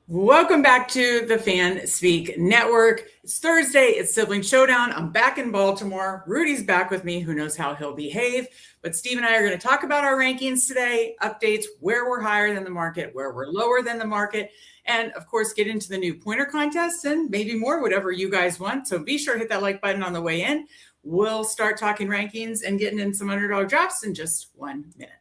Welcome back to the Fanspeak Network. It's Thursday. It's Sibling Showdown. I'm back in Baltimore. Rudy's back with me. Who knows how he'll behave? But Steve and I are going to talk about our rankings today, updates, where we're higher than the market, where we're lower than the market, and of course, get into the new pointer contest and maybe more, whatever you guys want. So be sure to hit that like button on the way in. We'll start talking rankings and getting in some underdog drafts in just 1 minute.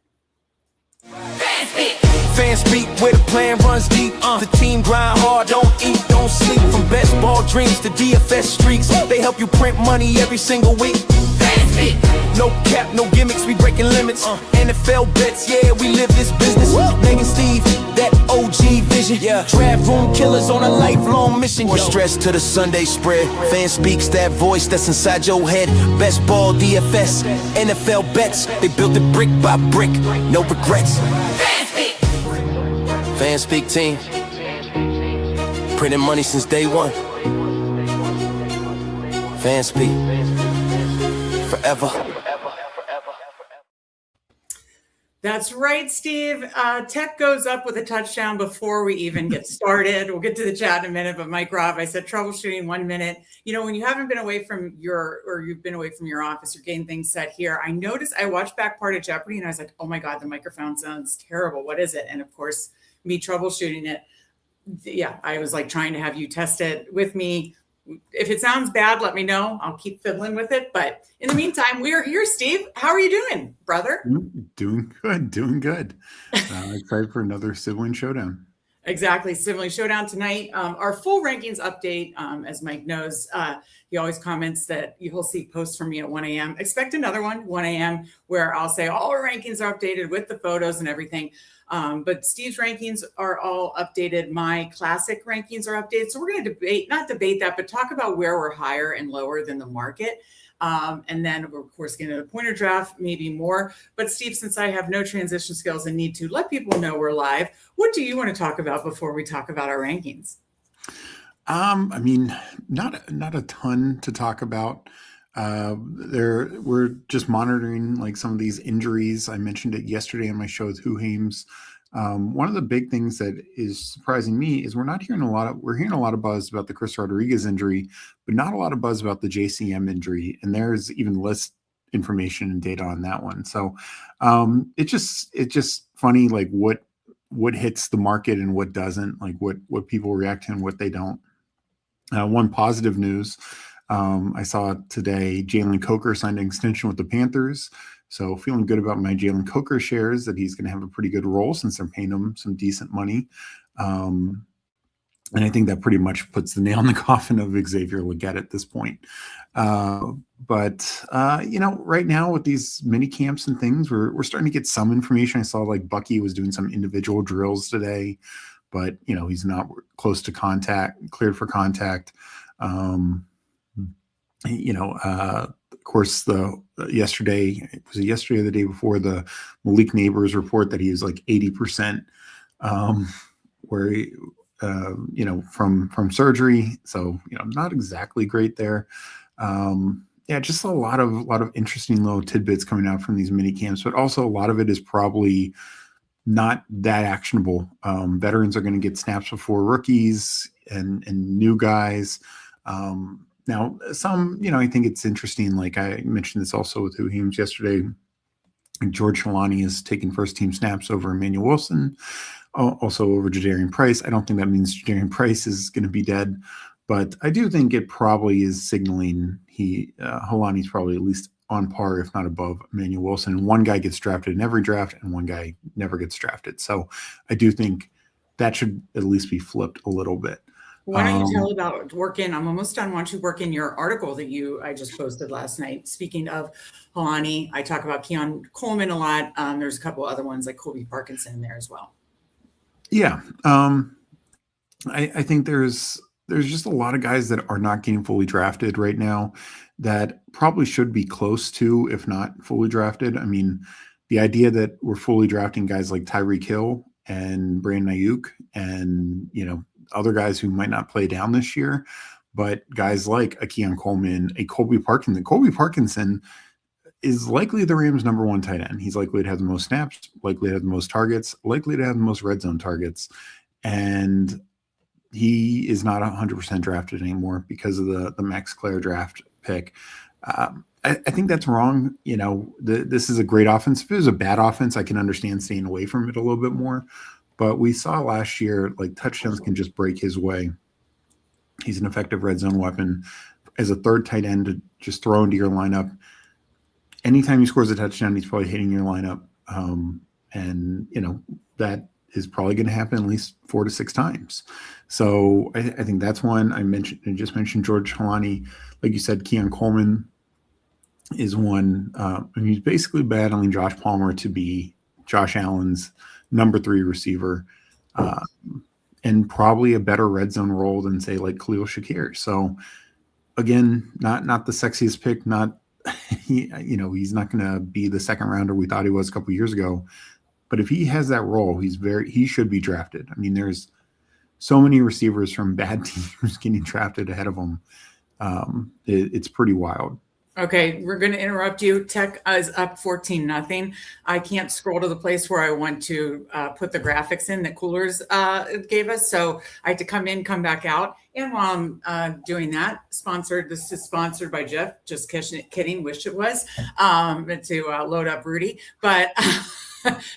Fanspeak, where the plan runs deep. The team grind hard, don't eat, don't sleep. From best ball dreams to DFS streaks, they help you print money every single week. Fanspeak, no cap, no gimmicks, we breaking limits. NFL bets, yeah, we live this business. Degen Steve, that OG vision. Yeah, draft room killers on a lifelong mission. More stress to the Sunday spread. Fanspeak's that voice that's inside your head. Best ball, DFS, NFL bets, they built it brick by brick, no regrets. Fanspeak team, printing money since day one. Fanspeak, forever. That's right, Steve. Tech goes up with a touchdown before we even get started. We'll get to the chat in a minute, but Mike Robb, I said troubleshooting 1 minute. You know, when you haven't been away from you've been away from your office, you're getting things set here. I noticed, I watched back part of Jeopardy and I was like, oh my God, the microphone sounds terrible. What is it? And of course, me troubleshooting it. Yeah, I was like trying to have you test it with me. If it sounds bad, let me know. I'll keep fiddling with it. But in the meantime, we are here, Steve. How are you doing, brother? Doing good. Excited for another Sibling Showdown. Exactly. Sibling Showdown tonight. Our full rankings update, as Mike knows, he always comments that you'll see posts from me at 1 a.m. Expect another one, 1 a.m., where I'll say all our rankings are updated with the photos and everything. But Steve's rankings are all updated. My classic rankings are updated. So we're going to not debate that, but talk about where we're higher and lower than the market. And then, of course, get into the pointer draft, maybe more. But Steve, since I have no transition skills and need to let people know we're live, what do you want to talk about before we talk about our rankings? I mean, not a ton to talk about. We're just monitoring like some of these injuries. I mentioned it yesterday on my show with Who Hames. One of the big things that is surprising me is we're hearing a lot of buzz about the Chris Rodriguez injury, but not a lot of buzz about the JCM injury. And there's even less information and data on that one. So it's just funny, like what hits the market and what doesn't, like what people react to and what they don't. One positive news, I saw today, Jalen Coker signed an extension with the Panthers. So feeling good about my Jalen Coker shares, that he's going to have a pretty good role since they're paying him some decent money. And I think that pretty much puts the nail in the coffin of Xavier Legette at this point. But right now with these mini camps and things, we're starting to get some information. I saw like Bucky was doing some individual drills today, but he's not close to cleared for contact. Of course, yesterday or the day before, the Malik Neighbors report that he was like 80%, where he, from surgery. So not exactly great there. Just a lot of interesting little tidbits coming out from these mini camps, but also a lot of it is probably not that actionable. Veterans are going to get snaps before rookies and new guys. Now, some, I think it's interesting. Like I mentioned this also with Who Hames yesterday. George Holani is taking first team snaps over Emmanuel Wilson, also over Jadarian Price. I don't think that means Jadarian Price is going to be dead, but I do think it probably is signaling Holani's probably at least on par, if not above, Emmanuel Wilson. One guy gets drafted in every draft and one guy never gets drafted. So I do think that should at least be flipped a little bit. Why don't you tell about I'm almost done. Why don't you work in your article that I just posted last night? Speaking of Holani, I talk about Keon Coleman a lot. There's a couple other ones like Colby Parkinson in there as well. Yeah. I think there's just a lot of guys that are not getting fully drafted right now that probably should be close to, if not fully drafted. I mean, the idea that we're fully drafting guys like Tyreek Hill and Brandon Ayuk and, other guys who might not play down this year, but guys like a Keon Coleman, a Colby Parkinson. Colby Parkinson is likely the Rams' number one tight end. He's likely to have the most snaps, likely to have the most targets, likely to have the most red zone targets. And he is not 100% drafted anymore because of the Max Clare draft pick. I think that's wrong. You know, this is a great offense. If it was a bad offense, I can understand staying away from it a little bit more. But we saw last year, like, touchdowns can just break his way. He's an effective red zone weapon. As a third tight end to just throw into your lineup, anytime he scores a touchdown, he's probably hitting your lineup. And, you know, that is probably going to happen at least 4 to 6 times. So I think that's one. I just mentioned George Holani. Like you said, Keon Coleman is one. And he's basically battling Josh Palmer to be Josh Allen's number 3 receiver, and probably a better red zone role than, say, like Khalil Shakir. So again, not the sexiest pick, not he's not going to be the second rounder we thought he was a couple years ago. But if he has that role, he should be drafted. I mean, there's so many receivers from bad teams getting drafted ahead of him. It's pretty wild. Okay, we're going to interrupt you. Tech is up 14-0. I can't scroll to the place where I want to put the graphics in that Coolers gave us. So I had to come back out. And while I'm doing that, this is sponsored by Jeff. Just kidding. Wish it was to load up Rudy. But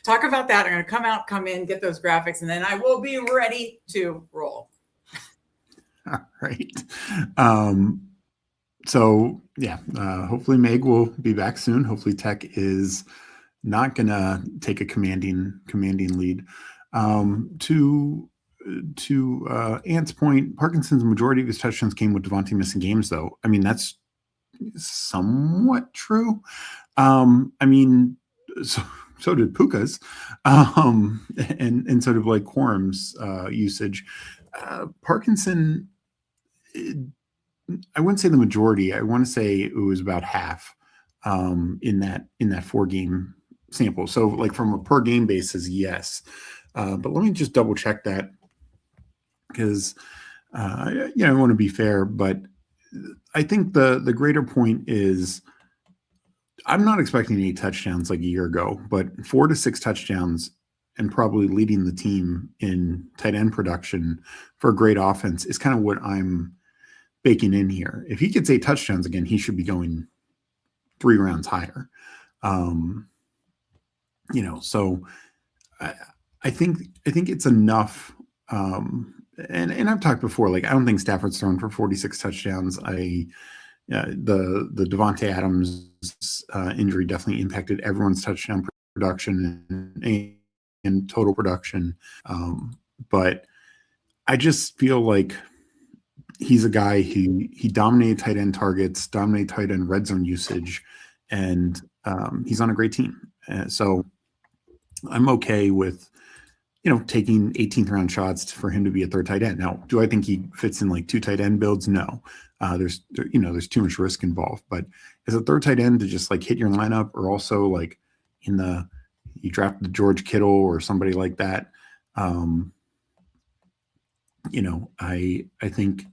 talk about that. I'm going to come in, get those graphics, and then I will be ready to roll. All right. So yeah, hopefully Meg will be back soon. Hopefully Tech is not gonna take a commanding lead. To Ant's point, Parkinson's majority of his touchdowns came with Devontae missing games, though. I mean, that's somewhat true. I mean, so did Puka's, and so did like Quorum's usage. Parkinson, I wouldn't say the majority. I want to say it was about half in that 4-game sample. So like from a per game basis, yes. But let me just double check that because I want to be fair, but I think the greater point is I'm not expecting 8 touchdowns like a year ago, but 4 to 6 touchdowns and probably leading the team in tight end production for a great offense is kind of what I'm baking in here. If he gets 8 touchdowns again, he should be going 3 rounds higher. So I think it's enough. And I've talked before, like, I don't think Stafford's thrown for 46 touchdowns. The Devontae Adams injury definitely impacted everyone's touchdown production and total production. But I just feel like he's a guy who he dominated tight end targets, dominated tight end red zone usage, and he's on a great team. So I'm okay with, taking 18th round shots for him to be a third tight end. Now, do I think he fits in like 2 tight end builds? No. There's too much risk involved. But as a third tight end to just like hit your lineup, or also like you draft the George Kittle or somebody like that, I think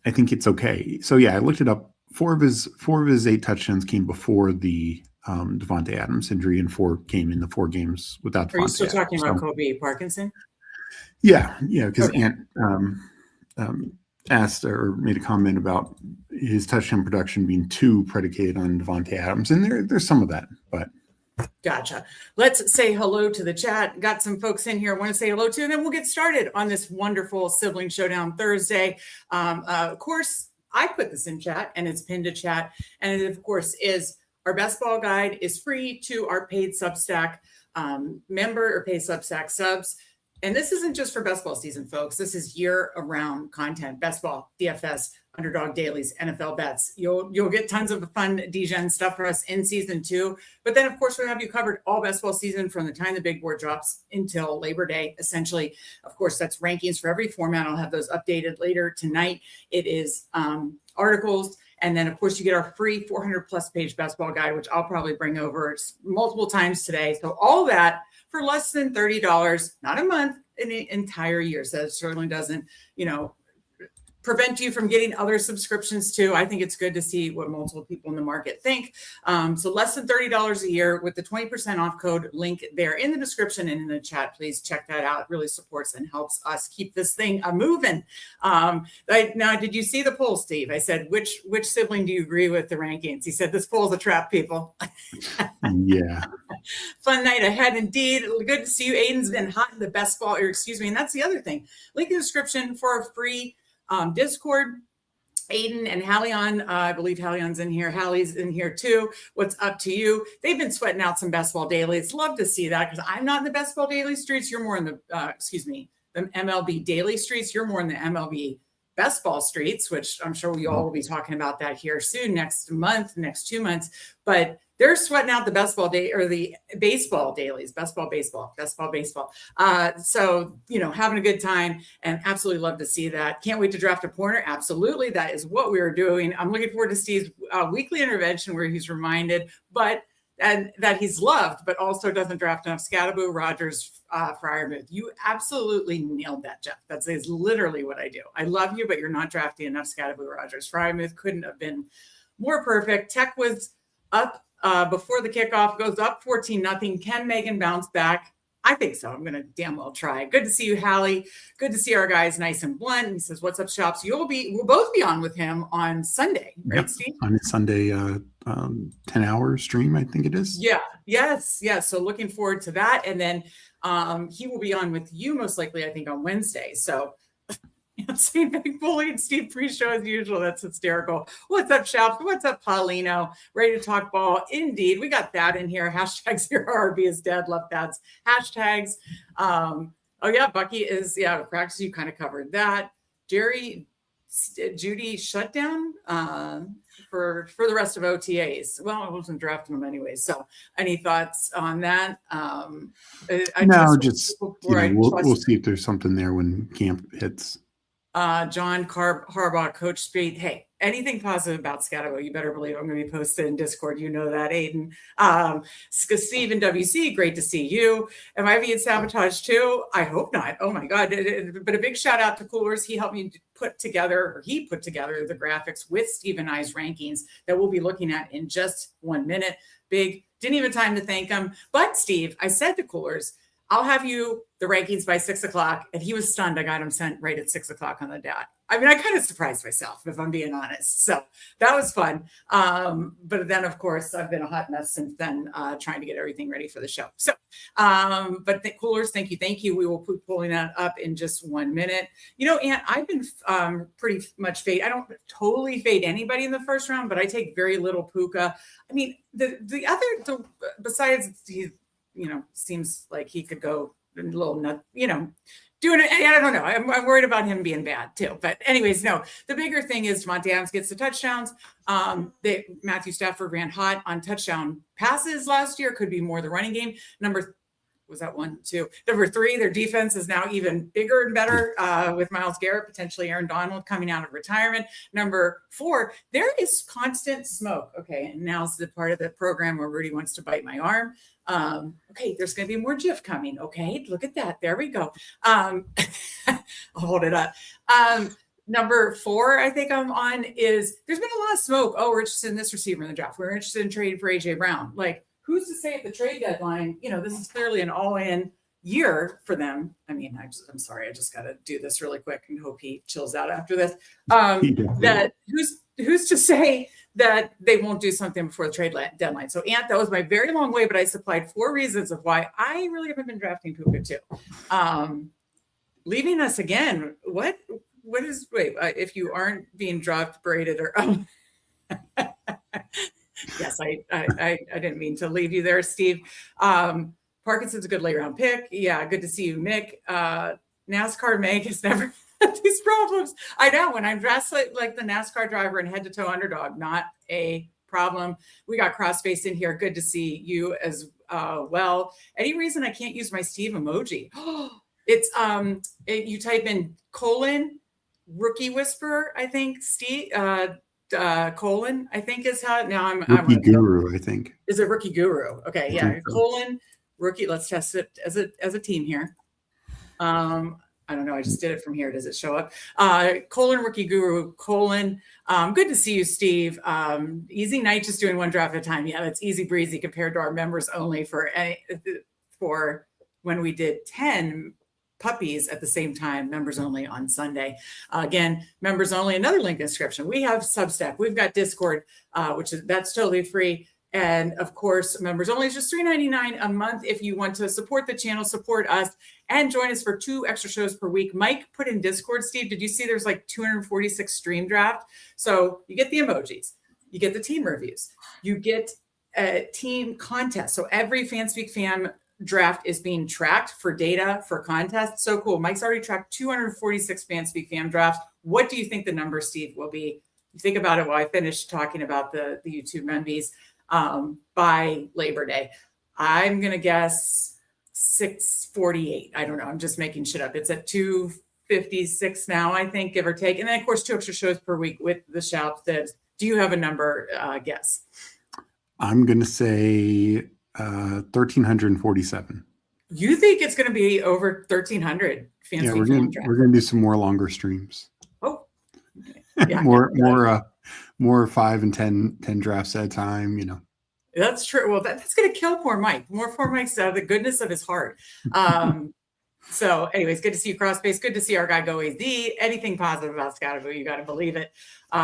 I think it's okay. So yeah, I looked it up. 4 of his 8 touchdowns came before the Devontae Adams injury, and 4 came in the 4 games without Devontae. Are you still talking Adams. about Kobe Parkinson? Yeah, because Okay. Ant asked or made a comment about his touchdown production being too predicated on Devontae Adams, and there's some of that, but. Gotcha. Let's say hello to the chat. Got some folks in here I want to say hello to, and then we'll get started on this wonderful Sibling Showdown Thursday. Of course, I put this in chat, and it's pinned to chat. And it, of course, is our best ball guide is free to our paid Substack member or paid Substack subs. And this isn't just for best ball season, folks. This is year-round content. Best ball, DFS, Underdog Dailies, NFL bets. You'll get tons of fun Degen stuff for us in season 2. But then, of course, we have you covered all best ball season from the time the big board drops until Labor Day, essentially. Of course, that's rankings for every format. I'll have those updated later tonight. It is articles. And then, of course, you get our free 400-plus page best ball guide, which I'll probably bring over multiple times today. So all that for less than $30, not a month, an entire year. So it certainly doesn't, prevent you from getting other subscriptions too. I think it's good to see what multiple people in the market think. So less than $30 a year with the 20% off code link there in the description and in the chat. Please check that out. It really supports and helps us keep this thing moving. Now, did you see the poll, Steve? I said, which sibling do you agree with the rankings? He said, this poll's a trap, people. Yeah. Fun night ahead indeed. Good to see you. Aiden's been hot in the best ball, or excuse me. And that's the other thing. Link in the description for a free Discord. Aiden and Hallion, I believe Hallion's in here. Hallie's in here too. What's up to you? They've been sweating out some best ball dailies. Love to see that because I'm not in the best ball daily streets. You're more in the, the MLB daily streets. You're more in the MLB best ball streets, which I'm sure we all will be talking about that here soon, next month, next 2 months. But they're sweating out the best ball day or the baseball dailies, best ball, baseball. So, having a good time and absolutely love to see that. Can't wait to draft a pointer. Absolutely. That is what we are doing. I'm looking forward to Steve's weekly intervention where he's reminded, and that he's loved, but also doesn't draft enough Scatterboo, Rogers, Fryermuth. You absolutely nailed that, Jeff. That is literally what I do. I love you, but you're not drafting enough Scatterboo, Rogers. Fryermuth couldn't have been more perfect. Tech was up before the kickoff, goes up 14-0. Can Megan bounce back? I think so. I'm going to damn well try. Good to see you, Hallie. Good to see our guys nice and blunt. He says, what's up, Shoup? So we'll both be on with him on Sunday, right, yep. Steve? On Sunday, 10-hour stream, I think it is. Yeah. Yes. So looking forward to that. And then he will be on with you most likely, I think, on Wednesday. So St. Big Bully and Steve pre-show as usual. That's hysterical. What's up, Shoup? What's up, Paulino? Ready to talk ball? Indeed. We got that in here. Hashtag 0RB is dead. Love that's hashtags. Bucky is, practice. You kind of covered that. Judy shutdown for the rest of OTAs. Well, I wasn't drafting them anyway. So any thoughts on that? We'll see if there's something there when camp hits. John Harbaugh, Coach Speed. Hey, anything positive about Scatterboo, you better believe I'm going to be posted in Discord. You know that, Aiden. Stephen WC, great to see you. Am I being sabotaged too? I hope not. Oh my God. But a big shout out to Coolers. He helped me put together the graphics with Steve and I's rankings that we'll be looking at in just 1 minute. Didn't even time to thank him. But Steve, I said to Coolers, I'll have you the rankings by 6 o'clock. And he was stunned. I got him sent right at 6 o'clock on the dot. I mean, I kind of surprised myself, if I'm being honest. So that was fun. But then, of course, I've been a hot mess since then, trying to get everything ready for the show. So, but the Coolers, thank you. We will be pulling that up in just 1 minute. Ant, I've been pretty much fade. I don't totally fade anybody in the first round, but I take very little Puka. I mean, besides he, seems like he could go a little nut, doing it. I don't know. I'm worried about him being bad too. But anyways, no, the bigger thing is Devontae Adams gets the touchdowns. Matthew Stafford ran hot on touchdown passes last year. Could be more the running game. Was that 1, 2? Number 3, their defense is now even bigger and better with Myles Garrett, potentially Aaron Donald coming out of retirement. Number 4, there is constant smoke. Okay, and now's the part of the program where Rudy wants to bite my arm. Okay, there's going to be more GIF coming. Okay, look at that. There we go. I'll hold it up. Number 4, I think I'm on is there's been a lot of smoke. Oh, we're interested in this receiver in the draft. We're interested in trading for AJ Brown. Like, who's to say at the trade deadline, this is clearly an all-in year for them. I mean, I'm sorry. I just got to do this really quick and hope he chills out after this. That who's to say that they won't do something before the trade deadline? So, Ant, that was my very long way, but I supplied 4 reasons of why I really haven't been drafting Puka too. Leaving us again. What is, if you aren't being draft braided or, yes, I didn't mean to leave you there, Steve. Parkinson's a good late-round pick. Yeah, good to see you, Mick. NASCAR Meg has never had these problems. I know, when I'm dressed like the NASCAR driver and head-to-toe underdog, not a problem. We got Crossface in here. Good to see you as well. Any reason I can't use my Steve emoji? It's you type in : rookie whisperer, I think, Steve. : I think is how now I'm guru, I think. Is it rookie guru? Okay, yeah. : rookie. Let's test it as a team here. I don't know. I just did it from here. Does it show up? Colon Rookie Guru, Colon. Good to see you, Steve. Easy night, just doing one draft at a time. Yeah, that's easy breezy compared to our members only for when we did 10 puppies at the same time, members only on Sunday. Again, members only, another link in the description. We have Substack. We've got Discord, that's totally free. And of course, members only is just $3.99 a month if you want to support the channel, support us, and join us for 2 extra shows per week. Mike put in Discord, Steve, did you see there's like 246 stream draft? So you get the emojis, you get the team reviews, you get a team contest. So every Fanspeak fam draft is being tracked for data, for contests. So cool. Mike's already tracked 246 Fanspeak fam drafts. What do you think the number, Steve, will be? You think about it while I finish talking about the YouTube Membies. By Labor Day. I'm going to guess 648. I don't know. I'm just making shit up. It's at 256 now, I think, give or take. And then, of course, 2 extra shows per week with the Shoup. Do you have a number guess? I'm going to say 1,347. You think it's going to be over 1,300? Yeah, we're going to do some more longer streams. Oh, okay. Yeah, more 5 and 10 drafts at a time, That's true. Well, that's going to kill poor Mike. More poor Mike's out of the goodness of his heart. So anyways, good to see you, Crossbase. Good to see our guy go AZ. Anything positive about Scatterbo, you got to believe it.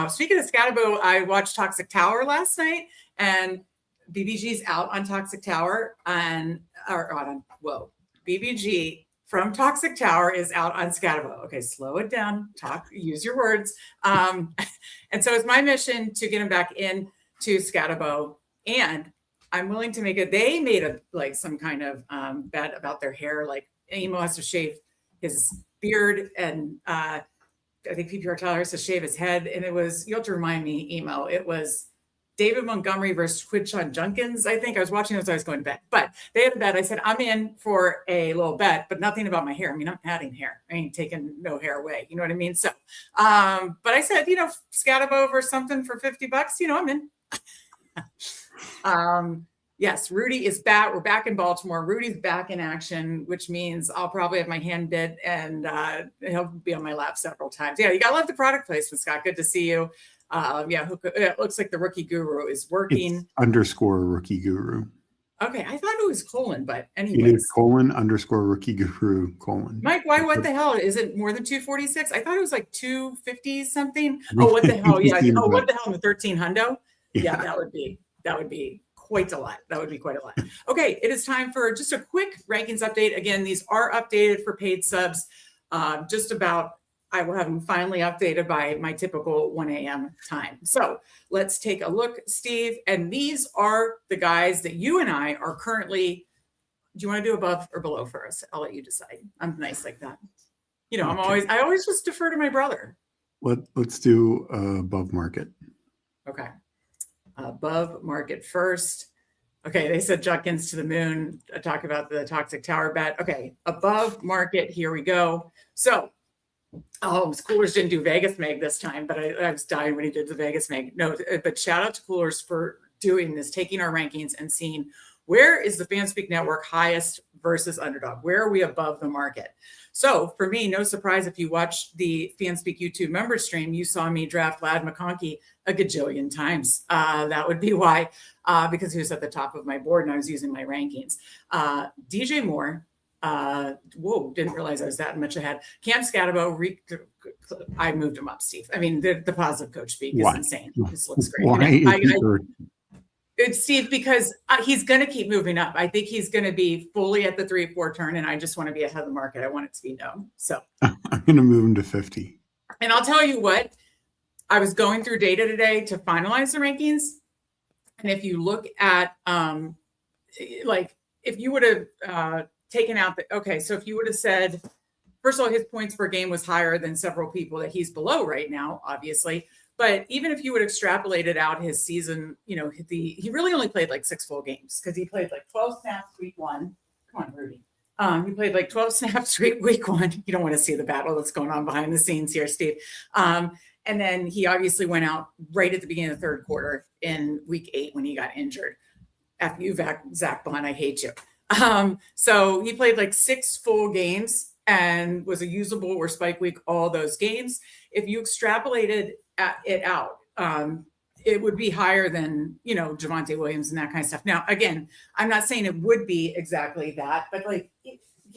Speaking of Scatterbo, I watched Toxic Tower last night, and BBG's out on Toxic Tower. BBG from Toxic Tower is out on Scatterbo. Okay, slow it down. Use your words. And so it's my mission to get him back in to Scatterbo. And I'm willing to make it. They made some kind of bet about their hair. Like Emo has to shave his beard, and I think PPR Tyler has to shave his head. And it was, you'll have to remind me, Emo. It was David Montgomery versus Quinshon Junkins. I think I was watching those. I was going to bet, but they had a bet. I said, I'm in for a little bet, but nothing about my hair. I mean, I'm adding hair. I ain't taking no hair away. You know what I mean? So, but I said, Scatterbo or something for $50, I'm in. Yes, Rudy is back. We're back in Baltimore. Rudy's back in action, which means I'll probably have my hand bit, and he'll be on my lap several times. Yeah, you gotta love the product placement, Scott. Good to see you. It looks like the Rookie Guru is working. It's _Rookie Guru. Okay, I thought it was colon, but anyways. _Rookie Guru : Mike, what the hell? Is it more than 246? I thought it was like 250 something. Oh, what the hell? Yeah. Oh, what the hell in the 13 hundo? Yeah, that would be quite a lot. That would be quite a lot. Okay, it is time for just a quick rankings update. Again, these are updated for paid subs. I will have them finally updated by my typical 1 a.m. time. So let's take a look, Steve. And these are the guys that you and I are currently. Do you want to do above or below first? I'll let you decide. I'm nice like that. Okay. I always just defer to my brother. Let's do above market. Okay. Above market first. Okay, they said Junkins to the moon. I talk about the Toxic Tower bet. Okay, above market. Here we go. So, Coolers didn't do Vegas Meg this time, but I was dying when he did the Vegas Meg. No, but shout out to Coolers for doing this, taking our rankings and seeing where is the Fanspeak Network highest versus Underdog. Where are we above the market? So for me, no surprise if you watched the Fanspeak YouTube member stream, you saw me draft Lad McConkey a gajillion times. That would be why, because he was at the top of my board and I was using my rankings. DJ Moore, didn't realize I was that much ahead. Cam Scatterbo, I moved him up, Steve. I mean, the positive coach speak is insane. This looks great. It's Steve, because he's going to keep moving up. I think he's going to be fully at the 3-4 turn, and I just want to be ahead of the market. I want it to be known. So I'm going to move him to 50. And I'll tell you what, I was going through data today to finalize the rankings. And if you look at, if you would have taken out so if you would have said, first of all, his points per game was higher than several people that he's below right now, obviously. But even if you would extrapolate it out his season, he really only played like 6 full games because he played like 12 snaps week 1. Come on, Rudy. He played like 12 snaps week 1. You don't want to see the battle that's going on behind the scenes here, Steve. And then he obviously went out right at the beginning of the third quarter in week 8 when he got injured. After you, Zach Bond, I hate you. So he played like 6 full games and was a usable or spike week all those games. If you extrapolated it out, it would be higher than, Javonte Williams and that kind of stuff. Now, again, I'm not saying it would be exactly that, but like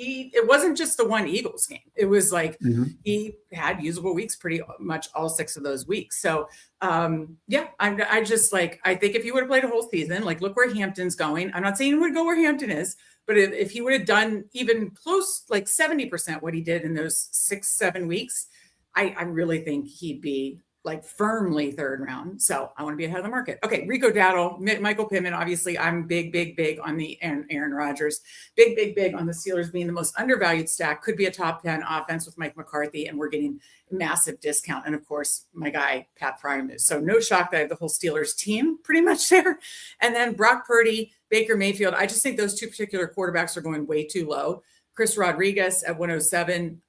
it wasn't just the one Eagles game. It was like he had usable weeks pretty much all 6 of those weeks. So I just like, I think if he would have played a whole season, like look where Hampton's going. I'm not saying he would go where Hampton is, but if he would have done even close, like 70% what he did in those 6-7 weeks, I really think he'd be like firmly 3rd round. So I want to be ahead of the market. Okay. Rico Dowdle, Michael Pittman. Obviously I'm big on the Aaron Rodgers, big on the Steelers being the most undervalued stack, could be a top 10 offense with Mike McCarthy. And we're getting massive discount. And of course my guy, Pat Fryermuth. So no shock that I have the whole Steelers team pretty much there. And then Brock Purdy, Baker Mayfield. I just think those 2 particular quarterbacks are going way too low. Chris Rodriguez at 107.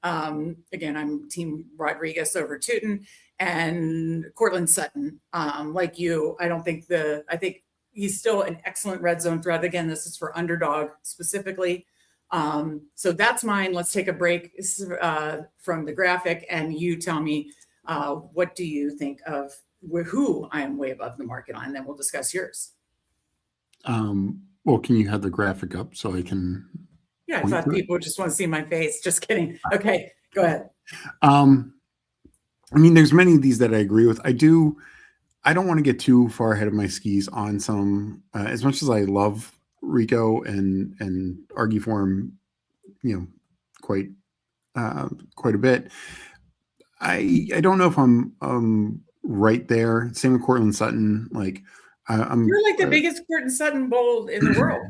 Again, I'm team Rodriguez over Tootin. And Cortland Sutton, like you, I think he's still an excellent red zone threat. Again, this is for Underdog specifically. So that's mine. Let's take a break from the graphic and you tell me, what do you think of who I am way above the market on? And then we'll discuss yours. Well, can you have the graphic up so I can? Yeah, I thought people just want to see my face. Just kidding. Okay, go ahead. I mean, there's many of these that I agree with. I don't want to get too far ahead of my skis on some, as much as I love Rico and argue for him, quite a bit. I don't know if I'm right there. Same with Cortland Sutton. Like you're like the biggest Cortland Sutton bull in the world.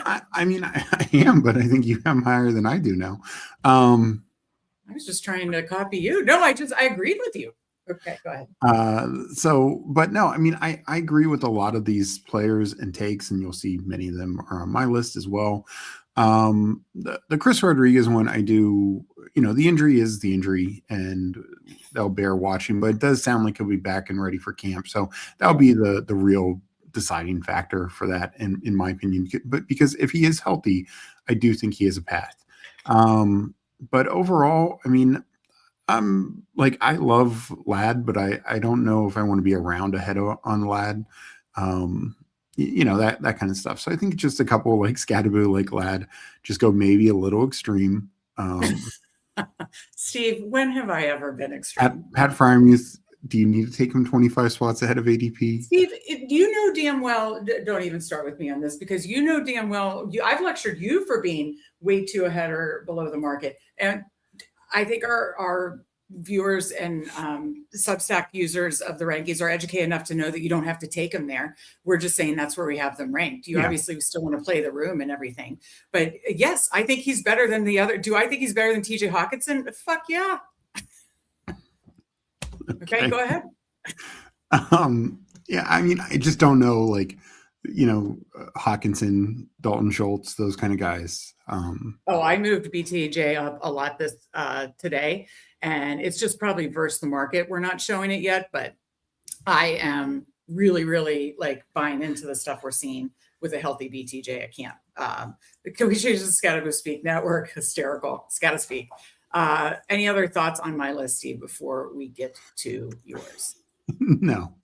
I mean, I am, but I think you have higher than I do now. I was just trying to copy you. No, I agreed with you. Okay, go ahead. But no, I mean, I agree with a lot of these players and takes, and you'll see many of them are on my list as well. The Chris Rodriguez one, I do, the injury is the injury and they'll bear watching, but it does sound like he'll be back and ready for camp. So that'll be the real deciding factor for that, in my opinion. But because if he is healthy, I do think he has a path. But overall, I mean, I love Ladd, but I don't know if I want to be around ahead on Ladd. That kind of stuff. So I think just a couple like Scatterbo, like Ladd, just go maybe a little extreme. Steve, when have I ever been extreme? Pat Fryermuth, do you need to take him 25 spots ahead of ADP? Steve, you know damn well, don't even start with me on this because you know damn well, I've lectured you for being way too ahead or below the market. And I think our viewers and Substack users of the rankings are educated enough to know that you don't have to take them there. We're just saying that's where we have them ranked. You obviously still want to play the room and everything. But yes, I think he's better than the other. Do I think he's better than TJ Hawkinson? Fuck yeah. Okay, go ahead. Yeah, I mean, I just don't know, like, Hawkinson, Dalton Schultz, those kind of guys. I moved BTJ up a lot this today, and it's just probably versus the market. We're not showing it yet, but I am really, really like buying into the stuff we're seeing with a healthy BTJ. I can't. Can we change the Scatterbo Speak network? Hysterical. Scatterspeak. Any other thoughts on my list, Steve, before we get to yours? No.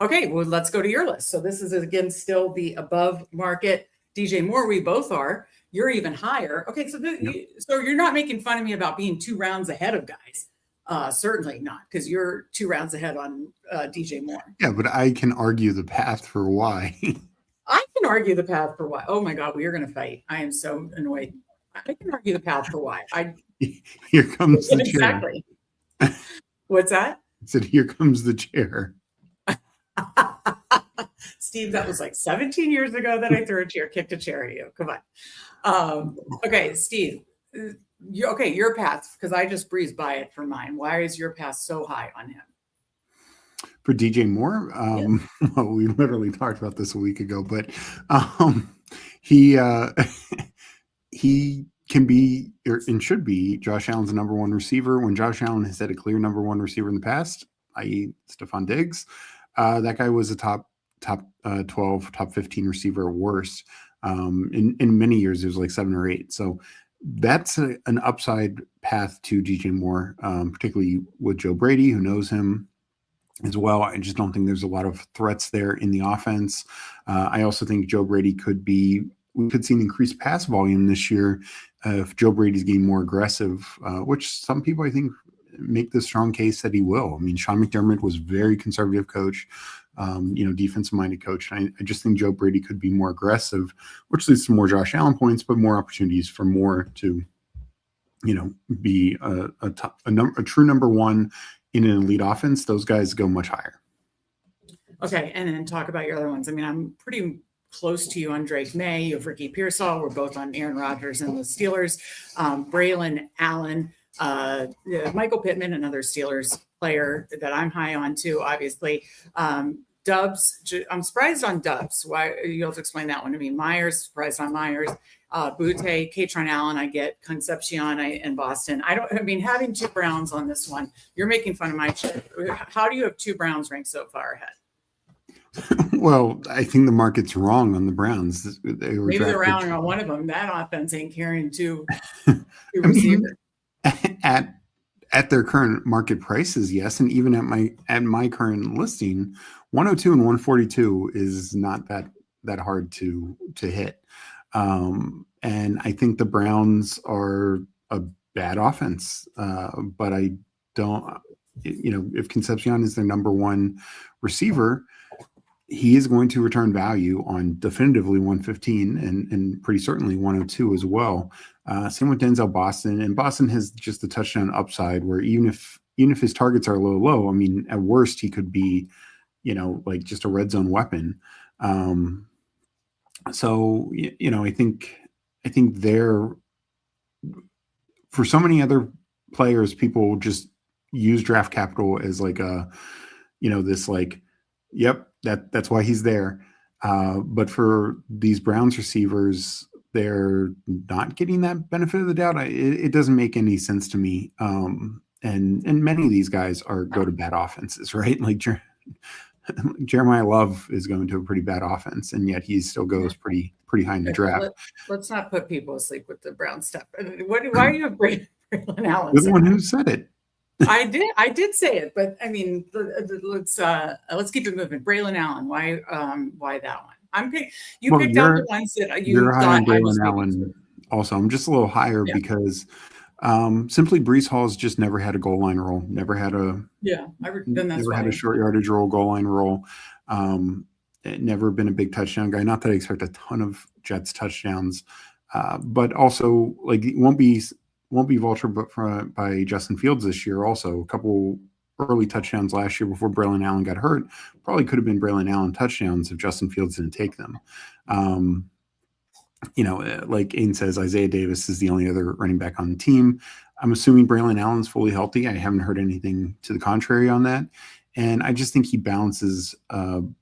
Okay, well, let's go to your list. So this is, again, still the above market. DJ Moore, we both are. You're even higher. Okay, so so you're not making fun of me about being 2 rounds ahead of guys. Certainly not, because you're 2 rounds ahead on DJ Moore. Yeah, but I can argue the path for why. I can argue the path for why. Oh, my God, we are going to fight. I am so annoyed. I can argue the path for why. Here comes the exactly. Chair. What's that? I said, here comes the chair. Steve, that was like 17 years ago that I threw a chair, kicked a chair at you. Come on. Okay, Steve. Your path, because I just breezed by it for mine. Why is your path so high on him? For DJ Moore? Well, we literally talked about this a week ago, but he can be and should be Josh Allen's number 1 receiver. When Josh Allen has had a clear number 1 receiver in the past, i.e. Stephon Diggs, that guy was a top 12, top 15 receiver at worst. In many years, it was like 7 or 8. So that's an upside path to DJ Moore, particularly with Joe Brady, who knows him as well. I just don't think there's a lot of threats there in the offense. I also think Joe Brady we could see an increased pass volume this year if Joe Brady's getting more aggressive, which some people I think make the strong case that he will. I mean, Sean McDermott was a very conservative coach, defensive-minded coach. And I just think Joe Brady could be more aggressive, which leads to more Josh Allen points, but more opportunities for Moore to, be a true number one in an elite offense. Those guys go much higher. Okay, and then talk about your other ones. I mean, I'm pretty close to you on Drake May. You have Ricky Pearsall. We're both on Aaron Rodgers and the Steelers. Braylon Allen, Michael Pittman, another Steelers player that I'm high on too, obviously. Dubs, I'm surprised on Dubs. Why? You'll have to explain that one to me. Myers, surprised on Myers. Butte, Katron Allen, I get Concepcion in Boston. Having two Browns on this one, you're making fun of my shit. How do you have two Browns ranked so far ahead? Well, I think the market's wrong on the Browns. Maybe they're wrong on one of them. That offense ain't carrying two receivers. At their current market prices, yes, and even at my current listing, 102 and 142 is not that hard to hit. And I think the Browns are a bad offense, but I don't. If Concepcion is their number one receiver, he is going to return value on definitively 115 and pretty certainly 102 as well. Same with Denzel Boston, and Boston has just the touchdown upside where even if his targets are low, I mean, at worst he could be, like just a red zone weapon. So I think they're, for so many other players, people just use draft capital as like this like, yep, that's why he's there. But for these Browns receivers, they're not getting that benefit of the doubt. It doesn't make any sense to me. And many of these guys go to bad offenses, right? Like Jeremiah Love is going to a pretty bad offense, and yet he still goes pretty high in the draft. Let's not put people asleep with the Brown stuff. Why are you Braylon Allen? You're the one who said it. I did say it, but I mean, let's keep it moving. Braylon Allen, why that one? Picked out the ones that you you're thought high on I was Braylon Allen. Also, I'm just a little higher because simply Breece Hall's just never had a goal line role, never had a short yardage role, goal line role. Never been a big touchdown guy. Not that I expect a ton of Jets touchdowns, but also like it won't be vultured by Justin Fields this year. Also, a couple early touchdowns last year before Braylon Allen got hurt probably could have been Braylon Allen touchdowns if Justin Fields didn't take them. Like Aiden says, Isaiah Davis is the only other running back on the team. I'm assuming Braylon Allen's fully healthy. I haven't heard anything to the contrary on that. And I just think he balances, Breece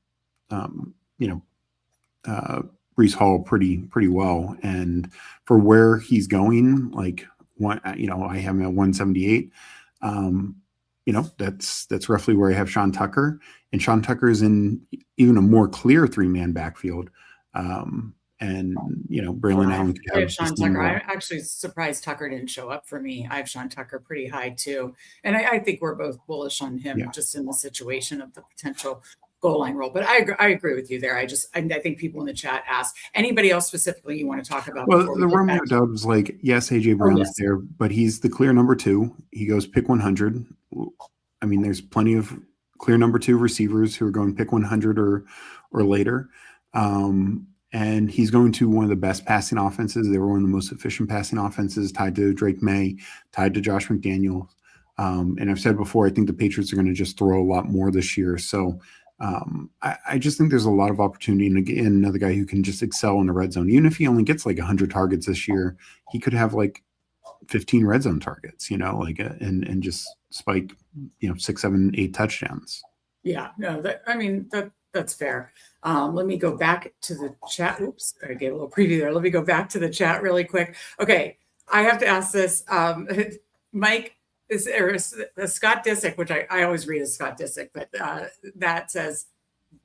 Hall pretty well. And for where he's going, like I have him at 178. That's roughly where I have Sean Tucker. And Sean Tucker is in even a more clear 3-man backfield. Braylon Allen could have Sean Tucker. I'm actually surprised Tucker didn't show up for me. I have Sean Tucker pretty high too. And I think we're both bullish on him just in the situation of the potential goal line role. But I agree with you there. I think people in the chat asked, anybody else specifically you want to talk about? Well, the Romeo Dubs, like, yes, AJ Brown's there, but he's the clear number 2. He goes pick 100. I mean, there's plenty of clear number 2 receivers who are going pick 100 or later. And he's going to one of the best passing offenses. They were one of the most efficient passing offenses, tied to Drake May, tied to Josh McDaniels. And I've said before, I think the Patriots are going to just throw a lot more this year. So I just think there's a lot of opportunity. And again, another guy who can just excel in the red zone. Even if he only gets like 100 targets this year, he could have like 15 red zone targets, and just spike, 6, 7, 8 touchdowns. Yeah, no, that's fair. Let me go back to the chat. Oops, I gave a little preview there. Let me go back to the chat really quick. Okay, I have to ask this. Mike, Scott Disick, which I always read as Scott Disick, but that says,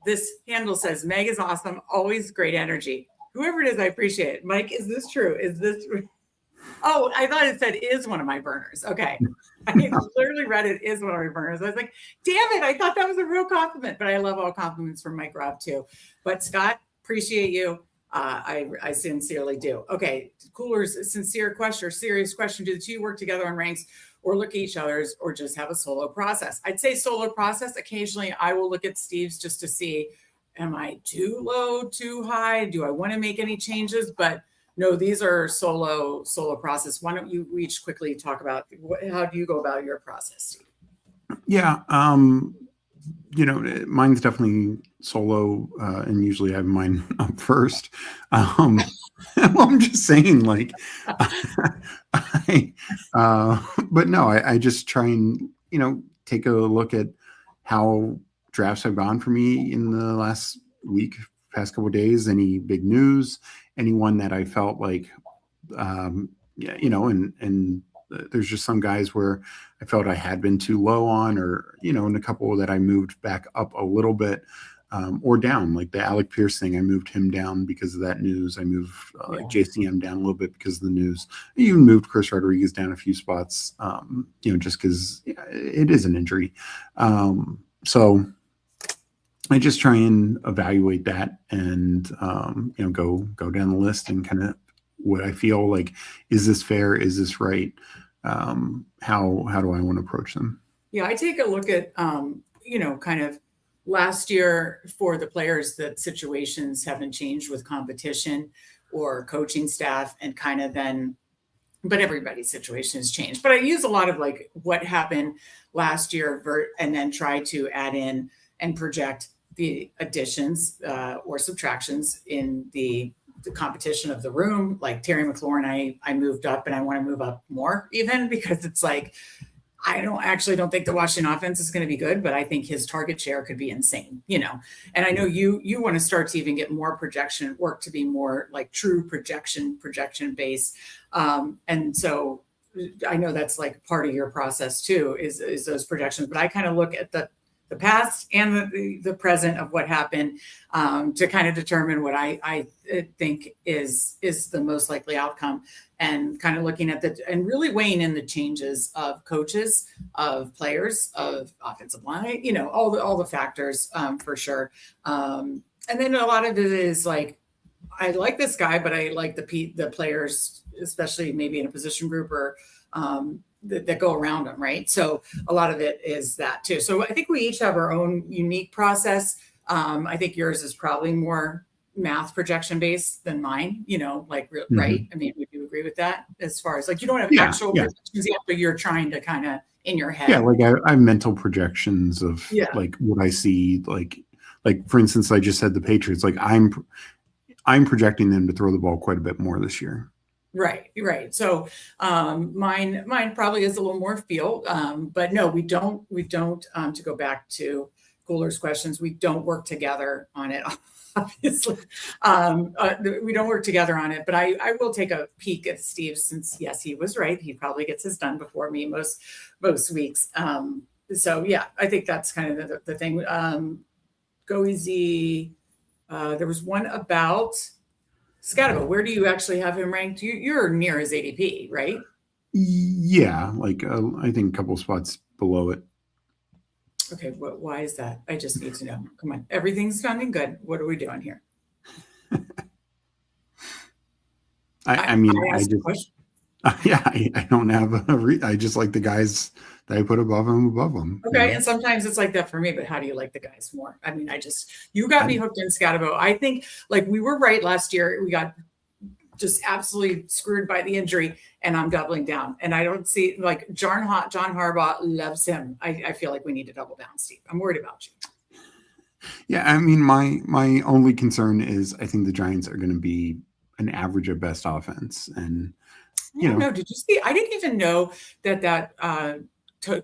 this handle says, Meg is awesome, always great energy. Whoever it is, I appreciate it. Mike, is this true? Oh, I thought it said is one of my burners. Okay. I literally read it is one of my burners. I was like, damn it. I thought that was a real compliment, but I love all compliments from Mike Robb too. But Scott, appreciate you. I sincerely do. Okay. Cooler's sincere question or serious question. Do the two work together on ranks or look at each other's or just have a solo process? I'd say solo process. Occasionally I will look at Steve's just to see, am I too low, too high? Do I want to make any changes? But no, these are solo process. Why don't you each quickly talk about how do you go about your process, Steve? Yeah. Mine's definitely solo, and usually I have mine up first. Well, I'm just saying, like, but no, I just try and, take a look at how drafts have gone for me in the last week, past couple of days, any big news, anyone that I felt like, and there's just some guys where I felt I had been too low on, or, and a couple that I moved back up a little bit, or down, like the Alec Pierce thing. I moved him down because of that news. I moved JCM down a little bit because of the news. I even moved Chris Rodriguez down a few spots, just because it is an injury. So I just try and evaluate that and, go down the list and kind of what I feel like, is this fair? Is this right? How do I want to approach them? Yeah, I take a look at, kind of last year for the players that situations haven't changed with competition or coaching staff and kind of then, but everybody's situation has changed. But I use a lot of like what happened last year and then try to add in and project the additions or subtractions in the competition of the room. Like Terry McLaurin, I moved up and I want to move up more even because it's like, I don't think the Washington offense is going to be good, but I think his target share could be insane, and I know you want to start to even get more projection work to be more like true projection based. And so I know that's like part of your process too, is those projections, but I kind of look at the past and the present of what happened to kind of determine what I think is the most likely outcome, and kind of looking at and really weighing in the changes of coaches, of players, of offensive line, all the factors for sure. And then a lot of it is like, I like this guy, but I like the players, especially maybe in a position group or that go around them, right? So a lot of it is that too. So I think we each have our own unique process. I think yours is probably more math projection based than mine, right? I mean, would you agree with that? As far as like, you don't have actual projections yet, but you're trying to kind of in your head. Yeah, like I have mental projections of like what I see, like for instance, I just said the Patriots, like I'm projecting them to throw the ball quite a bit more this year. Right. So mine probably is a little more feel, but no, we don't. To go back to Cooler's questions, we don't work together on it. Obviously, we don't work together on it. But I will take a peek at Steve, since yes, he was right. He probably gets his done before me most weeks. So yeah, I think that's kind of the thing. Go easy. There was one about Scatterbo. Where do you actually have him ranked? You're near his ADP, right? Yeah, like I think a couple spots below it. Okay, why is that? I just need to know. Come on, everything's sounding good. What are we doing here? I don't have I just like the guys that I put above them. Okay, and sometimes it's like that for me, but how do you like the guys more? I mean, you got me hooked in Scatterbo. I think like we were right last year. We got just absolutely screwed by the injury, and I'm doubling down. And I don't see like John Harbaugh loves him. I feel like we need to double down, Steve. I'm worried about you. Yeah, I mean, my only concern is I think the Giants are going to be an average at best offense, and No, did you see? I didn't even know that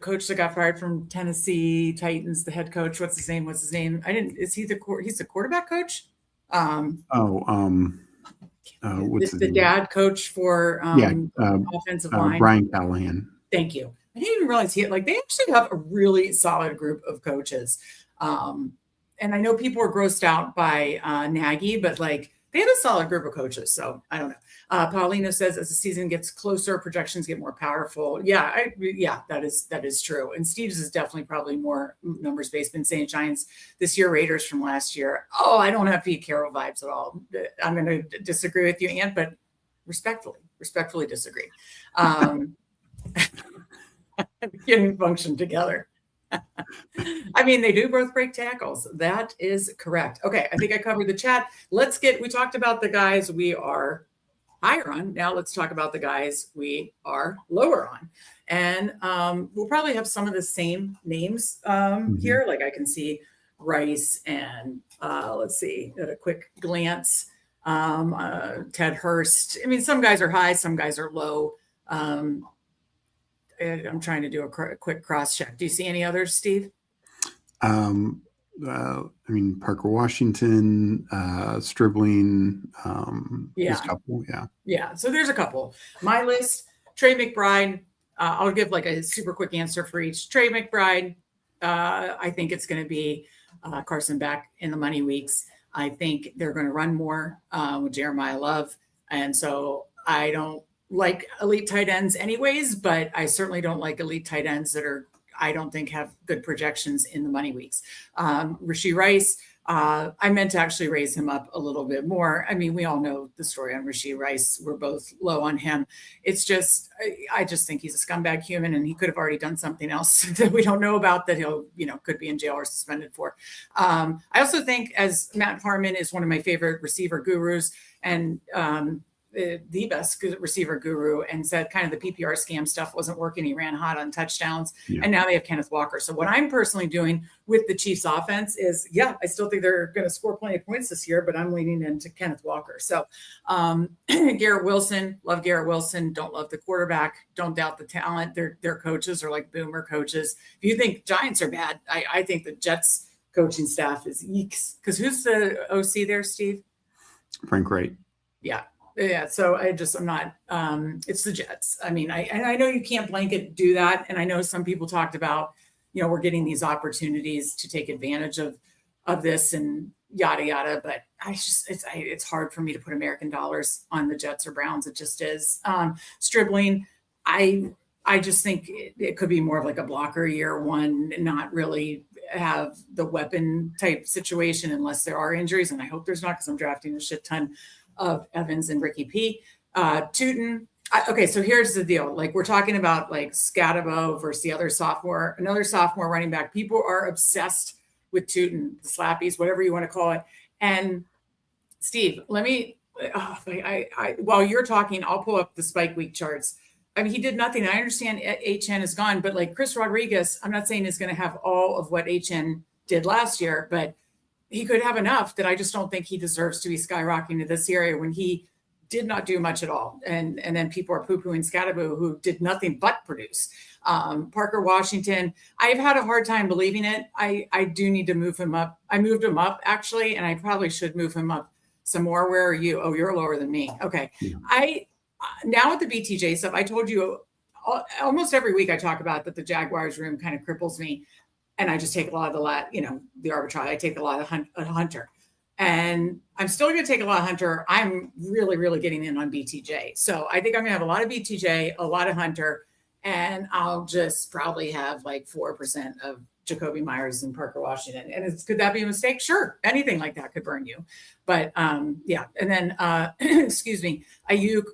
coach that got fired from Tennessee Titans, the head coach. What's his name? I didn't. Is he he's the quarterback coach? What's the dad coach for offensive line? Brian Callahan. Thank you. I didn't even realize they actually have a really solid group of coaches. And I know people are grossed out by Nagy, but like they have a solid group of coaches. So I don't know. Paulina says, as the season gets closer, projections get more powerful. Yeah, that is true. And Steve's is definitely probably more numbers based. Been saying Giants this year, Raiders from last year. Oh, I don't have Pete Carroll vibes at all. I'm going to disagree with you, Ant, but respectfully disagree. Getting function together. I mean, they do both break tackles. That is correct. Okay, I think I covered the chat. We talked about the guys we are higher on. Now let's talk about the guys we are lower on. And we'll probably have some of the same names here. Like I can see Rice and let's see at a quick glance, Ted Hurst. I mean, some guys are high, some guys are low. I'm trying to do a quick cross check. Do you see any others, Steve? I mean, Parker Washington, Stribling. There's a couple, yeah. So there's a couple. My list: Trey McBride. I'll give like a super quick answer for each. Trey McBride. I think it's going to be Carson back in the money weeks. I think they're going to run more with Jeremiah Love, and so I don't like elite tight ends anyways, but I certainly don't like elite tight ends that I don't think have good projections in the money weeks. Rashee Rice, I meant to actually raise him up a little bit more. I mean, we all know the story on Rashee Rice. We're both low on him. It's just, I just think he's a scumbag human, and he could have already done something else that we don't know about that he'll, could be in jail or suspended for. I also think, as Matt Harmon is one of my favorite receiver gurus, and the best receiver guru, and said kind of the PPR scam stuff wasn't working. He ran hot on touchdowns, and now they have Kenneth Walker. So what I'm personally doing with the Chiefs offense is, I still think they're going to score plenty of points this year, but I'm leaning into Kenneth Walker. So Garrett Wilson, love Garrett Wilson. Don't love the quarterback. Don't doubt the talent. Their coaches are like boomer coaches. If you think Giants are bad, I think the Jets coaching staff is eeks. Because who's the OC there, Steve? Frank Wright. Yeah. So I'm not, it's the Jets. I mean, I know you can't blanket do that. And I know some people talked about, we're getting these opportunities to take advantage of this and yada, yada. But it's hard for me to put American dollars on the Jets or Browns. It just is. Stribling, I just think it could be more of like a blocker year one, not really have the weapon type situation unless there are injuries. And I hope there's not, because I'm drafting a shit ton of Evans and Ricky P. Tootin. Okay, so here's the deal. Like, we're talking about like Scatabo versus another sophomore running back. People are obsessed with Tootin, the slappies, whatever you want to call it. And Steve, let me, while you're talking, I'll pull up the Spike Week charts. I mean, he did nothing. I understand HN is gone, but like Chris Rodriguez, I'm not saying is going to have all of what HN did last year, but he could have enough that I just don't think he deserves to be skyrocketing to this area when he did not do much at all. And then people are poo-pooing Scatabo, who did nothing but produce. Parker Washington, I've had a hard time believing it. I do need to move him up. I moved him up, actually, and I probably should move him up some more. Where are you? Oh, you're lower than me. Okay. Yeah. Now with the BTJ stuff, I told you almost every week I talk about that the Jaguars room kind of cripples me. And I just take a lot of the arbitrage. I take a lot of Hunter. And I'm still going to take a lot of Hunter. I'm really, really getting in on BTJ. So I think I'm going to have a lot of BTJ, a lot of Hunter, and I'll just probably have like 4% of Jacoby Myers and Parker Washington. And could that be a mistake? Sure. Anything like that could burn you. But yeah. And then, excuse me, Ayuk,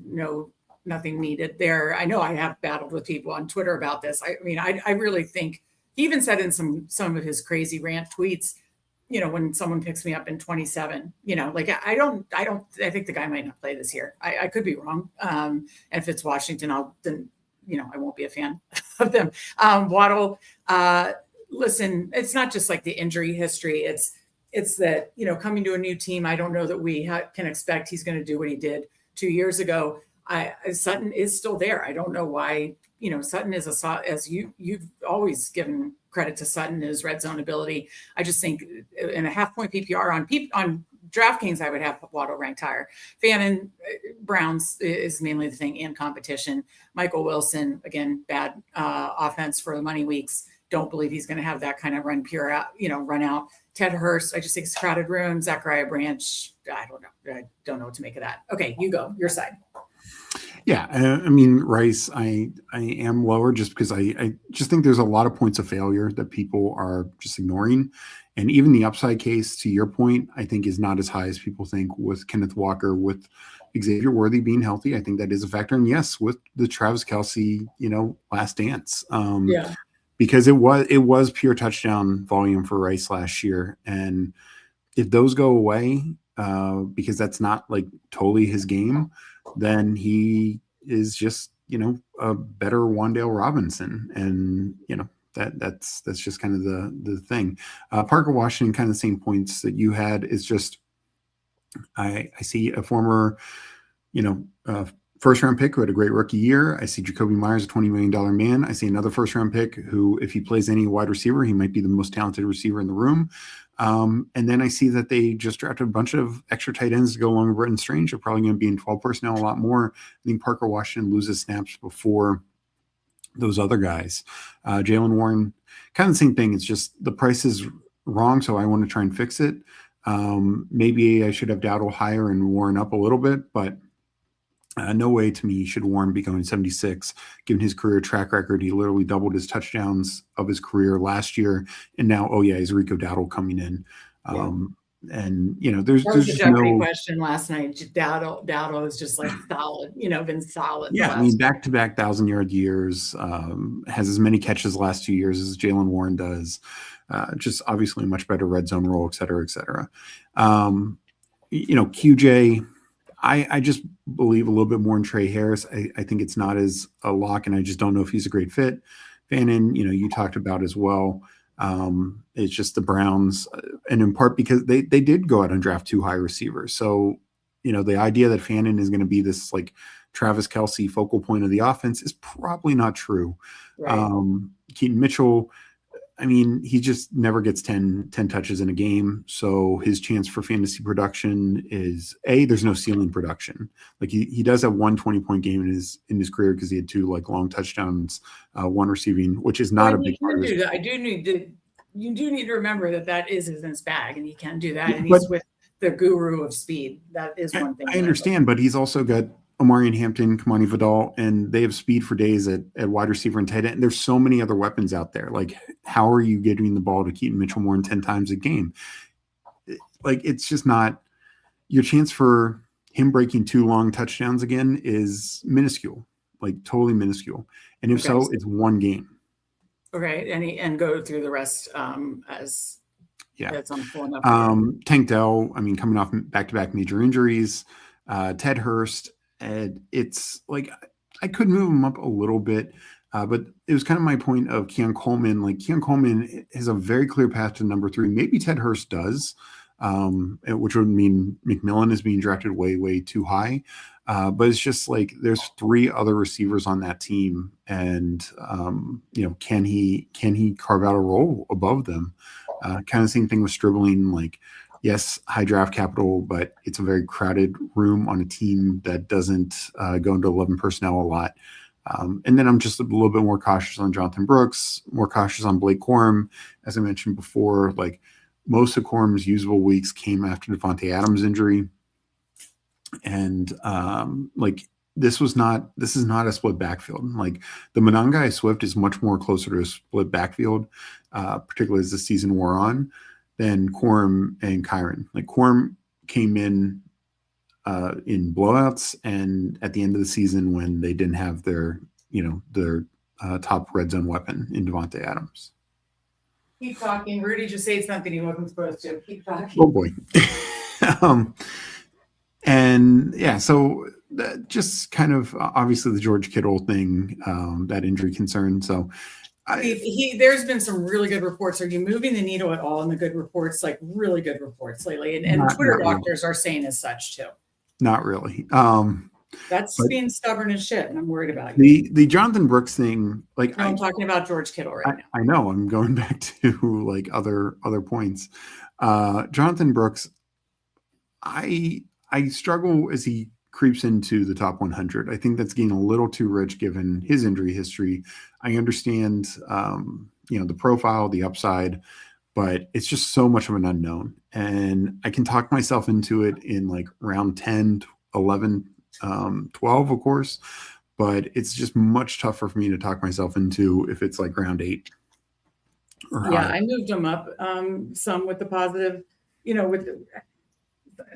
no, nothing needed there. I know I have battled with people on Twitter about this. I mean, I really think, he even said in some of his crazy rant tweets, when someone picks me up in 27, like I think the guy might not play this year. I could be wrong. And if it's Washington, I won't be a fan of them. Waddle, listen, it's not just like the injury history. It's that, coming to a new team, I don't know that we can expect he's going to do what he did 2 years ago. Sutton is still there. I don't know why. Sutton is as you've always given credit to Sutton, his red zone ability. I just think in a half-point PPR on DraftKings, I would have Waddle ranked higher. Fannin, Browns is mainly the thing, and competition. Michael Wilson, again, bad offense for the money weeks. don't believe he's going to have that kind of run out. Ted Hurst, I just think it's a crowded room. Zachariah Branch, I don't know. I don't know what to make of that. Okay, you go, your side. Yeah, I mean, Rice, I am lower just because I just think there's a lot of points of failure that people are just ignoring. And even the upside case, to your point, I think is not as high as people think with Kenneth Walker, with Xavier Worthy being healthy. I think that is a factor. And yes, with the Travis Kelce, last dance. Yeah. Because it was pure touchdown volume for Rice last year. And if those go away, because that's not like totally his game, then he is just, a better Wan'Dale Robinson. And, that's just kind of the thing. Parker Washington, kind of the same points that you had, is just, I see a former, first round pick who had a great rookie year. I see Jacoby Myers, a $20 million man. I see another first round pick who, if he plays any wide receiver, he might be the most talented receiver in the room. And then I see that they just drafted a bunch of extra tight ends to go along with Brenton Strange. They're probably going to be in 12 personnel a lot more. I think Parker Washington loses snaps before those other guys. Jalen Warren, kind of the same thing. It's just the price is wrong, so I want to try and fix it. Maybe I should have Dowdle higher and Warren up a little bit, but no way to me should Warren be going 76, given his career track record. He literally doubled his touchdowns of his career last year. And now, is Rico Dowdle coming in? And, there's that was just a Jeopardy no question last night. Dowdle is just like solid, been solid. Yeah, I mean, back-to-back 1,000-yard years, has as many catches the last 2 years as Jalen Warren does. Just obviously a much better red zone role, et cetera, et cetera. QJ, I just believe a little bit more in Trey Harris. I think it's not as a lock, and I just don't know if he's a great fit. Fannin, you talked about as well. It's just the Browns, and in part because they did go out and draft 2 high receivers. So, the idea that Fannin is going to be this like Travis Kelce focal point of the offense is probably not true. Right. Keaton Mitchell, I mean, he just never gets 10 touches in a game. So his chance for fantasy production is there's no ceiling production. Like he does have 1 20-point game in his career because he had 2 like long touchdowns, 1 receiving, which is not a big part of his. You do need to remember that is in his bag, and he can do that. And he's with the guru of speed. That is one thing. I understand, but he's also got Omarion Hampton, Kamani Vidal, and they have speed for days at wide receiver and tight end. There's so many other weapons out there. Like, how are you getting the ball to Keaton Mitchell more than 10 times a game? Like, it's just not – your chance for him breaking 2 long touchdowns again is minuscule, like totally minuscule. And if so, it's 1 game. Okay, and go through the rest as that's on full enough. Tank Dell, I mean, coming off back-to-back major injuries, Ted Hurst – and it's like I could move him up a little bit, but it was kind of my point of Keon Coleman. Like Keon Coleman has a very clear path to number 3. Maybe Ted Hurst does, which would mean McMillan is being drafted way, way too high. But it's just like there's 3 other receivers on that team, and can he carve out a role above them? Kind of same thing with Stribling, like. Yes, high draft capital, but it's a very crowded room on a team that doesn't go into 11 personnel a lot. And then I'm just a little bit more cautious on Jonathan Brooks, more cautious on Blake Corum. As I mentioned before, like most of Corum's usable weeks came after Devontae Adams' injury. And this is not a split backfield. Like the Monangai Swift is much more closer to a split backfield, particularly as the season wore on, than Corum and Kyron. Like Corum came in blowouts and at the end of the season when they didn't have their top red zone weapon in Devontae Adams. Keep talking. Rudy just said something he wasn't supposed to. Keep talking. Oh boy. And yeah, so just kind of obviously the George Kittle thing, that injury concern. So there's been some really good reports. Are you moving the needle at all in the good reports, like really good reports lately? And Twitter doctors are saying as such too. Not really. That's being stubborn as shit, and I'm worried about you. The Jonathan Brooks thing, like I'm talking about George Kittle right now. I know. I'm going back to like other points. Jonathan Brooks, I struggle as he creeps into the top 100. I think that's getting a little too rich given his injury history. I understand, the profile, the upside, but it's just so much of an unknown. And I can talk myself into it in like round 10, 11, 12, of course, but it's just much tougher for me to talk myself into if it's like round 8 or higher. I moved him up some with the positive, with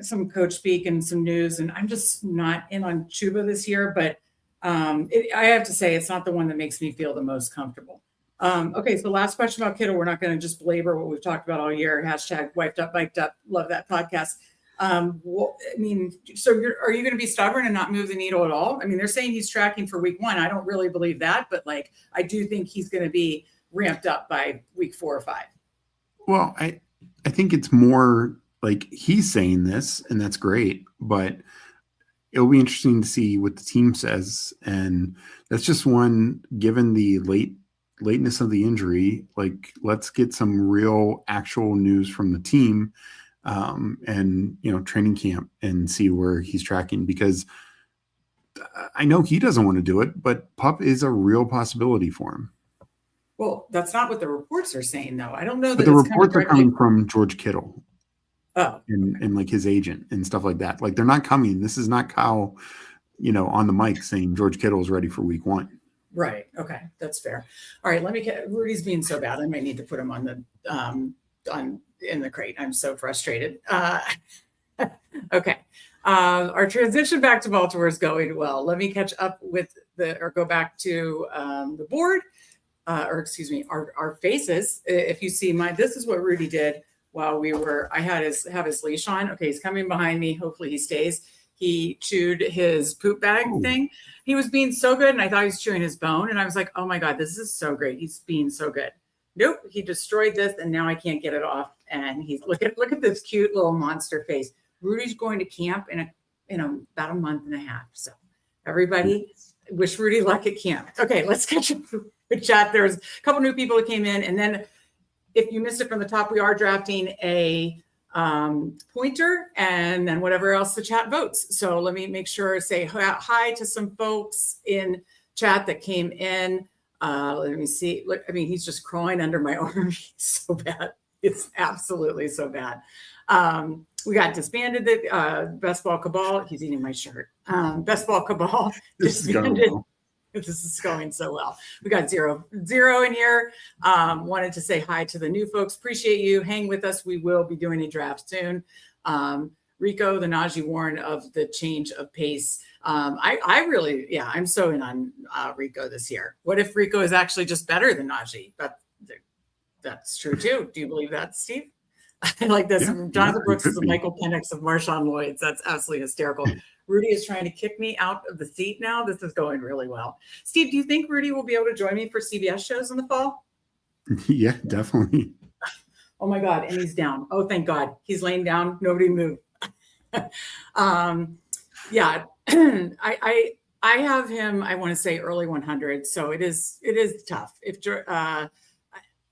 some coach speak and some news, and I'm just not in on Chuba this year, but I have to say it's not the one that makes me feel the most comfortable. Okay, so last question about Kittle. We're not going to just belabor what we've talked about all year. Hashtag wiped up, mic'd up. Love that podcast. So are you going to be stubborn and not move the needle at all? I mean, they're saying he's tracking for week 1. I don't really believe that, but like, I do think he's going to be ramped up by week 4 or 5. Well, I think it's more like he's saying this, and that's great, but it'll be interesting to see what the team says. And that's just one, given the lateness of the injury, like let's get some real actual news from the team and training camp and see where he's tracking, because I know he doesn't want to do it, but PUP is a real possibility for him. Well, that's not what the reports are saying, though. I don't know that but the reports are coming from George Kittle. And like his agent and stuff like that. Like they're not coming. This is not Kyle, on the mic saying George Kittle is ready for week 1. Right. Okay. That's fair. All right. Rudy's being so bad. I might need to put him on in the crate. I'm so frustrated. Okay. Our transition back to Baltimore is going well. Let me catch up with go back to the board, our faces. If you see this is what Rudy did while I have his leash on. Okay. He's coming behind me. Hopefully he stays. He chewed his poop bag thing. He was being so good. And I thought he was chewing his bone. And I was like, oh my God, this is so great. He's being so good. Nope. He destroyed this. And now I can't get it off. And he's look at this cute little monster face. Rudy's going to camp in about a month and a half. So everybody wish Rudy luck at camp. Okay. Let's catch up with chat. There's a couple new people that came in, and then if you missed it from the top, we are drafting a pointer and then whatever else the chat votes. So let me make sure say hi to some folks in chat that came in. Let me see. Look, I mean, he's just crawling under my arm. He's so bad. It's absolutely so bad. We got disbanded the Best Ball Cabal. He's eating my shirt. Best Ball Cabal disbanded. This is going so well. We got zero in here. Wanted to say hi to the new folks. Appreciate you. Hang with us. We will be doing a draft soon. Rico, the Najee Warren of the change of pace. I'm so in on Rico this year. What if Rico is actually just better than Najee? That's true too. Do you believe that, Steve? I like this. Yeah, Jonathan Brooks is the Michael Penix of Marshawn Lloyd's. That's absolutely hysterical. Rudy is trying to kick me out of the seat now. This is going really well. Steve, do you think Rudy will be able to join me for CBS shows in the fall? Yeah, definitely. Oh my God. And he's down. Oh, thank God. He's laying down. Nobody moved. Yeah. I have him, I want to say early 100. So it is tough. If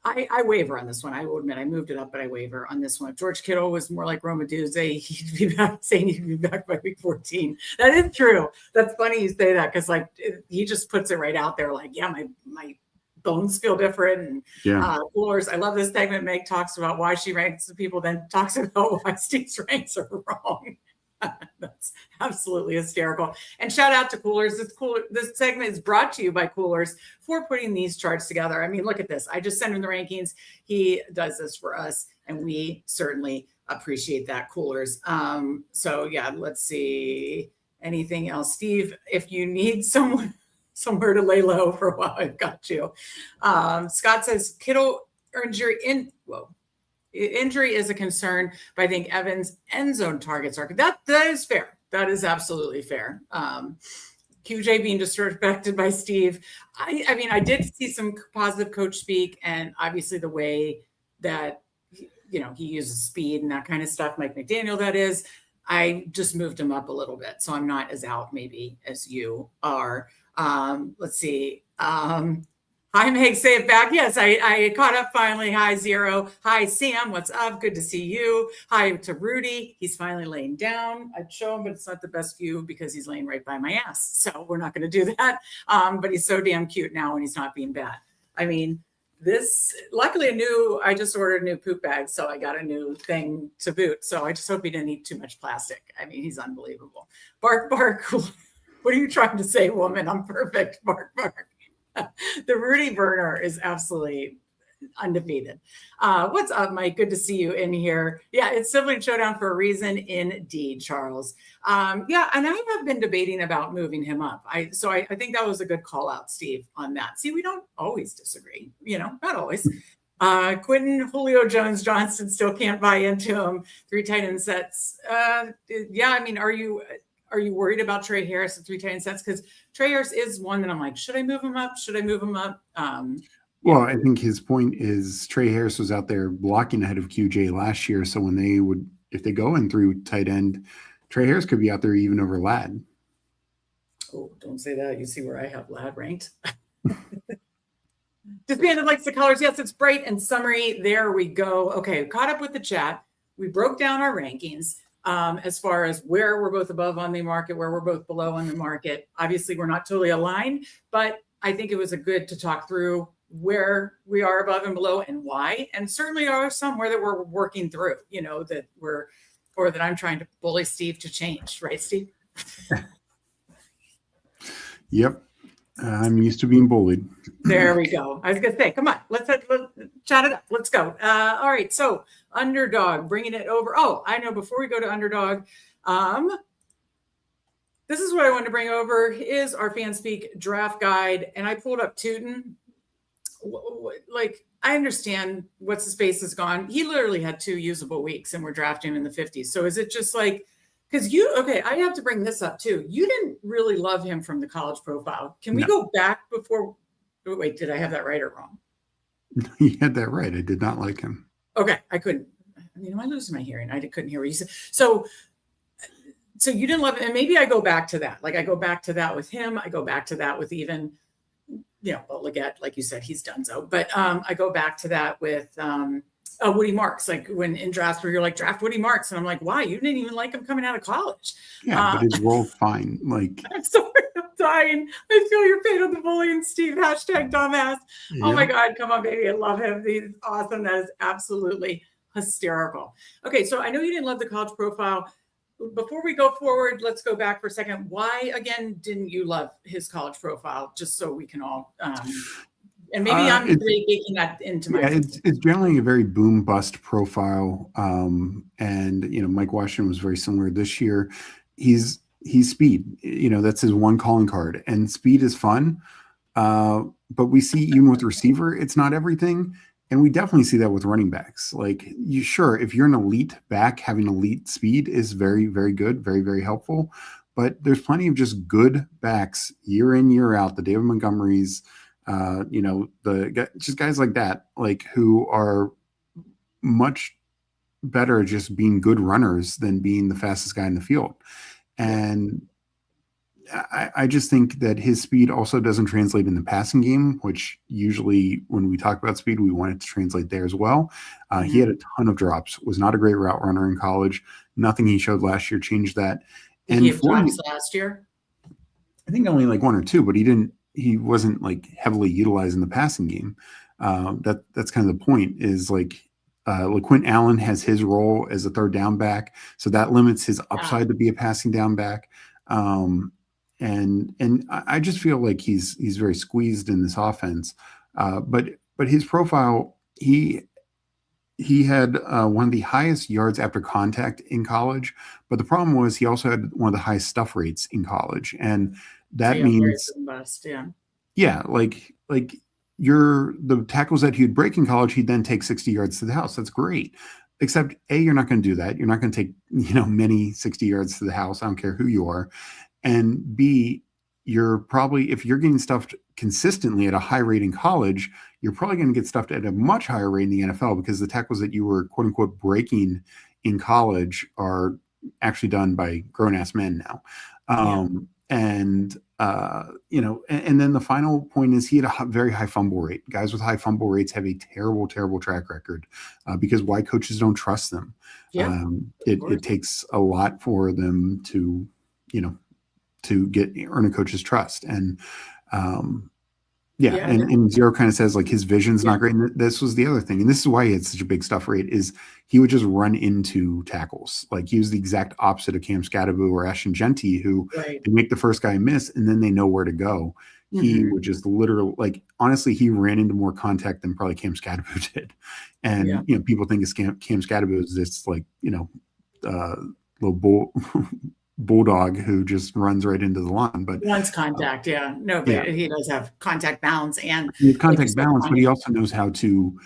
I waver on this one. I will admit I moved it up, but I waver on this one. If George Kittle was more like Romaduzzi, he'd be back saying he'd be back by week 14. That is true. That's funny you say that, because he just puts it right out there. Like, yeah, my bones feel different. And Coolers. I love this segment. Meg talks about why she ranks the people, then talks about why Steve's ranks are wrong. That's absolutely hysterical. And shout out to Coolers. This segment is brought to you by Coolers for putting these charts together. I mean, look at this. I just sent him the rankings. He does this for us, and we certainly appreciate that, Coolers. So yeah, let's see. Anything else? Steve, if you need somewhere to lay low for a while, I've got you. Scott says Kittle injury is a concern, but I think Evans' end zone targets are that is fair. That is absolutely fair. QJ being disrespected by Steve. I mean, I did see some positive coach speak, and obviously the way that he uses speed and that kind of stuff. Mike McDaniel, that is. I just moved him up a little bit, so I'm not as out maybe as you are. Let's see. Hi, Meg, say it back. Yes, I caught up finally. Hi, Zero. Hi, Sam. What's up? Good to see you. Hi to Rudy. He's finally laying down. I'd show him, but it's not the best view because he's laying right by my ass. So we're not going to do that. But he's so damn cute now when he's not being bad. I mean, luckily I just ordered a new poop bag, so I got a new thing to boot. So I just hope he didn't eat too much plastic. I mean, he's unbelievable. Bark, bark. What are you trying to say, woman? I'm perfect. Bark, bark. The Rudy Burner is absolutely undefeated. What's up, Mike? Good to see you in here. Yeah, it's Sibling Showdown for a reason, indeed, Charles. Yeah, and I have been debating about moving him up. I think that was a good call out, Steve, on that. See, we don't always disagree, not always. Quentin Julio Jones Johnson still can't buy into him. 3 tight end sets. Yeah, I mean, are you worried about Trey Harris at 3 tight end sets? Because Trey Harris is one that I'm like, should I move him up? Should I move him up? Well, I think his point is Trey Harris was out there blocking ahead of QJ last year. So if they go in through tight end, Trey Harris could be out there even over Ladd. Oh, don't say that. You see where I have Ladd ranked. Disbanded likes the colors. Yes, it's bright and summery. There we go. Okay, caught up with the chat. We broke down our rankings as far as where we're both above on the market, where we're both below on the market. Obviously, we're not totally aligned, but I think it was a good to talk through where we are above and below and why. And certainly are somewhere that we're working through, that I'm trying to bully Steve to change. Right, Steve? Yep. I'm used to being bullied. There we go. I was going to say, come on, let's chat it up. Let's go. All right. So Underdog, bringing it over. Oh, I know. Before we go to Underdog, this is what I wanted to bring over is our Fanspeak draft guide. And I pulled up Tootin. Like, I understand what's his face is gone. He literally had 2 usable weeks and we're drafting him in the 50s. So is it just like, because I have to bring this up too. You didn't really love him from the college profile. Can we go back before? Wait, did I have that right or wrong? You had that right. I did not like him. Okay. I couldn't. I mean, am I losing my hearing? I couldn't hear what you said. So you didn't love it. And maybe I go back to that. Like I go back to that with him. I go back to that with even, Leggett, like you said, he's done so. But I go back to that with Woody Marks, like when in drafts where you're like, draft Woody Marks. And I'm like, why? You didn't even like him coming out of college. Yeah, but his role fine. Like, I'm sorry, I'm dying. I feel your pain on the bullying, Steve. Hashtag dumbass. Yeah. Oh my God, come on, baby. I love him. He's awesome. That is absolutely hysterical. Okay, so I know you didn't love the college profile. Before we go forward, let's go back for a second. Why, again, didn't you love his college profile? Just so we can all, and maybe I'm really taking that into my. Yeah, it's generally a very boom bust profile. And, Mike Washington was very similar this year. He's speed, that's his one calling card, and speed is fun. But we see even with receiver, it's not everything. And we definitely see that with running backs. Like, if you're an elite back, having elite speed is very, very good, very, very helpful. But there's plenty of just good backs year in, year out. The David Montgomerys, just guys like that, like who are much better just being good runners than being the fastest guy in the field. And I just think that his speed also doesn't translate in the passing game, which usually when we talk about speed, we want it to translate there as well. He had a ton of drops, was not a great route runner in college. Nothing he showed last year changed that. And he had drops last year? I think only like 1 or 2, but he wasn't like heavily utilized in the passing game. That's kind of the point is like, LaQuint Allen has his role as a third down back. So that limits his upside to be a passing down back. And I just feel like he's very squeezed in this offense. But his profile, he had one of the highest yards after contact in college. But the problem was he also had one of the highest stuff rates in college, and that means the tackles that he'd break in college, he'd then take 60 yards to the house. That's great. Except you're not going to do that. You're not going to take many 60 yards to the house. I don't care who you are. And B, you're probably, if you're getting stuffed consistently at a high rate in college, you're probably going to get stuffed at a much higher rate in the NFL because the tackles that you were quote unquote breaking in college are actually done by grown ass men now. And then the final point is he had a very high fumble rate. Guys with high fumble rates have a terrible, terrible track record because why coaches don't trust them. Yeah, it takes a lot for them to earn a coach's trust. And Yeah, Yeah. and Zero kind of says like his vision's Yeah. not great. And this was the other thing, and this is why he had such a big stuff rate, is he would just run into tackles. Like he was the exact opposite of Cam Scadaboo or Ashton Genty, who Right. they make the first guy miss and then they know where to go. He Mhm. would just literally, like, honestly, he ran into more contact than probably Cam Scadaboo did. And Yeah. people think Cam Scadaboo is this like little bulldog who just runs right into the line. But Once contact, yeah. No, yeah, but he does have contact balance and he has like you contact said, balance, but he timing. also knows how to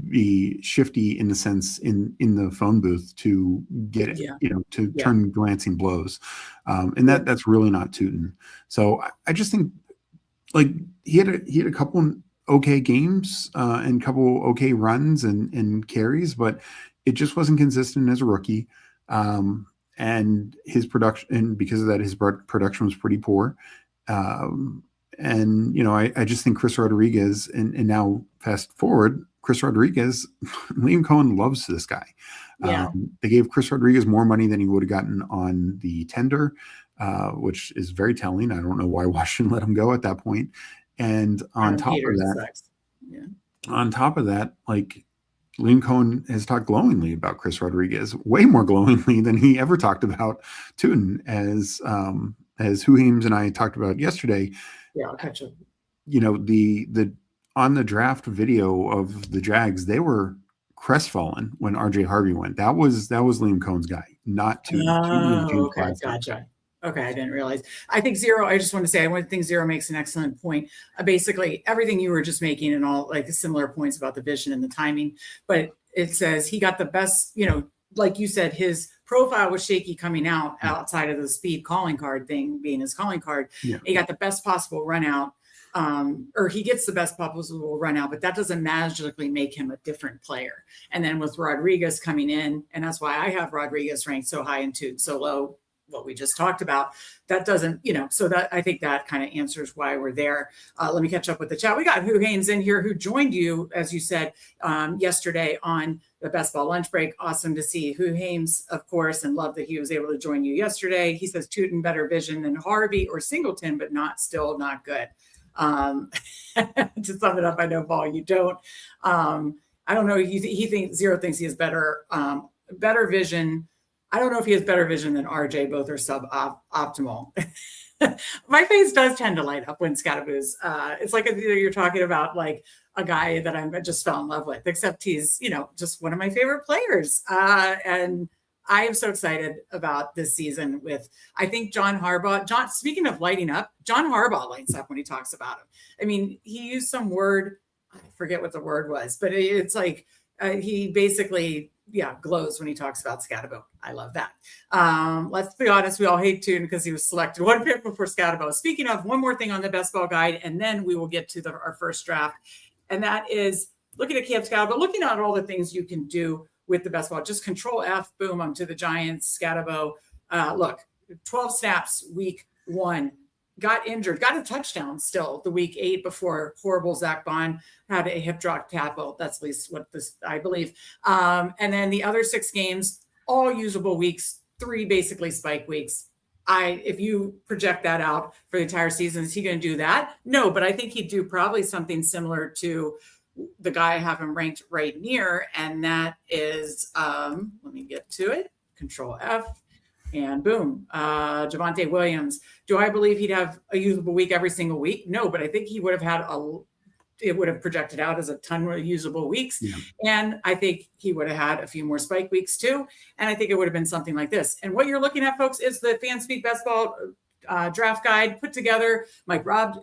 be shifty in the sense in the phone booth to get it, Yeah. to Yeah. turn glancing blows, and that's really not Tootin. So I just think like he had a couple okay games and couple okay runs and carries, but it just wasn't consistent as a rookie. And his production, and because of that, his production was pretty poor. And I just think Chris Rodriguez, and now fast forward, Chris Rodriguez, Liam Cohen loves this guy. Yeah. They gave Chris Rodriguez more money than he would have gotten on the tender, which is very telling. I don't know why Washington let him go at that point. And on top of Peters that, sucks. Yeah. like Liam Cohen has talked glowingly about Chris Rodriguez, way more glowingly than he ever talked about Tootin, as Who Hames and I talked about yesterday. Yeah, I'll catch up. The on the draft video of the Jags, they were crestfallen when RJ Harvey went. That was Liam Cohen's guy, not Tootin. Tootin was James Okay, Gladstone. gotcha. Okay, I didn't realize. I think Zero, I just want to say, I think Zero makes an excellent point. Basically, everything you were just making and all like similar points about the vision and the timing, but it says he got the best, like you said, his profile was shaky coming out outside of the speed calling card thing being his calling card. Yeah. He got the best possible run out. Or he gets the best possible run out, but that doesn't magically make him a different player. And then with Rodriguez coming in, and that's why I have Rodriguez ranked so high and Tootin so low, what we just talked about, that doesn't, so that I think that kind of answers why we're there. Let me catch up with the chat. We got Who Hames in here, who joined you, as you said, yesterday on the Best Ball lunch break. Awesome to see Who Hames, of course, and love that he was able to join you yesterday. He says Tootin better vision than Harvey or Singleton, but still not good. To sum it up, I know, Paul, you don't. I don't know. He thinks Zero thinks he has better vision. I don't know if he has better vision than RJ. Both are sub-optimal. My face does tend to light up when Scadaboo's. It's like you're talking about like a guy that I just fell in love with, except he's, just one of my favorite players. And I am so excited about this season with, I think John Harbaugh, speaking of lighting up, John Harbaugh lights up when he talks about him. I mean, he used some word, I forget what the word was, but it's like he basically, glows when he talks about Scadaboo. I love that. Let's be honest, we all hate Tootin because he was selected one pick before Scadaboo. Speaking of, one more thing on the Best Ball guide, and then we will get to our first draft, and that is looking at Cam Scadaboo, looking at all the things you can do with the Best Ball. Just Control F, boom, I'm to the Giants, Scadaboo. Look, 12 snaps week 1, got injured, got a touchdown still the week 8 before horrible Zach Bond had a hip drop tackle. That's at least what I believe. And then the other 6 games, all usable weeks, 3 basically spike weeks. If you project that out for the entire season, is he going to do that? No, but I think he'd do probably something similar to the guy I have him ranked right near, and that is, let me get to it, Control F, and boom, Javonte Williams. Do I believe he'd have a usable week every single week? No, but I think he would have had it would have projected out as a ton of usable weeks. Yeah. And I think he would have had a few more spike weeks too. And I think it would have been something like this. And what you're looking at, folks, is the Fanspeak Best Ball draft guide put together. Mike Robb,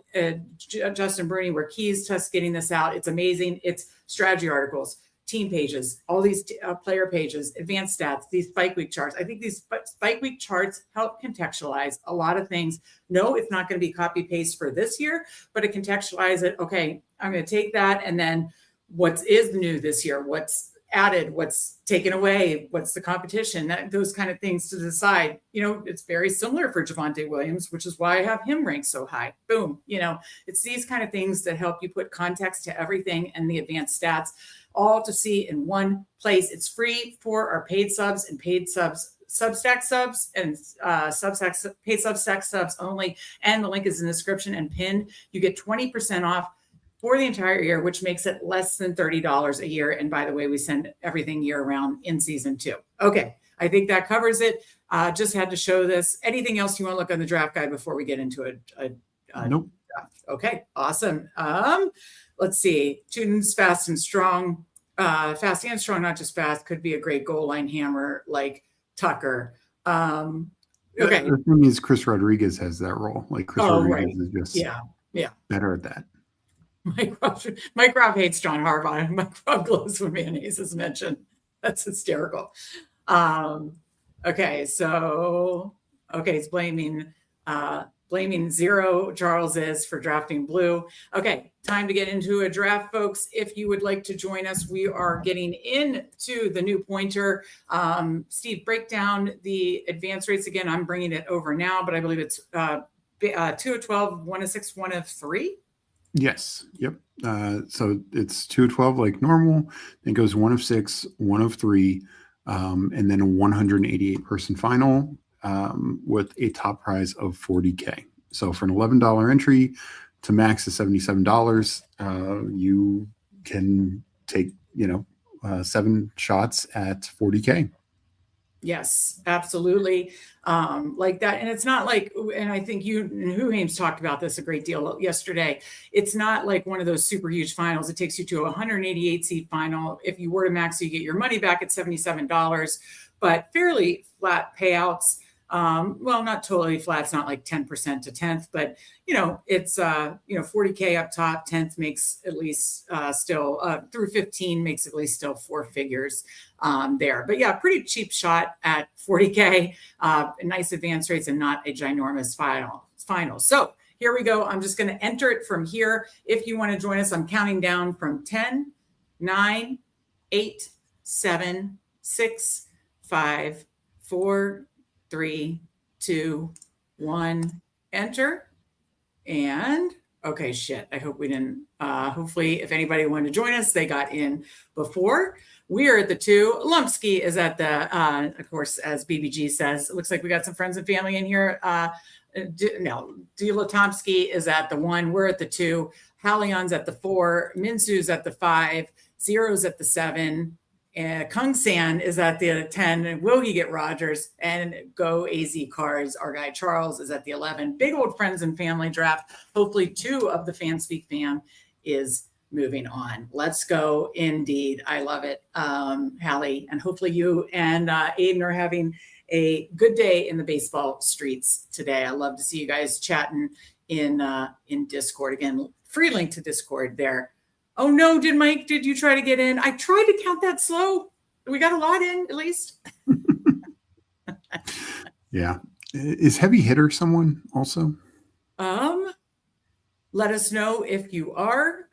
Justin Bruni were keys to us getting this out. It's amazing. It's strategy articles, team pages, all these player pages, advanced stats, these spike week charts. I think these spike week charts help contextualize a lot of things. No, it's not going to be copy paste for this year, but it contextualize it. Okay, I'm going to take that, and then what is new this year? What's added? What's taken away? What's the competition? Those kind of things to decide. It's very similar for Javonte Williams, which is why I have him ranked so high. Boom. It's these kind of things that help you put context to everything and the advanced stats, all to see in one place. It's free for our paid subs and paid subs, Substack subs, and Substack paid Substack subs only. And the link is in the description and pinned. You get 20% off for the entire year, which makes it less than $30 a year. And by the way, we send everything year round in season 2. Okay, I think that covers it. Just had to show this. Anything else you want to look on the draft guide before we get into a Nope. draft? Okay, awesome. Let's see. Tuden's fast and strong. Fast and strong, not just fast, could be a great goal line hammer like Tucker. Okay. The thing is, Chris Rodriguez has that role. Like Chris Rodriguez is just better at that. Mike Robb hates John Harbaugh. Mike Robb glows when mayonnaise is mentioned. That's hysterical. Okay, so it's blaming zero Charles is for drafting blue. Okay, time to get into a draft, folks. If you would like to join us, we are getting into the new pointer. Steve, break down the advance rates again. I'm bringing it over now, but I believe it's 2 of 12, 1 of 6, 1 of 3. Yes. Yep. So it's 2 of 12 like normal. Then it goes 1 of 6, 1 of 3, and then a 188 person final with a top prize of $40K. So for an $11 entry to max is $77, you can take 7 shots at $40K. Yes, absolutely. Like that. And it's not like, and I think you and Huhames talked about this a great deal yesterday. It's not like one of those super huge finals. It takes you to a 188 seat final. If you were to max, you get your money back at $77, but fairly flat payouts. Well, not totally flat. It's not like 10% to 10th, but it's, 40K up top, 10th makes at least still through 15 makes at least still 4 figures there. But yeah, pretty cheap shot at 40K, nice advance rates and not a ginormous final. So here we go. I'm just going to enter it from here. If you want to join us, I'm counting down from 10, 9, 8, 7, 6, 5, 4, 3, 2, 1, enter. And okay, shit. I hope we didn't, hopefully if anybody wanted to join us, they got in before. We are at the 2. Lumpsky is at the, of course, as BBG says, it looks like we got some friends and family in here. Dulatomsky is at the 1. We're at the 2. Hallion's at the 4. Minsu's at the 5. Zero's at the 7. And Kung San is at the 10. And will he get Rogers? And go AZ Cards. Our guy Charles is at the 11. Big old friends and family draft. Hopefully 2 of the Fanspeak fam is moving on. Let's go. Indeed. I love it. Hallie, and hopefully you and Aiden are having a good day in the baseball streets today. I love to see you guys chatting in Discord. Again, free link to Discord there. Oh no, did you try to get in? I tried to count that slow. We got a lot in at least. Yeah. Is heavy hitter someone also? Let us know if you are.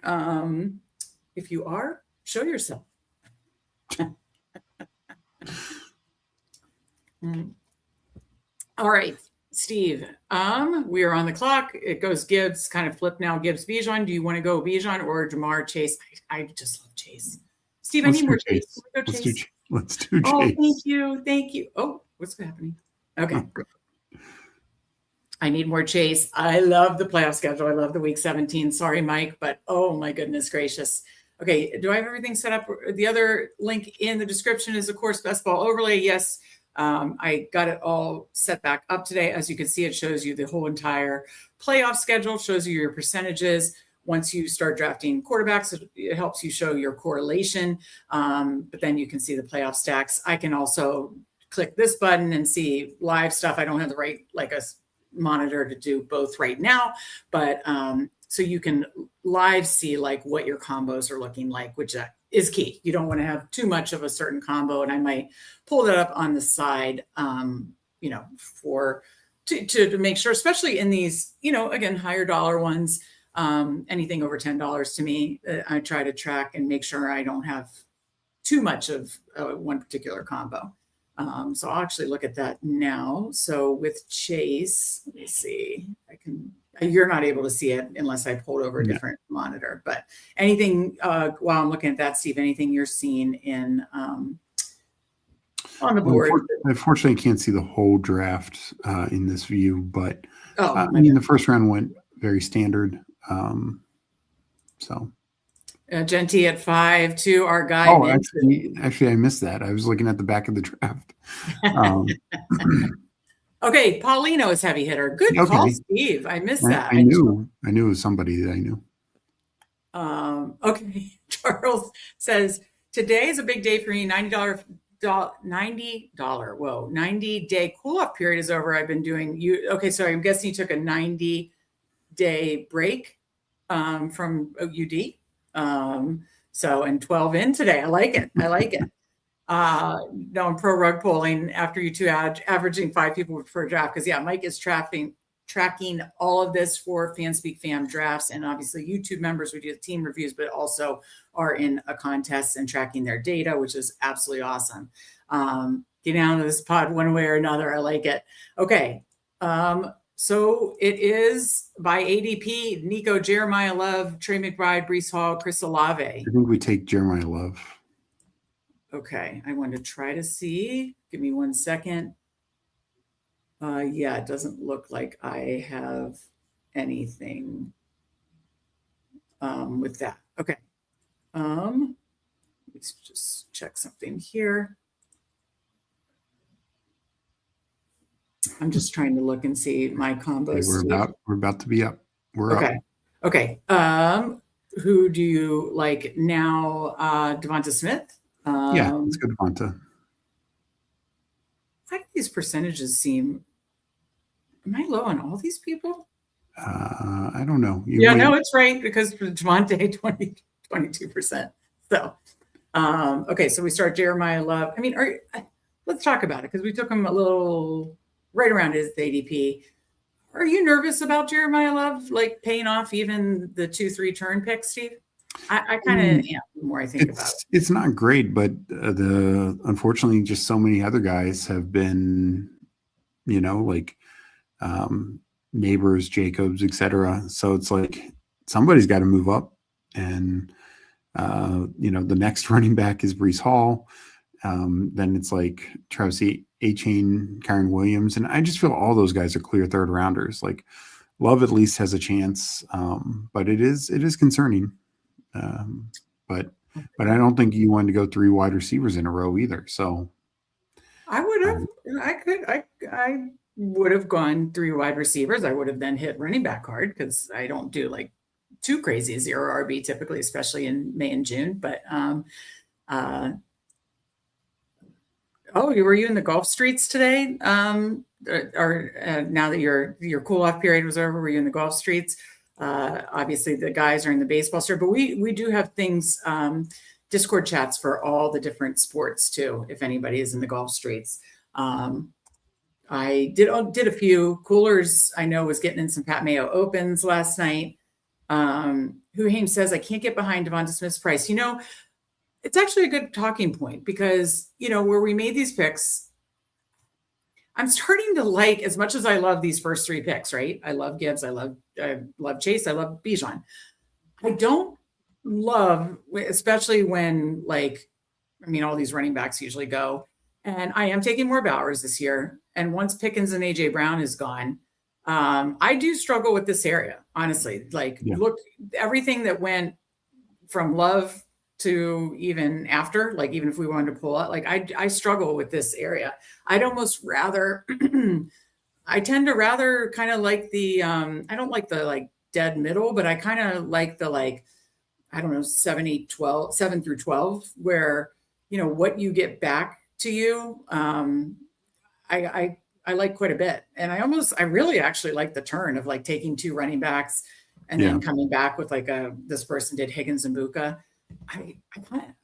If you are, show yourself. All right, Steve. We are on the clock. It goes Gibbs, kind of flip now. Gibbs, Bijan. Do you want to go Bijan or Jamar Chase? I just love Chase. Steve, I need more Chase. Let's do Chase. Oh, thank you. Oh, what's happening? Okay. Oh, I need more Chase. I love the playoff schedule. I love the week 17. Sorry, Mike, but oh my goodness gracious. Okay, do I have everything set up? The other link in the description is, of course, Best Ball Overlay. Yes, I got it all set back up today. As you can see, it shows you the whole entire playoff schedule, shows you your percentages. Once you start drafting quarterbacks, it helps you show your correlation, but then you can see the playoff stacks. I can also click this button and see live stuff. I don't have the right, like a monitor to do both right now, but so you can live see like what your combos are looking like, which is key. You don't want to have too much of a certain combo, and I might pull that up on the side, for to make sure, especially in these, again, higher dollar ones, anything over $10 to me, I try to track and make sure I don't have too much of one particular combo. So I'll actually look at that now. So with Chase, let me see. You're not able to see it unless I pulled over a different monitor. But anything while I'm looking at that, Steve, anything you're seeing in on the board? Unfortunately, I can't see the whole draft in this view, but the first round went very standard. So. Genty at 5 to our guy. Oh, actually, I missed that. I was looking at the back of the draft. Okay, Paulino is heavy hitter. Good call, Steve. I missed that. I knew it was somebody that I knew. Okay, Charles says today is a big day for me. $90 90-day cool-off period is over. I've been doing okay, so I'm guessing you took a 90-day break from UD. So and 12 in today. I like it. No, I'm pro rug polling after you two averaging 5 people per draft. Because Mike is tracking all of this for Fanspeak fam drafts, and obviously YouTube members, we do team reviews, but also are in a contest and tracking their data, which is absolutely awesome. Getting out of this pod one way or another. I like it. Okay. So it is by ADP, Nico, Jeremiah Love, Trey McBride, Breece Hall, Chris Olave. I think we take Jeremiah Love. Okay. I want to try to see. Give me 1 second. It doesn't look like I have anything with that. Okay. Let's just check something here. I'm just trying to look and see my combos. Okay, we're about to be up. We're up. Okay. Who do you like now? Devonta Smith? Let's go Devonta. Why do these percentages seem? Am I low on all these people? I don't know. No, it's right because for Devontae 22%. So, okay, so we start Jeremiah Love. I mean, let's talk about it because we took him a little right around his ADP. Are you nervous about Jeremiah Love like paying off even the 2-3 turn picks, Steve? I kind of am the more I think about it. It's not great, but unfortunately, just so many other guys have been, Neighbors, Jacobs, etc. So it's like somebody's got to move up, and the next running back is Breece Hall. Then it's like Travis A-Chain, Kyron Williams, and I just feel all those guys are clear third rounders. Like Love at least has a chance, but it is concerning. But I don't think you wanted to go 3 wide receivers in a row either. So I would have. I would have gone 3 wide receivers. I would have then hit running back hard because I don't do like too crazy 0 RB typically, especially in May and June. But were you in the Gulf Streets today? Or now that your cool off period was over, were you in the Gulf Streets? Obviously the guys are in the baseball store, but we do have things, Discord chats for all the different sports too, if anybody is in the Gulf Streets. I did a few coolers. I know was getting in some Pat Mayo opens last night. Who Hames says, I can't get behind Devonta Smith's price. It's actually a good talking point because, where we made these picks, I'm starting to like, as much as I love these first 3 picks, right? I love Gibbs. I love Chase. I love Bijan. I don't love, especially when all these running backs usually go, and I am taking more Bowers this year. And once Pickens and AJ Brown is gone, I do struggle with this area, honestly. Look, everything that went from Love to even after, even if we wanted to pull out, I struggle with this area. I'd almost rather, I tend to rather kind of like the, I don't like the dead middle, but I kind of like the 7 through 12, where, what you get back to you, I like quite a bit. And I really actually like the turn of taking 2 running backs and then coming back with this person did Higgins and Buka. I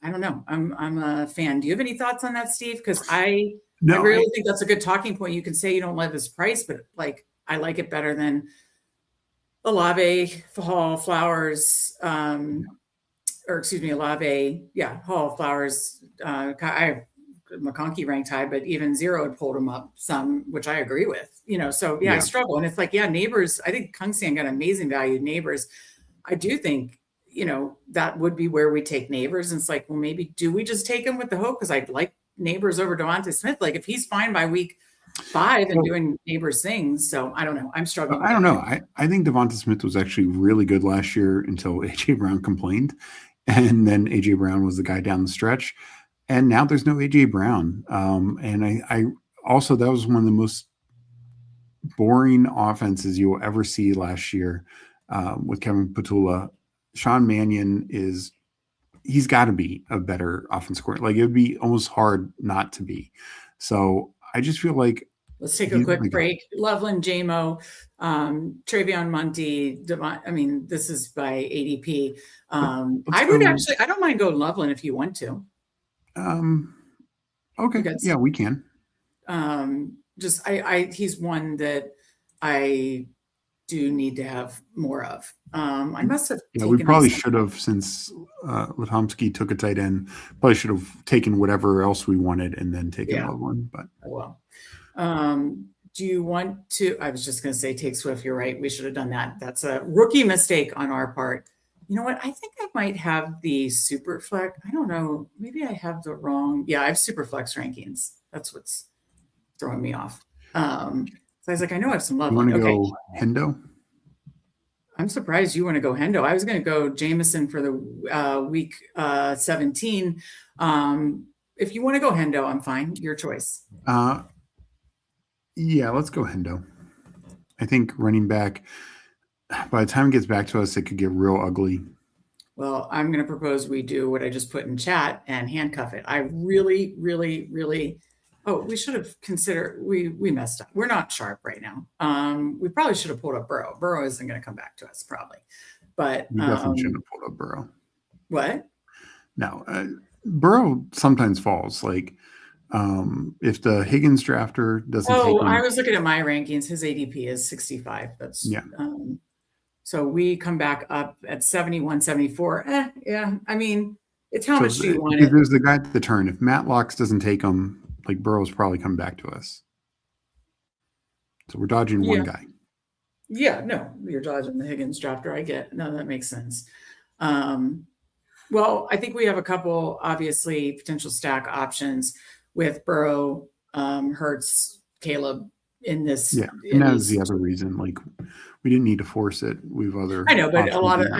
don't know. I'm a fan. Do you have any thoughts on that, Steve? Because I really think that's a good talking point. You can say you don't love his price, but I like it better than Olave, Hall, Flowers, Olave, Hall, Flowers. I have McConkey ranked high, but even 0 had pulled him up some, which I agree with. I struggle. And it's Neighbors. I think Kungsan got amazing value. Neighbors, I do think. That would be where we take Neighbors. And it's maybe do we just take him with the hope? Because I'd like Neighbors over Devonta Smith. If he's fine by week 5 and doing neighbors things. So I don't know. I'm struggling. I don't know. I think Devonta Smith was actually really good last year until AJ Brown complained. And then AJ Brown was the guy down the stretch. And now there's no AJ Brown. And I also, that was one of the most boring offenses you will ever see last year with Kevin Petula. Sean Mannion he's got to be a better offensive coordinator. Like, it would be almost hard not to be. So I just feel like, let's take a quick break. Loveland, JMO, Travion Munty, I mean, this is by ADP. I don't mind going Loveland if you want to. Okay. Yeah, we can. He's one that I do need to have more of. I must have. Yeah, we probably should have, since Latomsky took a tight end, probably should have taken whatever else we wanted and then taken Loveland. But well, do you want to? I was just going to say take Swift. You're right. We should have done that. That's a rookie mistake on our part. You know what? I think I might have the super flex. I don't know. Maybe I have the wrong. Yeah, I have super flex rankings. That's what's throwing me off. So I was like, I know I have some Loveland. You want to go Hendo? I'm surprised you want to go Hendo. I was going to go Jameson for the week 17. If you want to go Hendo, I'm fine. Your choice. Yeah, let's go Hendo. I think running back, by the time it gets back to us, it could get real ugly. Well, I'm going to propose we do what I just put in chat and handcuff it. I really, really, really. Oh, we should have considered. We messed up. We're not sharp right now. We probably should have pulled up Burrow. Burrow isn't going to come back to us probably, but we definitely shouldn't have pulled up Burrow. What? No, Burrow sometimes falls. Like, if the Higgins drafter doesn't. I was looking at my rankings. His ADP is 65. That's so we come back up at 71, 74. Yeah. I mean, it's how much do you want it? There's the guy at the turn. If Matt Locks doesn't take him, like, Burrow's probably come back to us. So we're dodging one guy. Yeah, no, you're dodging the Higgins drafter. I get. No, that makes sense. Well, I think we have a couple, obviously, potential stack options with Burrow, Hurts, Caleb in this. Yeah, and that's the other reason. Like, we didn't need to force it. We've other. I know, but a lot of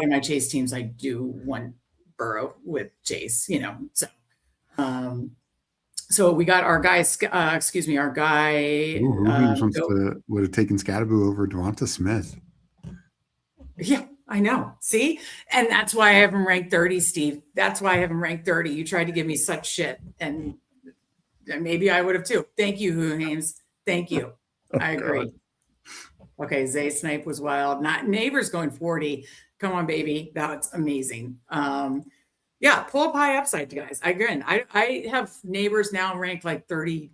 my Chase teams, I do want Burrow with Chase. You know, so. So we got our guy. Our guy. Would have taken Scadaboo over Devonta Smith. Yeah, I know. See, and that's why I have him ranked 30, Steve. That's why I have him ranked 30. You tried to give me such shit, and maybe I would have too. Thank you, Hames. Thank you. I agree. Okay, Zay Snipe was wild. Not Neighbors going 40. Come on, baby. That's amazing. Yeah, pull up high upside, guys. I have Neighbors now ranked like 32,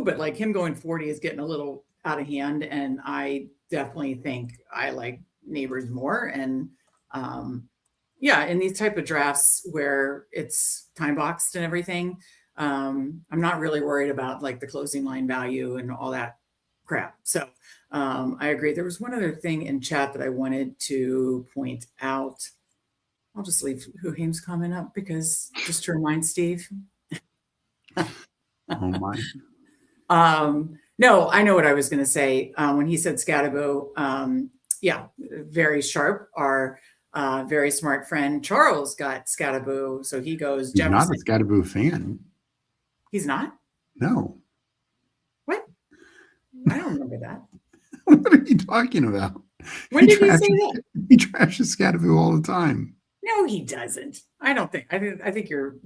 but like him going 40 is getting a little out of hand. And I definitely think I like Neighbors more. And in these type of drafts where it's time boxed and everything, I'm not really worried about like the closing line value and all that crap. So I agree. There was one other thing in chat that I wanted to point out. I'll just leave Huhaim's comment up because just to remind Steve. Oh my. No, I know what I was going to say when he said Scadaboo. Very sharp. Our very smart friend Charles got Scadaboo, so he goes. He's not a Scadaboo fan. He's not? No. What? I don't remember that. What are you talking about? When did you say that? He trashes Scadaboo all the time. No, he doesn't. I don't think. I think you're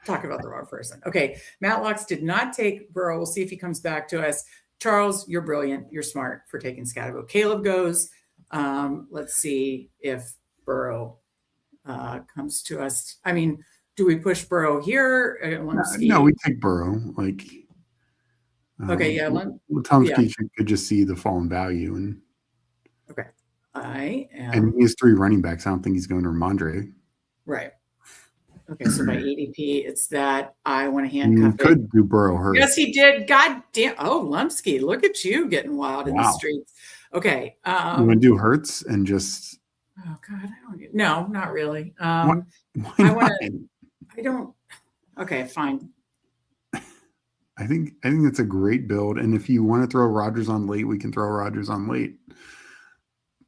talking about the wrong person. Okay, Matt Locks did not take Burrow. We'll see if he comes back to us. Charles, you're brilliant. You're smart for taking Scadaboo. Caleb goes. Let's see if Burrow comes to us. I mean, do we push Burrow here? No, we take Burrow. Like, okay, yeah. Latomsky could just see the fallen value, and okay, and he has 3 running backs. I don't think he's going to Ramondre. Right. Okay, so by ADP, it's that I want to handcuff it. Could do Burrow Hurts. Yes, he did. God damn. Oh, Lumsky, look at you getting wild in the streets. Okay. You want to do Hurts and just. Oh God, no, not really. Why not? I don't. Okay, fine. I think that's a great build. And if you want to throw Rodgers on late, we can throw Rodgers on late.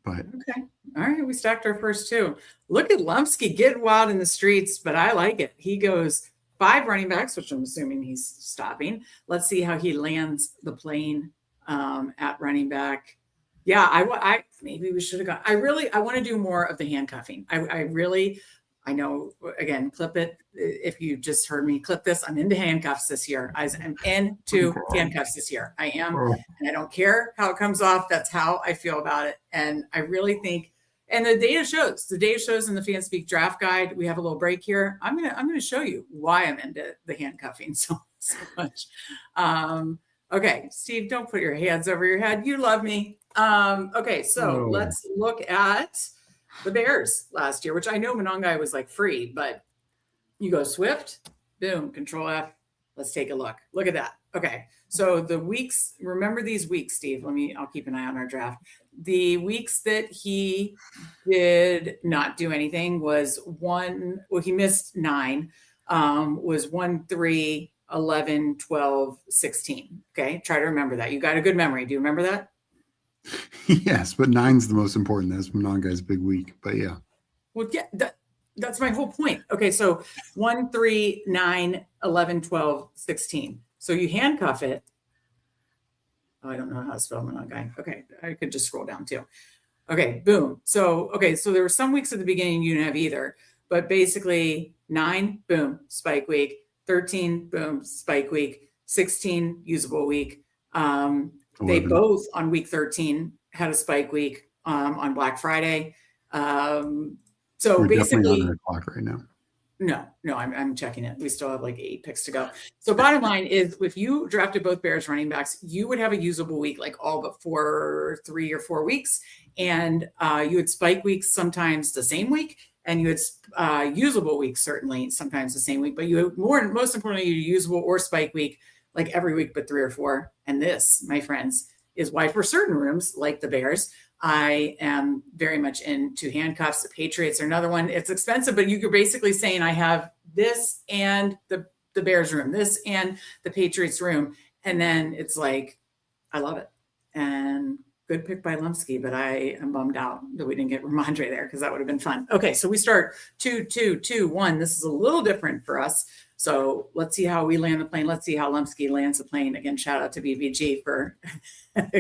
But okay. All right. We stacked our first two. Look at Lumpsky getting wild in the streets, but I like it. He goes 5 running backs, which I'm assuming he's stopping. Let's see how he lands the plane at running back. Yeah, I maybe we should have gone. I want to do more of the handcuffing. I know, again, clip it. If you just heard me clip this, I'm into handcuffs this year. I'm into handcuffs this year. I am, and I don't care how it comes off. That's how I feel about it. And I really think, and the data shows in the Fanspeak draft guide. We have a little break here. I'm gonna show you why I'm into the handcuffing so much. Okay, Steve, don't put your hands over your head. You love me. Okay, so let's look at the Bears last year, which I know Monongai was like free, but you go Swift, boom, Control F. Let's take a look. Look at that. Okay. So the weeks, remember these weeks, Steve, I'll keep an eye on our draft. The weeks that he did not do anything was he missed 9, was 1, 3, 11, 12, 16. Okay. Try to remember that. You got a good memory. Do you remember that? Yes, but 9's the most important. That's Monongai's big week. But yeah. Well, yeah, that's my whole point. Okay, so 1, 3, 9, 11, 12, 16. So you handcuff it. Oh, I don't know how to spell Monongai. Okay, I could just scroll down too. Okay, boom. So there were some weeks at the beginning you didn't have either, but basically 9, boom, spike week. 13, boom, spike week. 16, usable week. They both on week 13 had a spike week on Black Friday. So we're basically, definitely on the clock right now. No, I'm checking it. We still have like 8 picks to go. So bottom line is, if you drafted both Bears running backs, you would have a usable week, like all but 3 or 4 weeks, and you would spike weeks sometimes the same week, and you had usable weeks certainly sometimes the same week. But you had most importantly, you usable or spike week like every week but 3 or 4. And this, my friends, is why for certain rooms like the Bears, I am very much into handcuffs. The Patriots are another one. It's expensive, but you're basically saying I have this and the Bears room, this and the Patriots room. And then it's like, I love it. And good pick by Lumpsky, but I am bummed out that we didn't get Ramondre there because that would have been fun. Okay, so we start 2, 2, 2, 1. This is a little different for us. So let's see how we land the plane. Let's see how Lumpsky lands the plane. Again, shout out to BVG for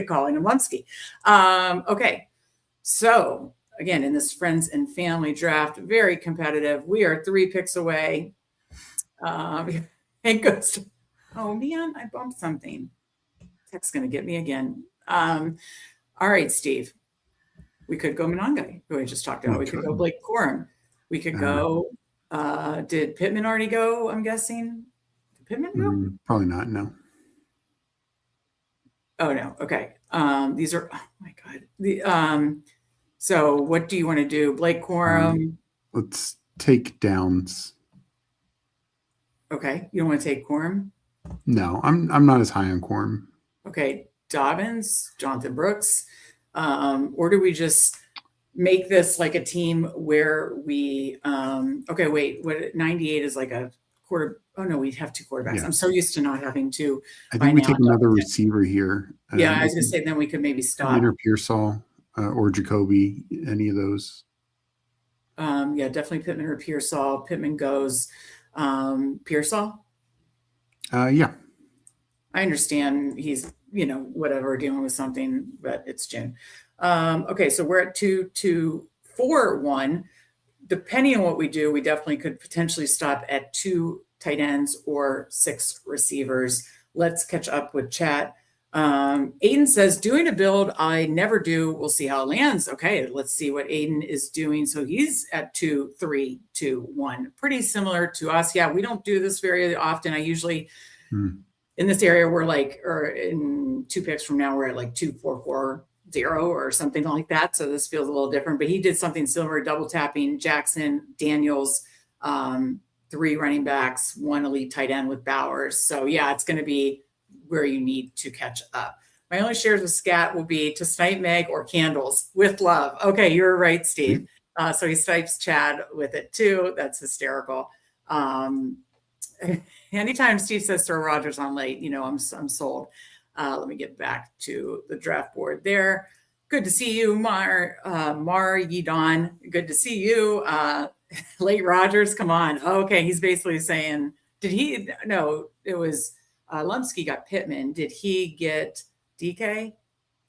calling him Lumpsky. Okay, so again, in this friends and family draft, very competitive. We are 3 picks away. It goes to, oh man, I bumped something. Tech's going to get me again. All right, Steve. We could go Monongai, who I just talked about. We could go Blake Corum. We could go. Did Pittman already go? I'm guessing. Did Pittman go? Probably not. No. Oh no. Okay. These are. Oh my god. So what do you want to do, Blake Corum? Let's take Downs. Okay. You don't want to take Corum? No, I'm not as high on Corum. Okay. Dobbins, Jonathan Brooks, or do we just make this like a team where we okay, wait, what 98 is like a quarter. Oh no, we have 2 quarterbacks. Yeah. I'm so used to not having to. I think we take another receiver here. Yeah, I was gonna say then we could maybe stop. Either Pearsall or Jacoby, any of those. Yeah, definitely Pittman or Pearsall. Pittman goes Pearsall. Yeah. I understand he's, whatever, dealing with something, but it's June. Okay, so we're at 2, 2, 4, 1. Depending on what we do, we definitely could potentially stop at 2 tight ends or 6 receivers. Let's catch up with chat. Aiden says, doing a build I never do. We'll see how it lands. Okay, let's see what Aiden is doing. So he's at 2, 3, 2, 1. Pretty similar to us. Yeah, we don't do this very often. I usually... In this area, we're like, or in 2 picks from now, we're at like 2, 4, 4, 0 or something like that. So this feels a little different, but he did something similar, double tapping Jackson, Daniels, 3 running backs, 1 elite tight end with Bowers. So yeah, it's going to be where you need to catch up. My only shares with Scat will be to snipe Meg or candles with love. Okay, you're right, Steve. So he snipes Chad with it too. That's hysterical. anytime Steve says throw Rogers on late, I'm sold. Let me get back to the draft board there. Good to see you, Mar Yidon. Good to see you. Late Rogers, come on. Okay, he's basically saying, no, it was Lumsky got Pittman. Did he get DK?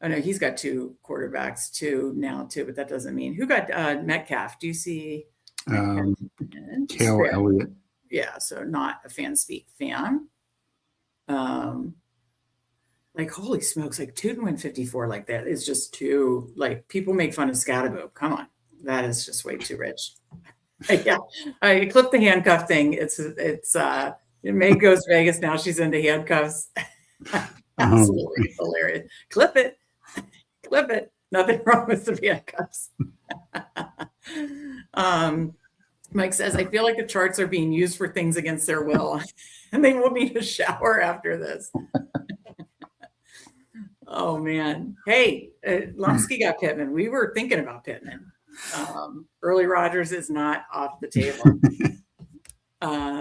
Oh, no, he's got 2 quarterbacks, 2 now, too, but that doesn't mean. Who got Metcalf? Do you see? Kale Elliott. Yeah, so not a Fanspeak fan. Like, holy smokes, like 2 to win 54 like that is just too, like, people make fun of Scatterbo. Come on. That is just way too rich. Yeah, I clipped the handcuff thing. It's Meg goes to Vegas now. She's into handcuffs. Absolutely hilarious. Clip it. Nothing wrong with the handcuffs. Mike says, I feel like the charts are being used for things against their will, and they will need a shower after this. Oh man. Hey, Lumsky got Pittman. We were thinking about Pittman. Early Rogers is not off the table.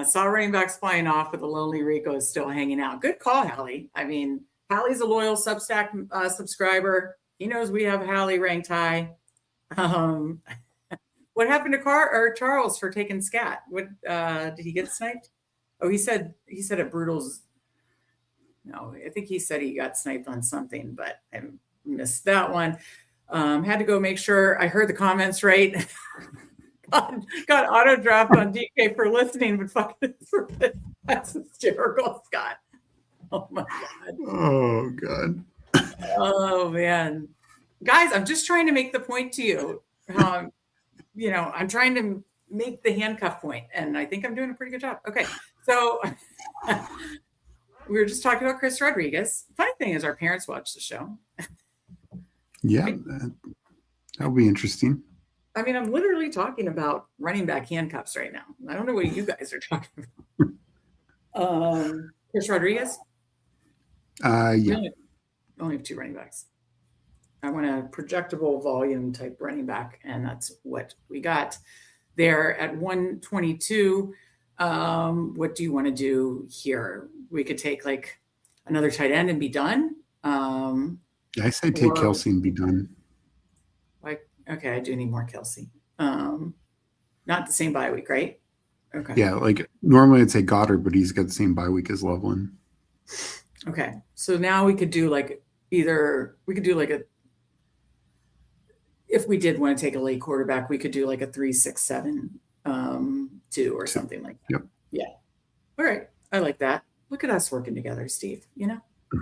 Saw running backs flying off, but the lonely Rico is still hanging out. Good call, Hallie. I mean, Hallie's a loyal Substack subscriber. He knows we have Hallie ranked high. What happened to Charles for taking scat? What did he get sniped? Oh, he said at Brutal's. No, I think he said he got sniped on something, but I missed that one. Had to go make sure I heard the comments right. got auto dropped on DK for listening, but fucking that's hysterical, Scott. Oh my god. Oh god. Oh man, guys, I'm just trying to make the point to you. I'm trying to make the handcuff point, and I think I'm doing a pretty good job. Okay, so we were just talking about Chris Rodriguez. Funny thing is, our parents watch the show. Yeah, that'll be interesting. I mean, I'm literally talking about running back handcuffs right now. I don't know what you guys are talking about. Chris Rodriguez? Yeah. We only have 2 running backs. I want a projectable volume type running back, and that's what we got there at 122. What do you want to do here? We could take like another tight end and be done. I say take Kelsey and be done. Okay, I do need more Kelsey. Not the same bye week, right? Okay. Yeah, like normally I'd say Goddard, but he's got the same bye week as Loveland. Okay, so now we could do like if we did want to take a late quarterback, we could do like a 3-6-7 2 or something like that. Yep. Yeah. All right. I like that. Look at us working together, Steve.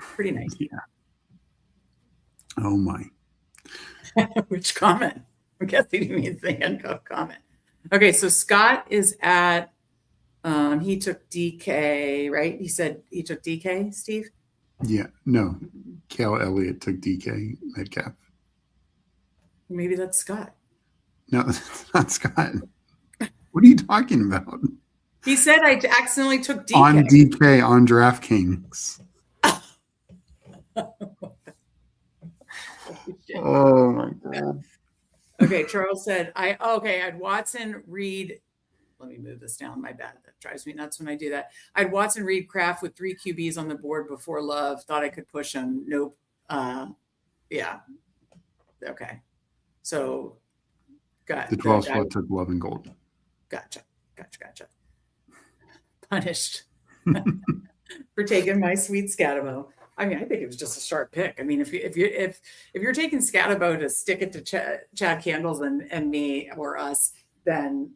Pretty nice. Yeah. Oh my. Which comment? I'm guessing he means the handcuff comment. Okay, so Scott is at he took DK, right? He said he took DK, Steve? Yeah, no. Kale Elliott took DK Metcalf. Maybe that's Scott. No, that's not Scott. What are you talking about? He said I accidentally took DK. On DK on DraftKings. Oh my god. Okay, Charles said I had Watson, Reed. Let me move this down. My bad. That drives me nuts when I do that. I had Watson, Reed, Kraft with 3 QBs on the board before Love. Thought I could push him. Nope. Yeah. Okay. So got the 12 spot took Love and Gold. Gotcha. Punished for taking my sweet Scatterbo. I mean, I think it was just a sharp pick. I mean, if you're taking Scatterbo to stick it to Chad Candles and me or us, then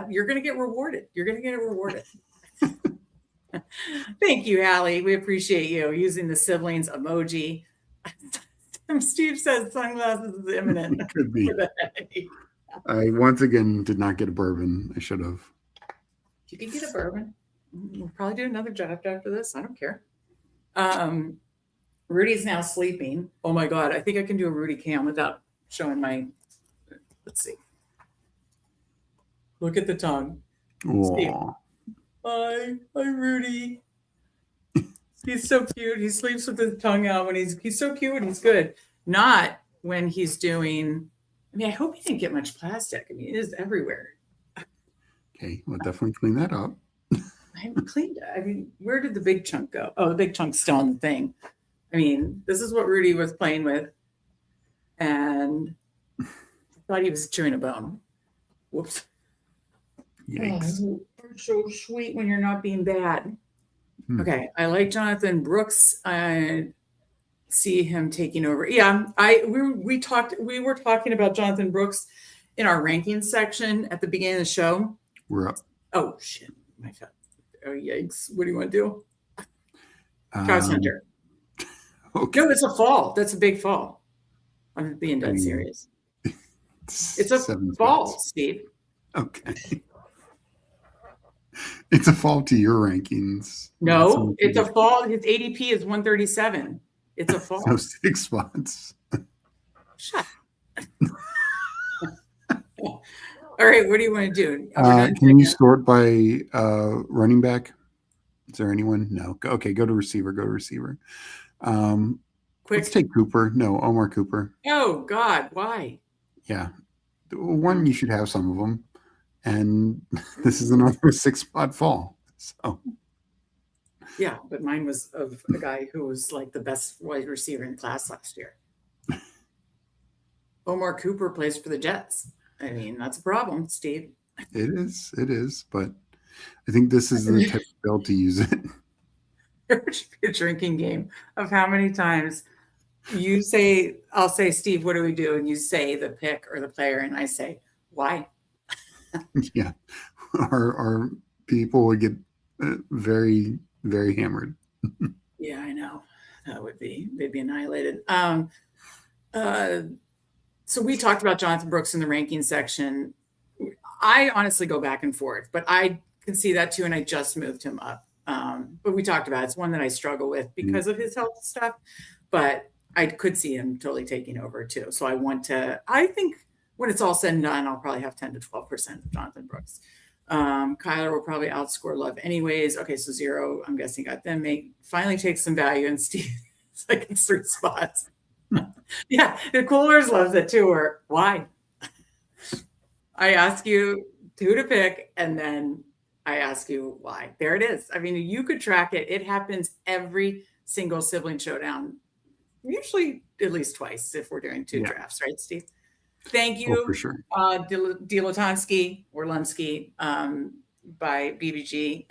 you're going to get rewarded. You're going to get rewarded. Thank you, Hallie. We appreciate you using the siblings emoji. Steve says sunglasses is imminent. It could be. I once again did not get a bourbon. I should have. You can get a bourbon. We'll probably do another draft after this. I don't care. Rudy's now sleeping. Oh my God. I think I can do a Rudy cam without showing my, let's see. Look at the tongue. Hi, Rudy. He's so cute. He sleeps with his tongue out when he's so cute and he's good. Not when he's doing, I mean, I hope he didn't get much plastic. I mean, it is everywhere. Okay, we'll definitely clean that up. I I cleaned it. I mean, where did the big chunk go? Oh, the big chunk's still on the thing. I mean, this is what Rudy was playing with. And I thought he was chewing a bone. Whoops. Yikes. Oh, you're so sweet when you're not being bad. Hmm. Okay. I like Jonathan Brooks. I see him taking over. Yeah. We were talking about Jonathan Brooks in our rankings section at the beginning of the show. We're up. Oh shit. My God. Oh yikes. What do you want to do? Cross Hunter. Okay. No, it's a fall. That's a big fall. I'm being dead serious. It's a 7 fall, spots. Steve. Okay. It's a fall to your rankings. No, it's a fall. His ADP is 137. It's a fall. So 6 spots. Shut up. All right, what do you want to do? Can you sort by running back? Is there anyone? No. Okay, go to receiver. Go to receiver. Quick. Let's take Cooper. No, Omar Cooper. Oh, God, why? Yeah. One, you should have some of them. And this is another 6-spot fall. So. Yeah, but mine was of a guy who was like the best wide receiver in class last year. Omar Cooper plays for the Jets. I mean, that's a problem, Steve. It is. But I think this is the type of belt to use it. There should be a drinking game of how many times you say, I'll say, Steve, what do we do? And you say the pick or the player, and I say, why? Yeah. Our people would get very, very hammered. Yeah, I know. They'd be annihilated. So we talked about Jonathan Brooks in the ranking section. I honestly go back and forth, but I can see that too. And I just moved him up. But we talked about it's one that I struggle with because of his health stuff, but I could see him totally taking over too. So I think when it's all said and done, I'll probably have 10 to 12% of Jonathan Brooks. Kyler will probably outscore Love anyways. Okay, so 0, I'm guessing got them. Finally takes some value, and Steve, it's like it's 3 spots. Yeah, the Coolers loves it too. Or why? I ask you who to pick, and then I ask you why. There it is. I mean, you could track it. It happens every single Sibling Showdown, usually at least twice if we're doing 2 drafts, right, Steve? Thank you, for sure. Dilotonsky or Lumsky by BBG.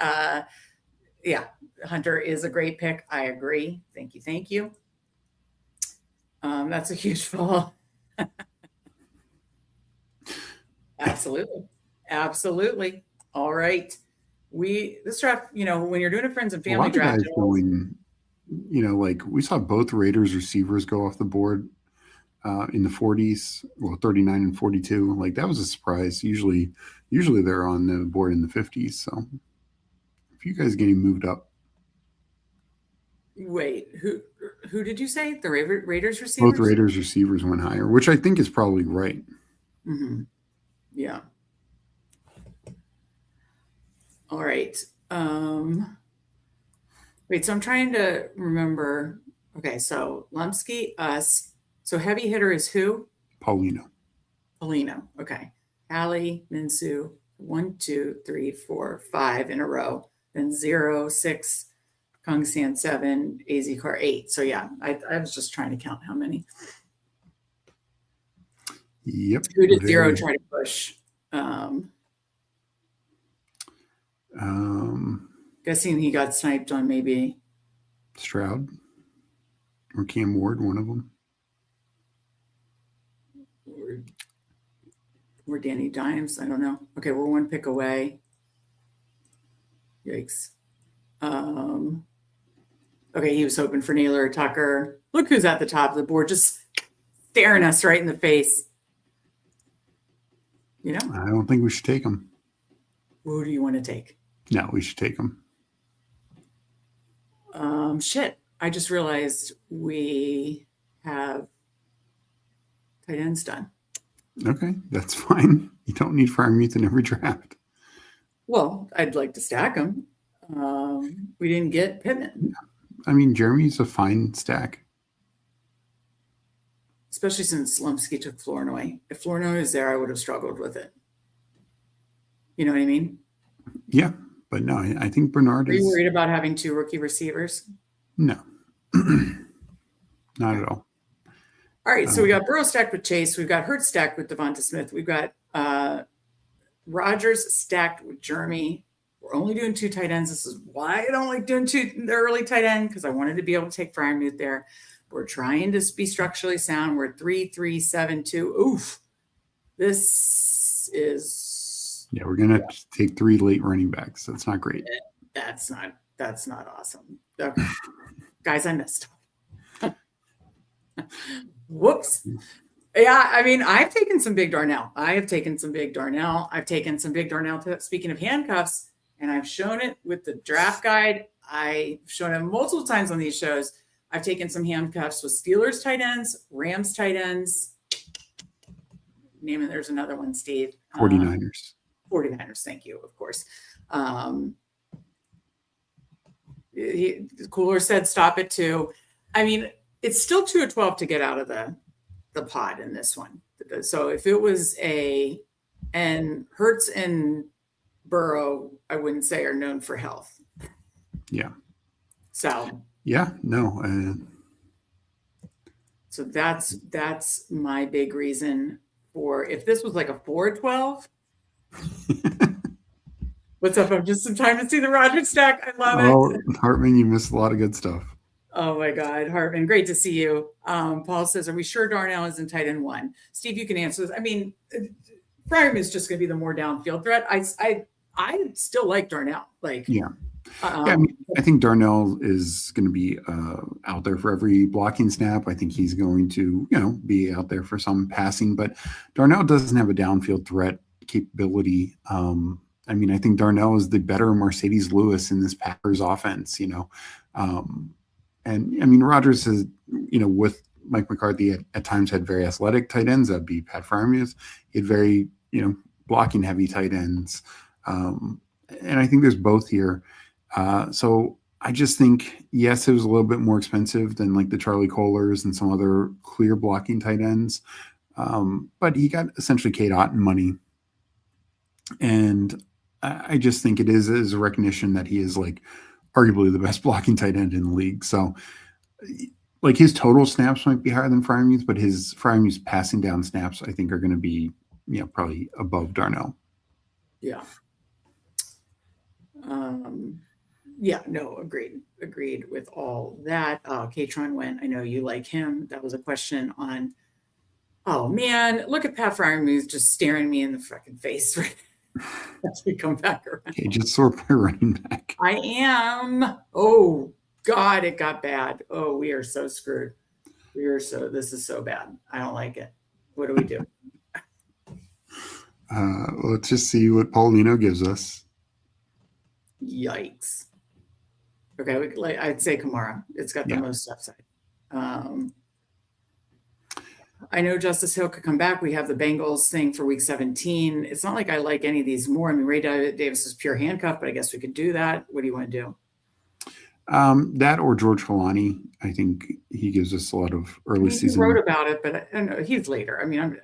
Yeah, Hunter is a great pick. I agree. Thank you. That's a huge fall. Absolutely. All right. This draft, when you're doing a friends and family draft, like we saw both Raiders receivers go off the board in the 40s, 39 and 42. Like that was a surprise. Usually they're on the board in the 50s. So if you guys getting moved up. Wait, who did you say? The Raiders receivers? Both Raiders receivers went higher, which I think is probably right. Mm-hmm. Yeah. All right. Wait, so I'm trying to remember. Okay, so Lumsky, us. So heavy hitter is who? Paulino. Okay. Allie, Minsu, 1, 2, 3, 4, 5 in a row. Then 0, 6, Kung San 7, AZ Car 8. So yeah, I was just trying to count how many. Yep. Who did 0 try to push? Guessing he got sniped on maybe Stroud or Cam Ward, one of them. Or Danny Dimes. I don't know. Okay, we're 1 pick away. Yikes. Okay, he was hoping for Naylor or Tucker. Look who's at the top of the board, just staring us right in the face. I don't think we should take him. Who do you want to take? No, we should take him. Shit. I just realized we have tight ends done. Okay, that's fine. You don't need Freiermuth in every draft. Well, I'd like to stack them. We didn't get Pittman. I mean, Jeremy's a fine stack. Especially since Lumsky took Flournoy. If Flournoy was there, I would have struggled with it. You know what I mean? Yeah, But no, I think Bernard Are you is worried about having 2 rookie receivers? no, not at all. All right, so we got Burrow stacked with Chase. We've got Hurts stacked with Devonta Smith. We've got Rodgers stacked with Jeremy. We're only doing 2 tight ends. This is why I don't like doing the early tight end, because I wanted to be able to take Freiermuth there. We're trying to be structurally sound. We're 3-3-7-2. Oof. This is We're gonna take 3 late running backs. That's not great. That's not awesome. Okay. Guys, I missed. Whoops. Yeah, I mean, I've taken some big Darnell. I've taken some big Darnell. Speaking of handcuffs, and I've shown it with the draft guide. I've shown it multiple times on these shows. I've taken some handcuffs with Steelers tight ends, Rams tight ends. Name it. There's another one, Steve. 49ers. 49ers. Thank you. Of course. Cooler said stop it too. I mean, it's still 2 of 12 to get out of the pod in this one. So if it was and Hurts and Burrow, I wouldn't say are known for health. Yeah. So yeah, no. So that's my big reason for, if this was like a 4-12. What's up? I'm just in time to see the Rodgers stack. I love it. Hartman, you missed a lot of good stuff. Oh my God, Hartman, great to see you. Paul says, are we sure Darnell is in tight end 1? Steve, you can answer this. I mean, Freiermuth is just going to be the more downfield threat. I still like Darnell. I mean, I think Darnell is going to be out there for every blocking snap. I think he's going to, be out there for some passing, but Darnell doesn't have a downfield threat capability. I mean, I think Darnell is the better Mercedes Lewis in this Packers offense, and I mean, Rodgers has, with Mike McCarthy at times had very athletic tight ends. That'd be Pat Freiermuth. He had very, blocking heavy tight ends. And I think there's both here. So I just think, yes, it was a little bit more expensive than like the Charlie Kohlers and some other clear blocking tight ends. But he got essentially Kate Otten money. And I just think it is a recognition that he is like arguably the best blocking tight end in the league. So like his total snaps might be higher than Freiermuth, but his Freiermuth's passing down snaps, I think, are going to be, probably above Darnell. Yeah. Agreed with all that. Katron went, I know you like him. That was a question on, oh man, look at Pat Freiermuth just staring me in the fucking face right as we come back around. Okay, just sort by running back. I am. Oh God, it got bad. Oh, we are so screwed. This is so bad. I don't like it. What do we do? Let's just see what Paulino gives us. Yikes. Okay, I'd say Kamara. It's got the most upside. I know Justice Hill could come back. We have the Bengals thing for week 17. It's not like I like any of these more. I mean, Ray Davis is pure handcuff, but I guess we could do that. What do you want to do? That or George Kalani. I think he gives us a lot of early season. He wrote about it, but I don't know. He's later. I mean,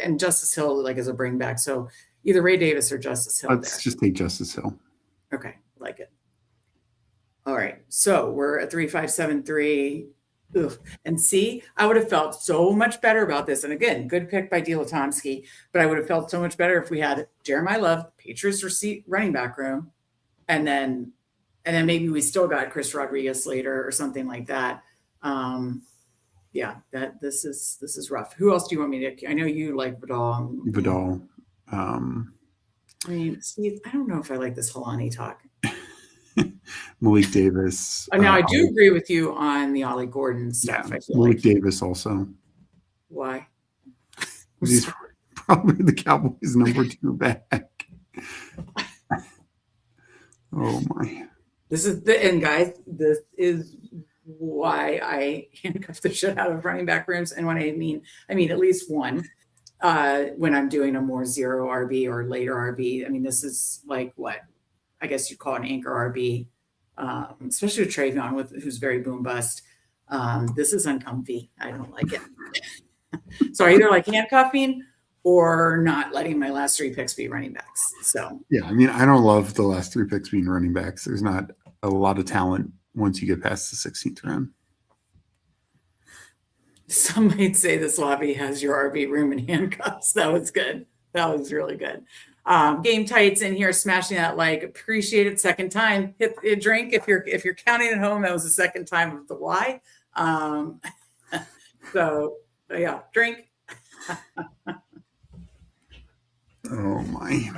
and Justice Hill as a bring back. So either Ray Davis or Justice Hill. Let's just take Justice Hill. Okay, like it. All right, so we're at 3-5-7-3. Ugh. And see, I would have felt so much better about this. And again, good pick by Dilatomsky, but I would have felt so much better if we had Jeremiah Love, Patriots running back room, and then maybe we still got Chris Rodriguez later or something like that. This is rough. Who else do you want me to? I know you like Vidal. I mean, Steve, I don't know if I like this Halani talk. Malik Davis. Now, I do agree with you on the Ollie Gordon stuff. Yeah, Malik Davis also. Why? He's probably the Cowboys' number 2 back. Oh my! This is why I handcuff the shit out of running back rooms, and when I mean at least one. When I'm doing a more 0 RB or later RB, I mean, this is like what I guess you'd call an anchor RB, especially with Travion, who's very boom bust. This is uncomfy. I don't like it. So I either like handcuffing or not letting my last 3 picks be running backs. So yeah, I mean, I don't love the last 3 picks being running backs. There's not a lot of talent once you get past the 16th round. some might say this lobby has your RB room in handcuffs. That was good. That was really good. Game tights in here, smashing that like. Appreciate it. Second time, hit a drink. If you're counting at home, that was the second time of the Y. So yeah, drink. Oh my.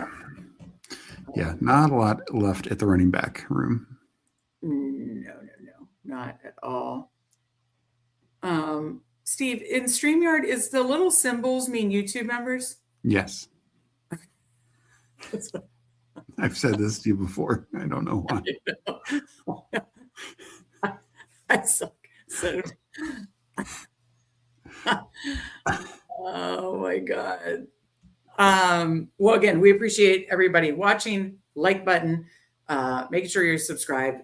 Yeah, not a lot left at the running back room. No, not at all. Steve, in StreamYard, is the little symbols mean YouTube members? Yes. I've said this to you before. I don't know why. I suck. So, oh my God. Well, again, we appreciate everybody watching. Like button, making sure you're subscribed,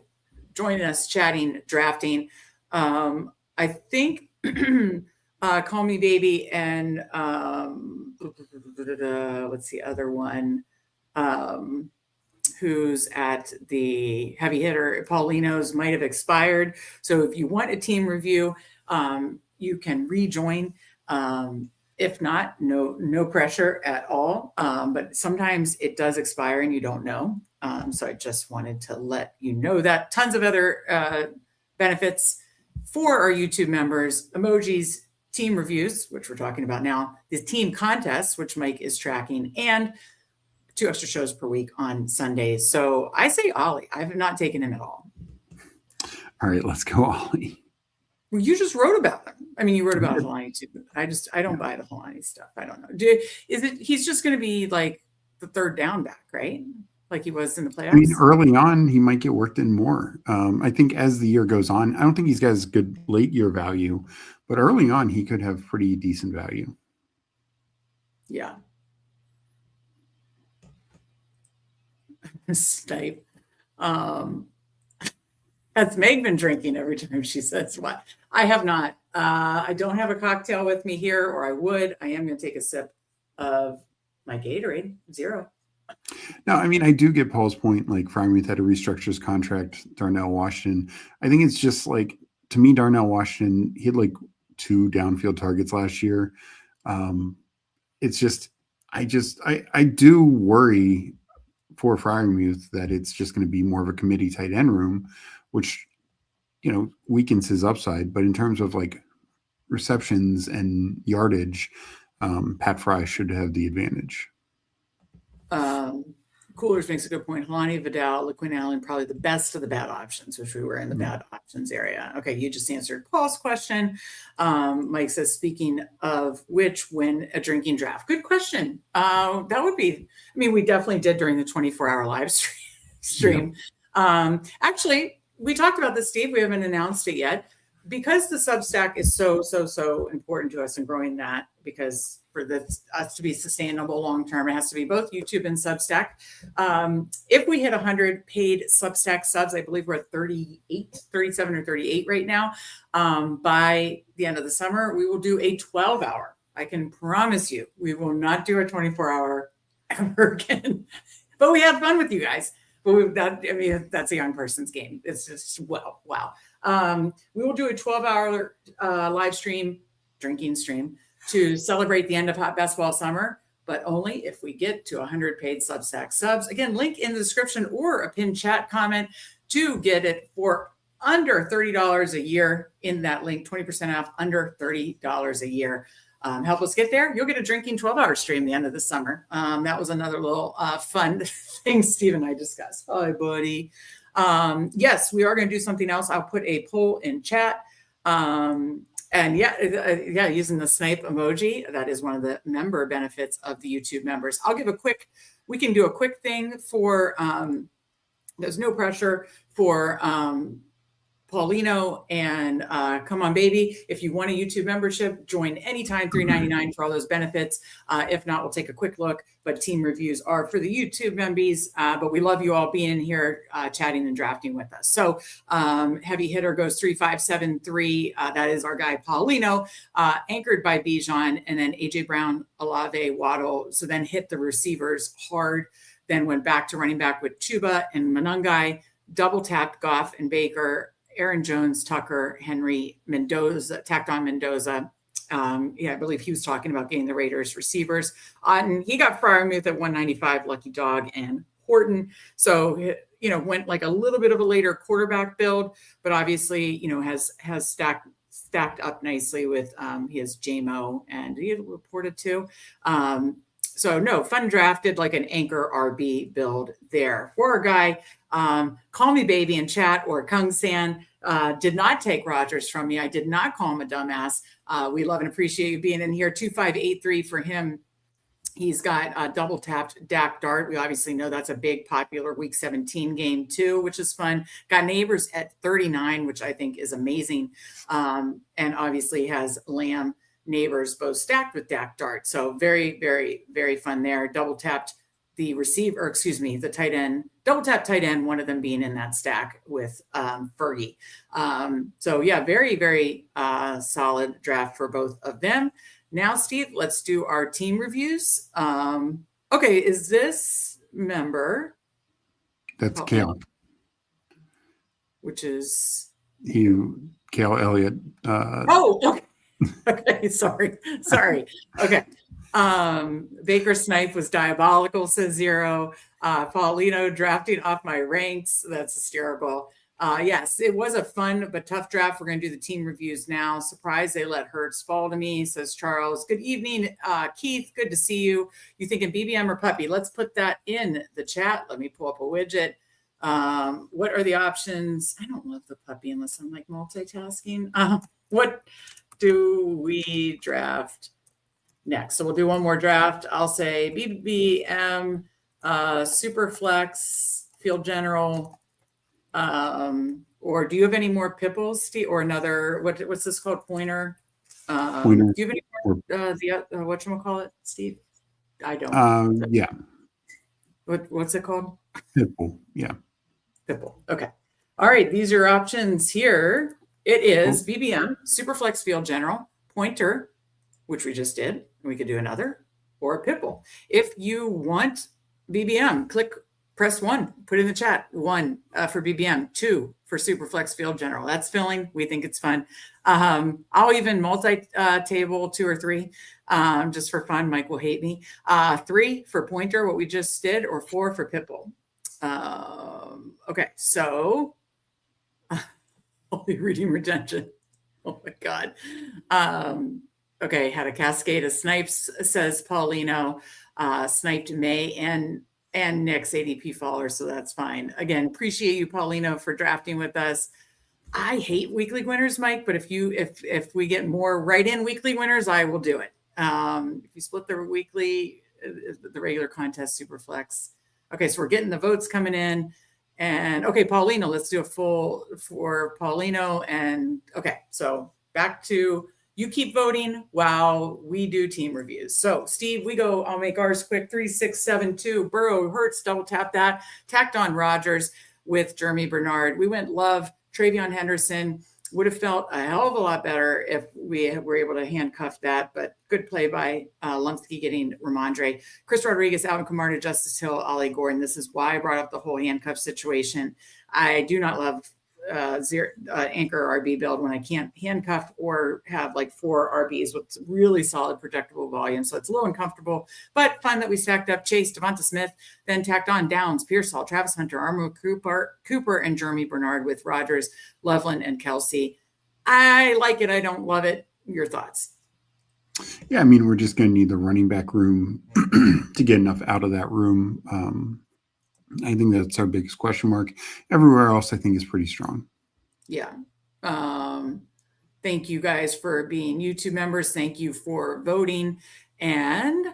joining us, chatting, drafting. I think Call Me Baby and what's the other one? Who's at the heavy hitter Paulino's might have expired. So if you want a team review, you can rejoin. If not, no pressure at all. But sometimes it does expire and you don't know. So I just wanted to let you know that. Tons of other benefits for our YouTube members: emojis, team reviews, which we're talking about now, the team contests, which Mike is tracking, and 2 extra shows per week on Sundays. So I say Ollie. I have not taken him at all. All right, let's go, Ollie. Well, you just wrote about him. I mean, you wrote about Helani too. I don't buy the Helani stuff. I don't know. He's just going to be like the third down back, right? Like he was in the playoffs. I mean, early on, he might get worked in more. I think as the year goes on, I don't think he's got as good late year value, but early on, he could have pretty decent value. Yeah. Snipe. Has Meg been drinking every time she says what? I have not. I don't have a cocktail with me here, or I would. I am going to take a sip of my Gatorade. 0. No, I mean, I do get Paul's point. Like, Freiermuth had to restructure his contract. Darnell Washington. I think it's just like, to me, Darnell Washington, he had like 2 downfield targets last year. It's just, I do worry for Freiermuth that it's just going to be more of a committee tight end room, which, weakens his upside. But in terms of like receptions and yardage, Pat Fry should have the advantage. Coolers makes a good point. Helani, Vidal, LaQuinn Allen, probably the best of the bad options, which we were in the bad options area. Okay, you just answered Paul's question. Mike says, speaking of which, win a drinking draft. Good question. That would be, we definitely did during the 24-hour live stream. Yeah. Actually, we talked about this, Steve. We haven't announced it yet. Because the Substack is so important to us in growing that, because for us to be sustainable long term, it has to be both YouTube and Substack. If we hit 100 paid Substack subs, I believe we're at 37 or 38 right now. By the end of the summer, we will do a 12-hour. I can promise you, we will not do a 24-hour ever again. But we had fun with you guys. But that's a young person's game. It's just, wow. We will do a 12-hour live stream, drinking stream, to celebrate the end of Hot Best Ball summer, but only if we get to 100 paid Substack subs. Again, link in the description or a pinned chat comment to get it for under $30 a year in that link, 20% off, under $30 a year. Help us get there. You'll get a drinking 12-hour stream the end of the summer. That was another little fun thing Steve and I discussed. Hi, buddy. Yes, we are going to do something else. I'll put a poll in chat. And using the snipe emoji, that is one of the member benefits of the YouTube members. We can do a quick thing for, there's no pressure for Paulino, and come on, baby. If you want a YouTube membership, join anytime, $3.99 for all those benefits. If not, we'll take a quick look. But team reviews are for the YouTube membies. But we love you all being in here, chatting and drafting with us. So heavy hitter goes 3-5-7-3. That is our guy Paulino, anchored by Bijan, and then AJ Brown, Olave, Waddle. So then hit the receivers hard. Then went back to running back with Chuba and Manungai. Double tapped Goff and Baker. Aaron Jones, Tucker, Henry, Mendoza, tacked on Mendoza. I believe he was talking about getting the Raiders receivers. And he got Freiermuth at 195, Lucky Dog, and Horton. So, went like a little bit of a later quarterback build, but obviously, has stacked up nicely with he has JMO, and he reported too. So no, fun drafted, like an anchor RB build there. For our guy, call me baby in chat, or Kung San, did not take Rodgers from me. I did not call him a dumbass. We love and appreciate you being in here. 2583 for him. He's got double tapped Dak Dart. We obviously know that's a big popular week 17 game too, which is fun. Got Neighbors at 39, which I think is amazing. And obviously has Lamb, Neighbors both stacked with Dak Dart. So very, very, very fun there. Double tapped the receiver, the tight end, double tap tight end, one of them being in that stack with Fergie. So yeah, very, very solid draft for both of them. Now, Steve, let's do our team reviews. Okay, is this member? That's Kale. Which is? Kale Elliott. Okay. Okay, sorry. Okay. Baker Snipe was diabolical, says Zero. Paulino drafting off my ranks. That's hysterical. Yes, it was a fun but tough draft. We're going to do the team reviews now. Surprised they let Hurts fall to me, says Charles. Good evening, Keith. Good to see you. You thinking BBM or puppy? Let's put that in the chat. Let me pull up a widget. What are the options? I don't love the puppy unless I'm like multitasking. What do we draft next? So we'll do one more draft. I'll say BBM, super flex, field general, or do you have any more pipples, Steve, or another, what's this called? Pointer? Pointer. Do you have any more, whatchamacallit, Steve? I don't. Yeah. What's it called? Pipple. Yeah. Pipple. Okay. All right. These are your options here. It is BBM, Superflex Field General, Pointer, which we just did, and we could do another, or Pipple. If you want BBM, press 1, put in the chat, 1 for BBM, 2 for Superflex Field General. That's filling. We think it's fun. I'll even multi-table 2 or 3 just for fun. Mike will hate me. 3 for Pointer, what we just did, or 4 for Pipple. Okay, so only reading retention. Oh my God. Okay, had a cascade of snipes, says Paulino. Sniped May and Nick's ADP faller, so that's fine. Again, appreciate you, Paulino, for drafting with us. I hate weekly winners, Mike, but if we get more right-in weekly winners, I will do it. If you split the weekly, the regular contest, super flex. Okay, so we're getting the votes coming in. And okay, Paulino, let's do a full for Paulino. And okay, so back to you keep voting while we do team reviews. So Steve, I'll make ours quick. 3, 6, 7, 2. Burrow, Hurts, double tap that. Tacked on Rodgers with Jeremy Bernard. We went Love, Travion Henderson. Would have felt a hell of a lot better if we were able to handcuff that, but good play by Lumsky getting Ramondre. Chris Rodriguez, Alvin Kamara, Justice Hill, Ollie Gordon. This is why I brought up the whole handcuff situation. I do not love anchor RB build when I can't handcuff or have like 4 RBs with really solid projectable volume. So it's a little uncomfortable, but fun that we stacked up Chase, Devonta Smith, then tacked on Downs, Pearsall, Travis Hunter, Armo Cooper, and Jeremy Bernard with Rodgers, Loveland, and Kelsey. I like it. I don't love it. Your thoughts? Yeah, I mean, we're just going to need the running back room to get enough out of that room. I think that's our biggest question mark. Everywhere else, I think, is pretty strong. Yeah. Thank you guys for being YouTube members. Thank you for voting. And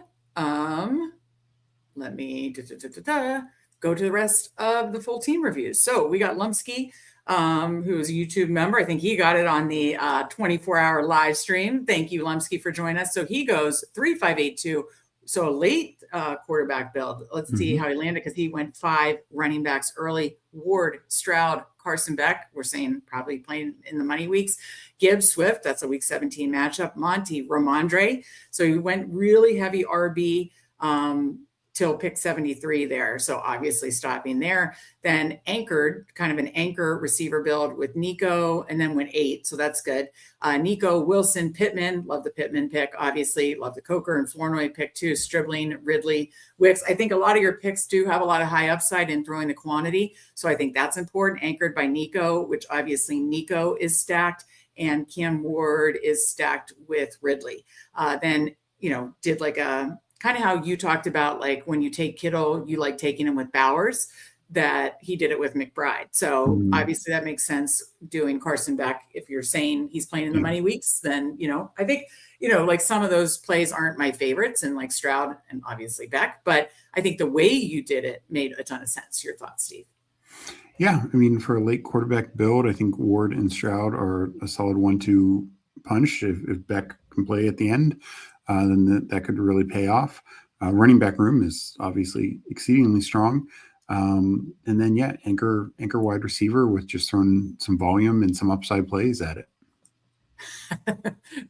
let me go to the rest of the full team reviews. So we got Lumsky, who's a YouTube member. I think he got it on the 24-hour live stream. Thank you, Lumsky, for joining us. So he goes 3-5-8-2. So a late quarterback build. Let's see how he landed, because he went 5 running backs early. Ward, Stroud, Carson Beck, we're saying probably playing in the money weeks. Gibbs, Swift, that's a week 17 matchup. Monty, Ramondre. So he went really heavy RB till pick 73 there. So obviously stopping there. Then anchored, kind of an anchor receiver build with Nico, and then went 8. So that's good. Nico, Wilson, Pittman. Love the Pittman pick. Obviously, love the Coker and Flournoy pick too. Stribling, Ridley, Wicks. I think a lot of your picks do have a lot of high upside in throwing the quantity. So I think that's important. Anchored by Nico, which obviously Nico is stacked, and Cam Ward is stacked with Ridley. Then, did like a kind of how you talked about, like when you take Kittle, you like taking him with Bowers, that he did it with McBride. So obviously that makes sense doing Carson Beck. If you're saying he's playing in the money weeks, then, I think, like some of those plays aren't my favorites, and like Stroud and obviously Beck, but I think the way you did it made a ton of sense. Your thoughts, Steve? Yeah. I mean, for a late quarterback build, I think Ward and Stroud are a solid 1-2 punch. If Beck can play at the end, then that could really pay off. Running back room is obviously exceedingly strong. And then, anchor wide receiver with just throwing some volume and some upside plays at it.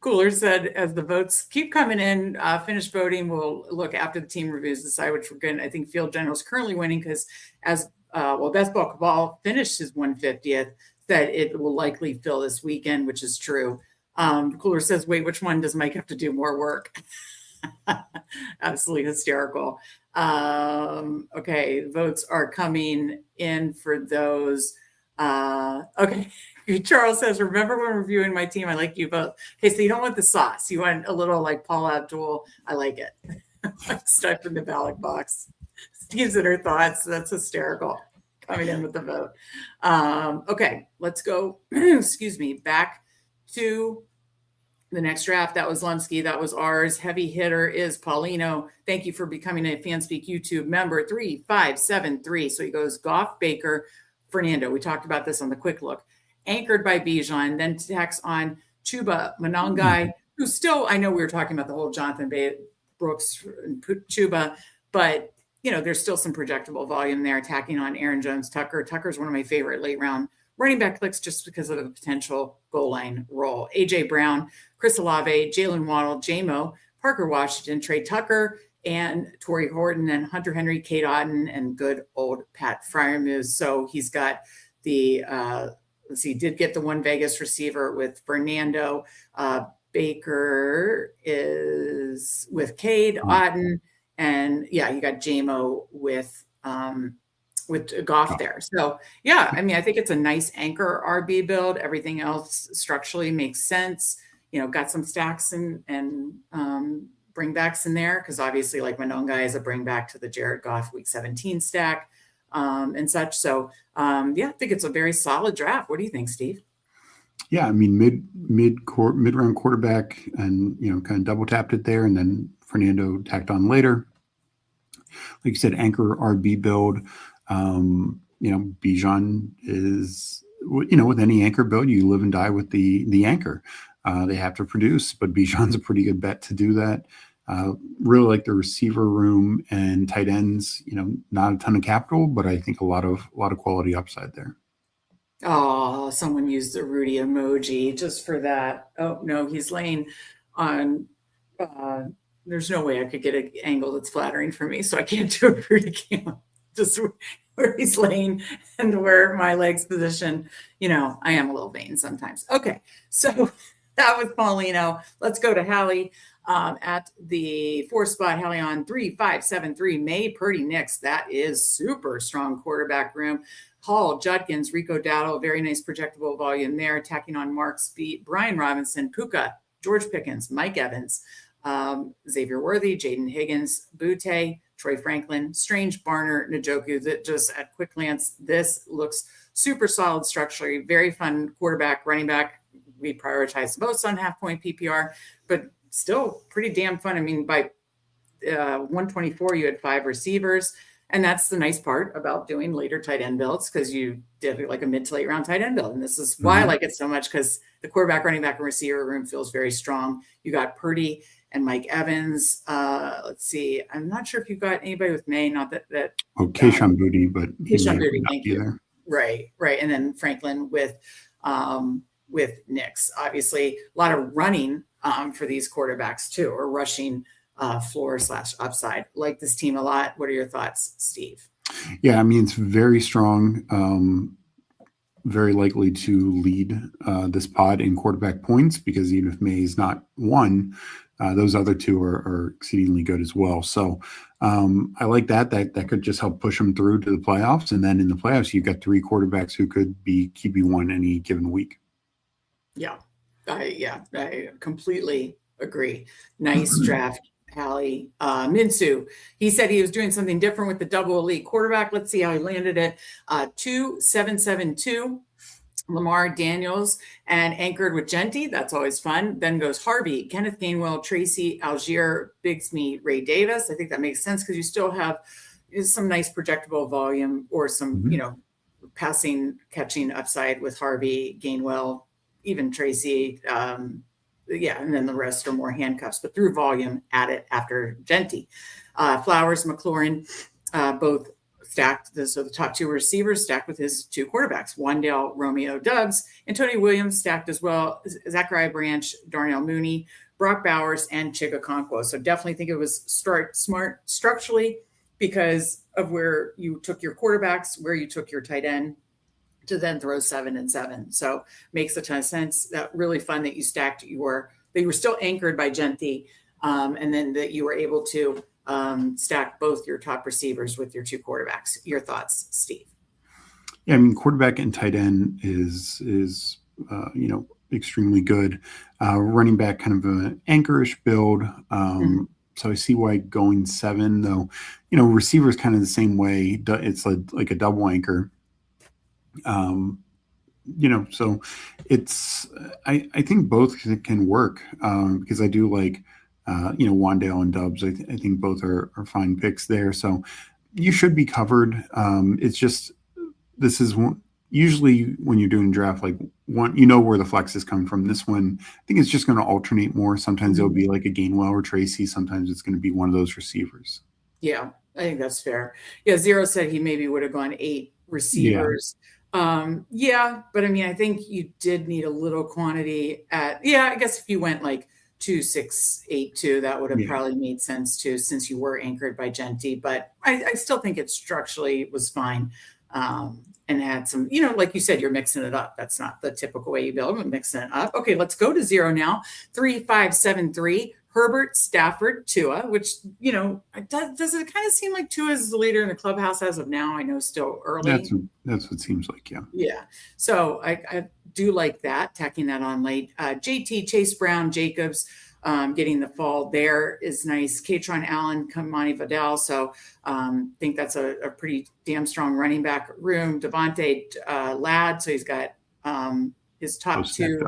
Cooler said, as the votes keep coming in, finish voting. We'll look after the team reviews, decide which we're going. I think Field General is currently winning because Best Ball finished his 150th, that it will likely fill this weekend, which is true. Cooler says, wait, which one does Mike have to do more work? Absolutely hysterical. Okay, votes are coming in for those. Okay, Charles says, remember when reviewing my team, I like you both. Okay, so you don't want the sauce. You want a little like Paul Abdul. I like it. Stuck in the ballot box. Steve's in her thoughts. That's hysterical. Coming in with the vote. Okay, let's go. Excuse me. Back to the next draft. That was Lumsky. That was ours. Heavy hitter is Paulino. Thank you for becoming a Fanspeak YouTube member. 3573. So he goes Goff, Baker, Fernando. We talked about this on the quick look. Anchored by Bijan. Then tacks on Chuba Monongai, who still, I know we were talking about the whole Jonathan Brooks and Chuba, but there's still some projectable volume there, attacking on Aaron Jones. Tucker's one of my favorite late round running back clicks just because of the potential goal line role. A.J. Brown, Chris Olave, Jalen Waddle, J-Mo, Parker Washington, Trey Tucker, and Torrey Horton, and Hunter Henry, Kate Otten, and good old Pat Freiermuth. So he's got the, did get the one Vegas receiver with Fernando. Baker is with Cade Otten. And you got J-Mo with Goff there. So I think it's a nice anchor RB build. Everything else structurally makes sense. Got some stacks and bringbacks in there, because obviously like Monongai is a bring back to the Jared Goff week 17 stack and such. So I think it's a very solid draft. What do you think, Steve? Yeah, I mean mid-round quarterback, and kind of double tapped it there, and then Fernando tacked on later. Like you said, anchor RB build. Bijan is, with any anchor build, you live and die with the anchor. They have to produce, but Bijan's a pretty good bet to do that. Really like the receiver room and tight ends. Not a ton of capital, but I think a lot of quality upside there. Oh, someone used the Rudy emoji just for that. Oh no, he's laying on. There's no way I could get an angle that's flattering for me, so I can't do a Rudy cam. Just where he's laying and where my legs position. I am a little vain sometimes. Okay, so that was Paulino. Let's go to Hallie at the 4 spot. Hallie on 3573. May Purdy Nix. That is super strong quarterback room. Hall, Judkins, Rico Dowdle, very nice projectable volume there. Attacking on Mark Speed, Brian Robinson, Puka, George Pickens, Mike Evans, Xavier Worthy, Jaden Higgins, Butte, Troy Franklin, Strange, Barner, Njoku. That just at quick glance, this looks super solid structurally. Very fun quarterback, running back. We prioritize most on half-point PPR, but still pretty damn fun. I mean, by 124, you had 5 receivers. And that's the nice part about doing later tight end builds, because you did like a mid to late round tight end build. And this is why I like it so much, because the quarterback, running back, and receiver room feels very strong. You got Purdy and Mike Evans. Let's see. I'm not sure if you've got anybody with May, not that. Kayshon Boutte, but Kayshon Boutte, thank you. There. Right. And then Franklin with Nix. Obviously, a lot of running for these quarterbacks too, or rushing floor/upside. Like this team a lot. What are your thoughts, Steve? Yeah, I mean, it's very strong, very likely to lead this pod in quarterback points, because even if May's not one, those other two are exceedingly good as well. So I like that could just help push them through to the playoffs. And then in the playoffs, you've got 3 quarterbacks who could be QB1 any given week. Yeah, I completely agree. Nice draft. Hallie Minsu. He said he was doing something different with the double elite quarterback. Let's see how he landed it. 2-7-7-2. Lamar Daniels and anchored with Genty. That's always fun. Then goes Harvey, Kenneth Gainwell, Tracy Algier, Bigsby, Ray Davis. I think that makes sense, because you still have some nice projectable volume, or some, passing, catching upside with Harvey, Gainwell, even Tracy. And then the rest are more handcuffs, but through volume, at it after Genty. Flowers, McLaurin, both stacked. So the top 2 receivers stacked with his 2 quarterbacks, Wandale, Romeo Dubs, and Tony Williams stacked as well. Zachariah Branch, Darnell Mooney, Brock Bowers, and Chigakonkwo. So definitely think it was smart structurally, because of where you took your quarterbacks, where you took your tight end, to then throw 7 and 7. So makes a ton of sense. That really fun that you stacked they were still anchored by Genty, and then that you were able to stack both your top receivers with your 2 quarterbacks. Your thoughts, Steve? Yeah, I mean, quarterback and tight end is extremely good. Running back, kind of an anchorish build. So I see why going 7, though. Receivers kind of the same way. It's like a double anchor. So it's I think both can work, because I do like Wandale and Dubs. I think both are fine picks there. So you should be covered. It's just, this is usually when you're doing draft, like one, where the flex is coming from. This one, I think it's just going to alternate more. Sometimes it'll be like a Gainwell or Tracy. Sometimes it's going to be one of those receivers. Yeah, I think that's fair. Yeah, Zero said he maybe would have gone 8 receivers. Yeah. But I mean, I think you did need a little quantity I guess if you went like 2-6-8-2, that would have probably made sense too, since you were anchored by Genty. But I still think it structurally was fine. And had some, like you said, you're mixing it up. That's not the typical way you build, but mixing it up. Okay, let's go to Zero now. 3-5-7-3. Herbert, Stafford, Tua, which, does it kind of seem like Tua is the leader in the clubhouse as of now? I know still early. That's what it seems like, yeah. Yeah. So I do like that, tacking that on late. JT, Chase Brown, Jacobs, getting the fall there is nice. Katron Allen, Kamani Vidal. So think that's a pretty damn strong running back room. Devontae Ladd. So he's got his top 2.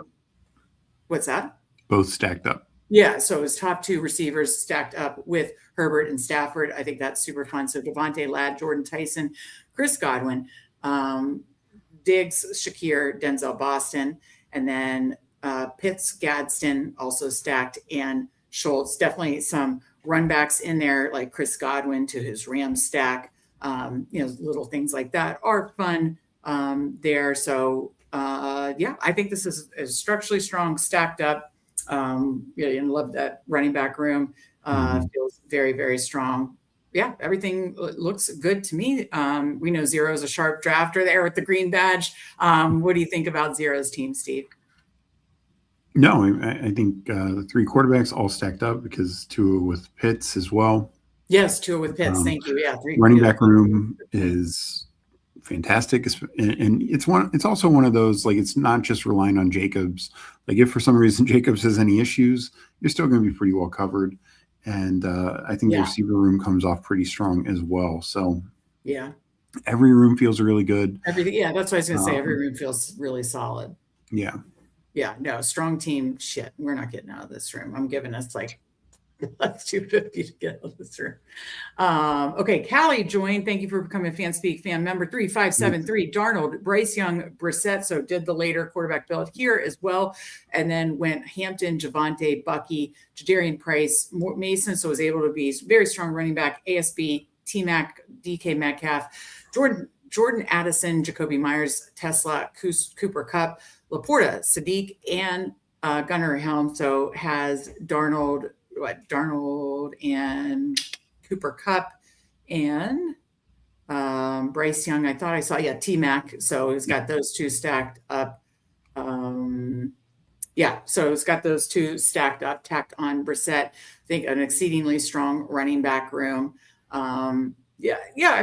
What's that? Both stacked up. Yeah, so his top 2 receivers stacked up with Herbert and Stafford. I think that's super fun. So Devontae Ladd, Jordan Tyson, Chris Godwin, Diggs, Shakir, Denzel Boston, and then Pitts, Gadsden also stacked, and Schultz. Definitely some run backs in there, like Chris Godwin to his Rams stack. Little things like that are fun there. So I think this is structurally strong, stacked up. And love that running back room. Feels very, very strong. Yeah, everything looks good to me. We know Zero's a sharp drafter there with the green badge. What do you think about Zero's team, Steve? No, I think the 3 quarterbacks all stacked up, because 2 with Pitts as well. Yes, 2 with Pitts. Thank you. Yeah, 3 running back room is fantastic, and it's also one of those, like, it's not just relying on Jacobs. Like, if for some reason Jacobs has any issues, you're still going to be pretty well covered. And I think the receiver room comes off pretty strong as well. So every room feels really good. Everything. Yeah, that's what I was going to say. Every room feels really solid. Yeah. Yeah, no, strong team. Shit, we're not getting out of this room. I'm giving us like That's 250 to get out of this room. Okay, Callie joined. Thank you for becoming a Fanspeak fan member. 3573, Darnold, Bryce Young, Brissett. So did the later quarterback build here as well. And then went Hampton, Javonte, Bucky, Jadarian Price, Mason. So was able to be very strong running back, ASB, T-Mac, DK Metcalf, Jordan Addison, Jacoby Myers, Tesla, Cooper Kupp, Laporta, Sadiq, and Gunnar Helm. So has Darnold and Cooper Kupp and Bryce Young. I thought I saw, T-Mac. So he's got those two stacked up. So it's got those two stacked up, tacked on Brissett. I think an exceedingly strong running back room. I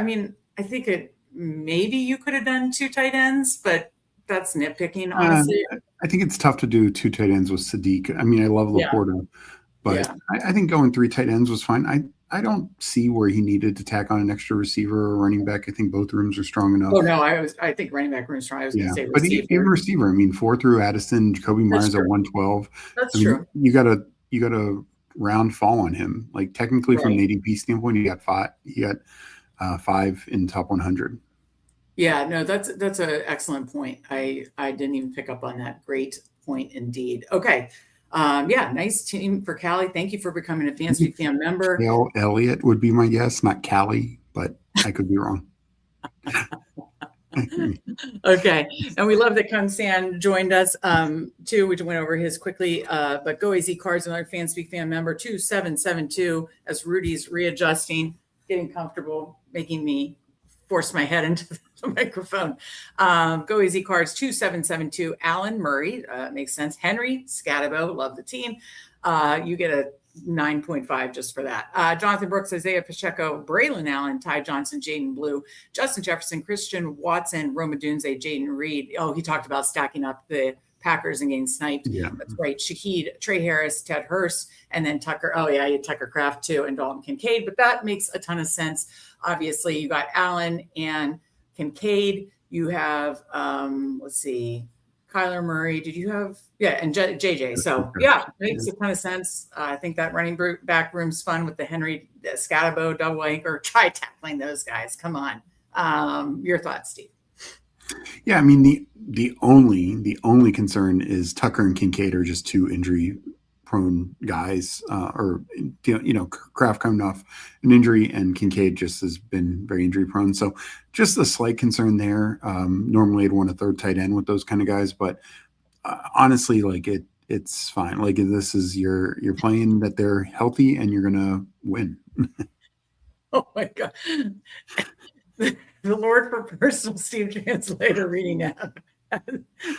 mean, I think maybe you could have done 2 tight ends, but that's nitpicking, honestly. I think it's tough to do 2 tight ends with Sadiq. I mean, I love Laporta, but I think going 3 tight ends was fine. I don't see where he needed to tack on an extra receiver or running back. I think both rooms are strong enough. Oh no, I think running back room's strong. I was going to say but even receiver. I mean, 4 through Addison, Jacoby Myers at 112. That's true. You got a round fall on him. Like technically, from an ADP standpoint, you got 5. You got 5 in top 100. Yeah, no, that's an excellent point. I didn't even pick up on that. Great point indeed. Okay. Nice team for Callie. Thank you for becoming a Fanspeak fan member. Cale Elliott would be my guess, not Callie, but I could be wrong. Okay. And we love that Kung-san joined us too. We went over his quickly, but Go AZ Cards, another Fanspeak fan member, 2772, as Rudy's readjusting, getting comfortable, making me force my head into the microphone. Go AZ Cards, 2772, Alan Murray, makes sense. Henry Scatabo, love the team. You get a 9.5 just for that. Jonathan Brooks, Isaiah Pacheco, Braylon Allen, Ty Johnson, Jaden Blue, Justin Jefferson, Christian Watson, Roma Dunze, Jaden Reed. Oh, he talked about stacking up the Packers and getting sniped. Yeah, that's right. Shaheed, Trey Harris, Ted Hurst, and then Tucker. Oh yeah, you had Tucker Kraft too, and Dalton Kincaid. But that makes a ton of sense. Obviously, you got Allen and Kincaid. You have let's see, Kyler Murray. Did you have and JJ? So makes a ton of sense. I think that running back room's fun with the Henry Scatabo double anchor. Try tackling those guys. Come on. Your thoughts, Steve? Yeah, I mean the only concern is Tucker and Kincaid are just 2 injury prone guys, Kraft coming off an injury and Kincaid just has been very injury prone. So just a slight concern there. Normally I'd want a 3rd tight end with those kind of guys, but honestly, like it's fine. Like this is you're playing that they're healthy and you're gonna win. Oh my God. The Lord for personal Steve translator reading app.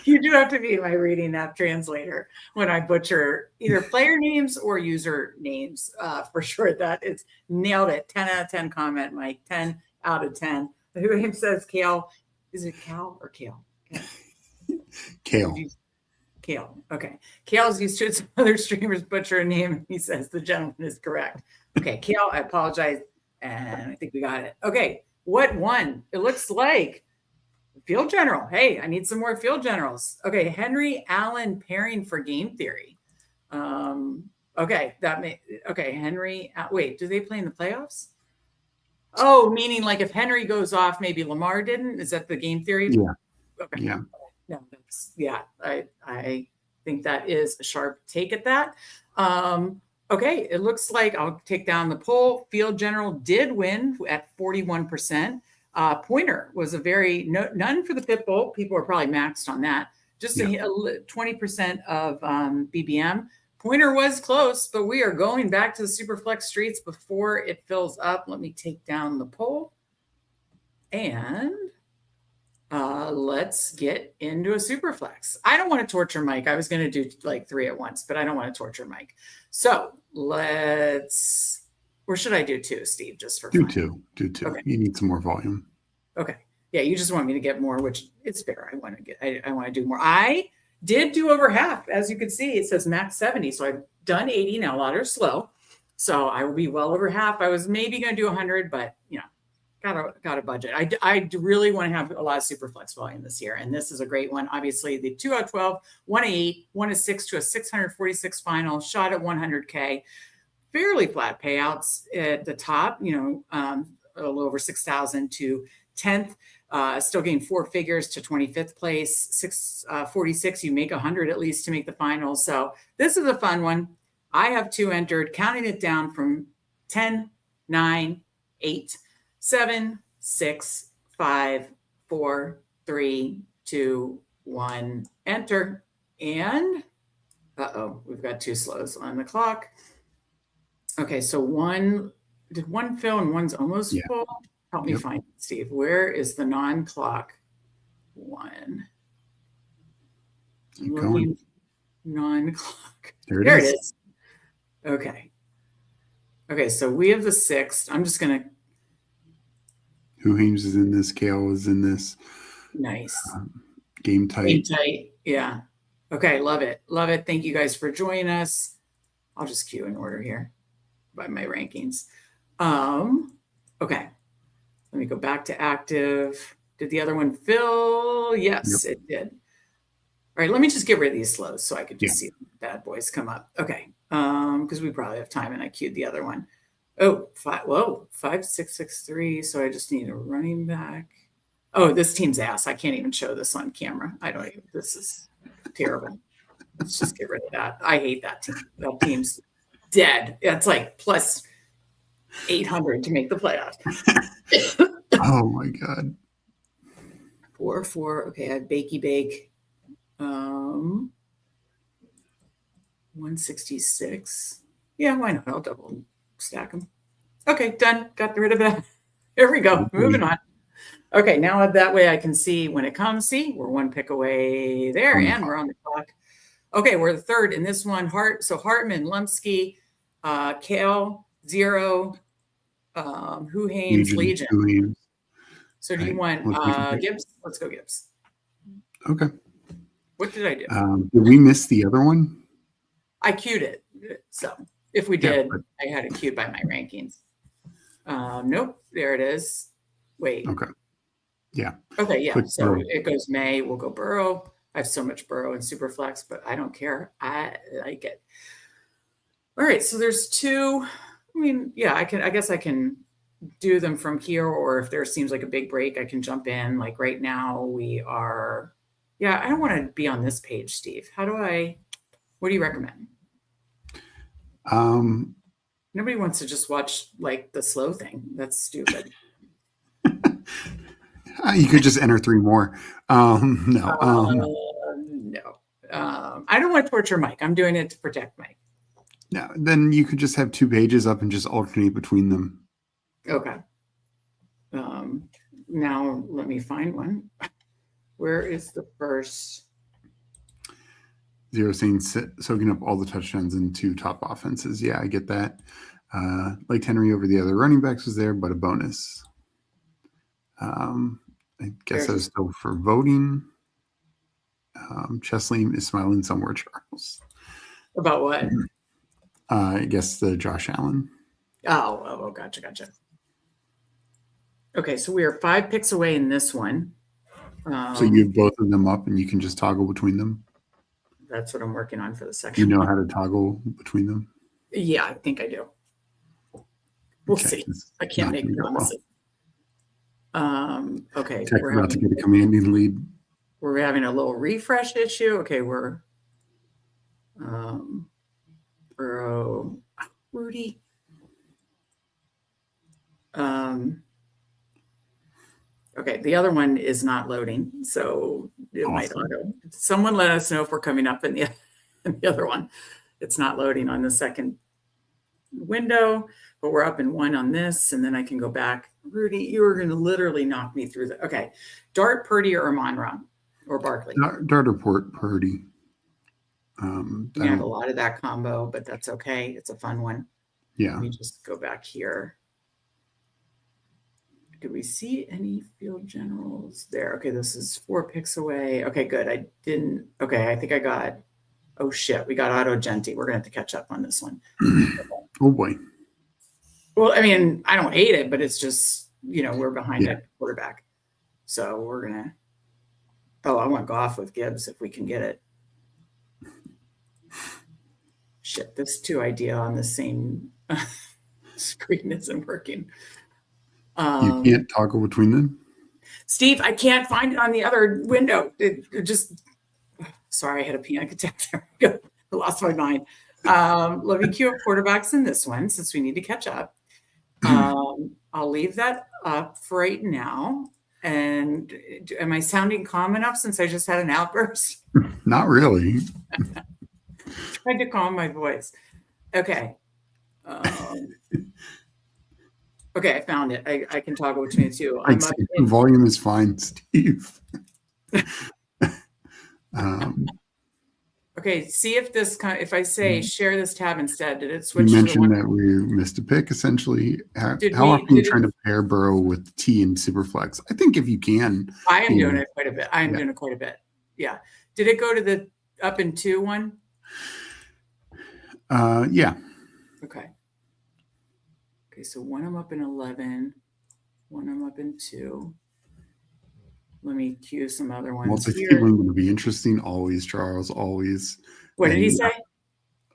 You do have to be my reading app translator when I butcher either player names or user names for sure. That is nailed it. 10 out of 10 comment, Mike. 10 out of 10. Who name says Kale? Is it Cal or Kale? Kale. Kale. Okay. Kale's used to it. Some other streamers butcher a name. He says the gentleman is correct. Okay. Kale, I apologize. And I think we got it. Okay. What won? It looks like field general. Hey, I need some more field generals. Okay, Henry Allen pairing for game theory. Henry. Wait, do they play in the playoffs? Oh, meaning like if Henry goes off, maybe Lamar didn't. Is that the game theory? Yeah. Okay. Yeah. No, I think that is a sharp take at that. Okay, it looks like I'll take down the poll. Field general did win at 41%. Pointer was a none for the pit bull. People are probably maxed on that. Just 20% of BBM. Pointer was close, but we are going back to the Superflex streets before it fills up. Let me take down the poll. And let's get into a Superflex. I don't want to torture Mike. I was going to do like 3 at once, but I don't want to torture Mike. So or should I do 2, Steve, just for fun? Do 2. Okay. You need some more volume. Okay. Yeah, you just want me to get more, which it's fair. I want to do more. I did do over half. As you can see, it says max 70. So I've done 80 now. A lot are slow. So I will be well over half. I was maybe going to do 100, but got a budget. I really want to have a lot of Superflex volume this year. And this is a great one. Obviously, the 2 out of 12, 1 of 8, 1 of 6 to a 646 final, shot at 100K. fairly flat payouts at the top, a little over 6,000 to 10th, still getting 4 figures to 25th place, 646. You make 100 at least to make the finals. So this is a fun one. I have 2 entered, counting it down from 10, 9, 8, 7, 6, 5, 4, 3, 2, 1, enter. And we've got 2 slows on the clock. Okay, so did one fill and one's almost full? Help me find it, Steve. Where is the non-clock one? Keep going. Non-clock. There it is. Okay. Okay, so we have the 6th. I'm just going to. Who Hames is in this. Kale is in this. Nice. Game tight. Game tight. Yeah. Okay, love it. Love it. Thank you guys for joining us. I'll just queue in order here by my rankings. Okay. Let me go back to active. Did the other one fill? Yes, it did. All right, let me just get rid of these slows so I could just see the bad boys come up. Okay, because we probably have time, and I queued the other one. Oh, 5663. So I just need a running back. Oh, this team's ass. I can't even show this on camera. This is terrible. Let's just get rid of that. I hate that team. That team's dead. It's like plus 800 to make the playoffs. Oh my God. 4. Okay, I have Bakey Bake. 166. Yeah, why not? I'll double stack them. Okay, done. Got rid of that. Here we go. Moving on. Okay, now that way I can see when it comes. See, we're 1 pick away there, and we're on the clock. Okay, we're the 3rd in this one. Hartman, Lumsky, Kale, 0, Who Hames, Legion. So do you want Gibbs? Let's go Gibbs. Okay. What did I do? Did we miss the other one? I queued it. So if we did, I had it queued by my rankings. Nope. There it is. Wait. Okay. Yeah. Okay. Yeah. Quick so Burrow. It goes May. We'll go Burrow. I have so much Burrow and Superflex, but I don't care. I like it. All right. So there's 2. I mean, yeah, I guess I can do them from here, or if there seems like a big break, I can jump in. Like right now we are, I don't want to be on this page, Steve. What do you recommend? Nobody wants to just watch like the slow thing. That's stupid. You could just enter 3 more. No. No. I don't want to torture Mike. I'm doing it to protect Mike. No, then you could just have 2 pages up and just alternate between them. Okay. Now let me find one. Where is the first? 0 saying soaking up all the touchdowns in 2 top offenses. Yeah, I get that. Like Henry over the other running backs was there, but a bonus. I guess I was still for voting. Chesley is smiling somewhere, Charles. About what? I guess the Josh Allen. Oh, gotcha. Okay, so we are 5 picks away in this one. So you have both of them up, and you can just toggle between them. That's what I'm working on for the second. You know how to toggle between them? Yeah, I think I do. We'll see. I can't make promises. Okay. We're about to get a commanding lead. We're having a little refresh issue. Okay, we're Burrow, Rudy. Okay, the other one is not loading, so it might auto. Someone let us know if we're coming up in the other one. It's not loading on the second window, but we're up in 1 on this, and then I can go back. Rudy, you were going to literally knock me through the. Okay, Dart, Purdy, or Monra, or Barkley. Dart or Purdy. I have a lot of that combo, but that's okay. It's a fun one. Yeah. Let me just go back here. Do we see any field generals there? Okay, this is 4 picks away. Okay, good. I think I got. Oh shit, we got Otto Genti. We're gonna have to catch up on this one. Oh boy. Well, I mean, I don't hate it, but it's just, we're behind at quarterback. So we're gonna. Oh, I want Goff with Gibbs if we can get it. Shit, this 2 idea on the same. Screen isn't working. You can't toggle between them? Steve, I can't find it on the other window. It just, sorry, I had a panic attack. There we go. I lost my mind. Let me queue up quarterbacks in this one since we need to catch up. I'll leave that up for right now. And am I sounding calm enough since I just had an outburst? Not really. Tried to calm my voice. Okay. Okay, I found it. I can toggle between the two. Volume is fine, Steve. Okay, see if this if I say share this tab instead, did it switch? You to mentioned that we missed a pick. Essentially, how often are you trying to pair Burrow with T and Superflex? I think if you can, I am doing it quite a bit. I am doing it quite a bit. Yeah. Did it go to the up in 2 one? Yeah. Okay. Okay, so one I'm up in 11, one I'm up in 2. Let me cue some other ones. Multi-table going to be interesting. Always, Charles. Always. What did he say?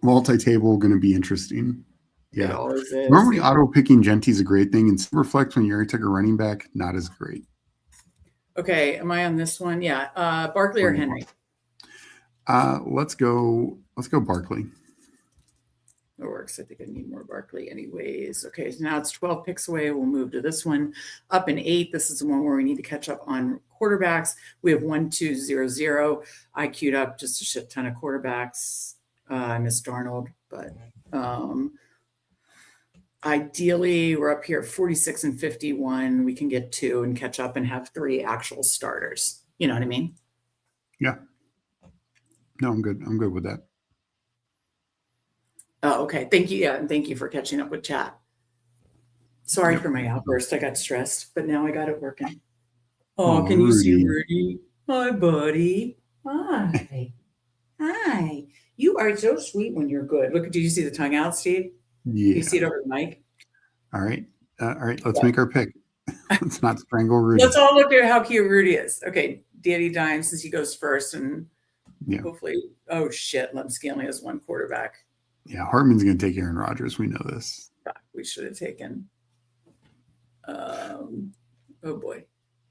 Multi-table going to be interesting. Yeah. It always is. Normally, auto-picking Genty is a great thing. And Superflex, when you already took a running back, not as great. Okay. Am I on this one? Yeah. Barkley or Henry? Let's go Barkley. That works. I think I need more Barkley anyways. Okay, so now it's 12 picks away. We'll move to this one. Up in 8. This is the one where we need to catch up on quarterbacks. We have 1, 2, 0, 0. I queued up just a shit ton of quarterbacks. I missed Darnold, but ideally we're up here at 46 and 51. We can get 2 and catch up and have 3 actual starters. You know what I mean? Yeah. No, I'm good. I'm good with that. Oh, okay. Thank you. Yeah, and thank you for catching up with chat. Sorry for my outburst. I got stressed, but now I got it working. Oh, can you see Rudy? Hi, buddy. Hi. Hi. You are so sweet when you're good. Look, did you see the tongue out, Steve? Yeah. You see it over the mic? All right. Let's make our pick. Let's not strangle Rudy. Let's all look at how cute Rudy is. Okay. Danny Dimes, since he goes first, and hopefully, oh shit, Lem Scanley has 1 quarterback. Yeah, Hartman's going to take Aaron Rodgers. We know this. We should have taken. Oh boy,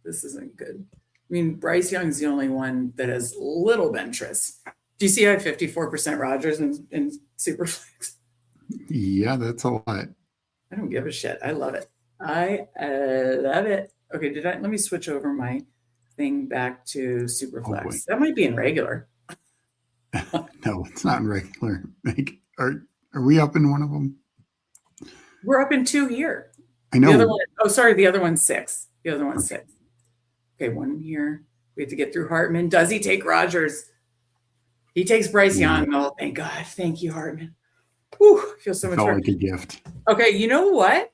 this isn't good. I mean, Bryce Young's the only one that has little Ventress. Do you see I have 54% Rodgers in Superflex? Yeah, that's a lot. I don't give a shit. I love it. I love it. Okay, let me switch over my thing back to Superflex. That might be in regular. No, it's not in regular. Are we up in one of them? We're up in 2 here. I know. The other one, the other one's 6. The other one's 6. Okay, 1 here. We have to get through Hartman. Does he take Rodgers? He takes Bryce Young. Oh, thank God. Thank you, Hartman. Whew, I feel so much better. Like a gift. Okay, you know what?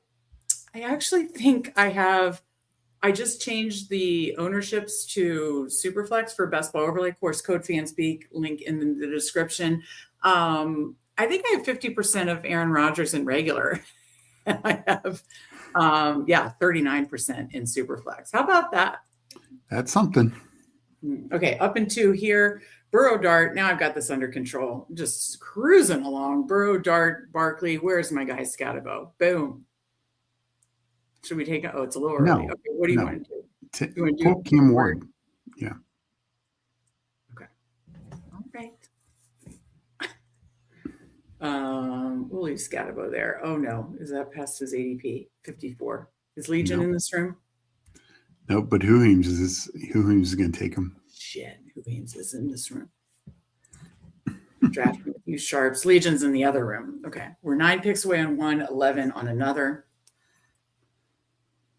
I actually think I just changed the ownerships to Superflex for Best Ball Overlay. Course code Fanspeak, link in the description. I think I have 50% of Aaron Rodgers in regular. And I have, 39% in Superflex. How about that? That's something. Okay, up in 2 here. Burrow, Dart. Now I've got this under control. Just cruising along. Burrow, Dart, Barkley. Where's my guy, Scatabo? Boom. Should we take it? Oh, it's a little early. Okay, what do you want to do? You want to do Cam Ward. Yeah. Okay. All right. We'll leave Scatabo there. Oh no, is that past his ADP? 54. Is Legion in this room? Nope, but Who-Heems is going to take him. Shit, Who-Heems is in this room. Drafting a few sharps. Legion's in the other room. Okay, we're 9 picks away on one, 11 on another.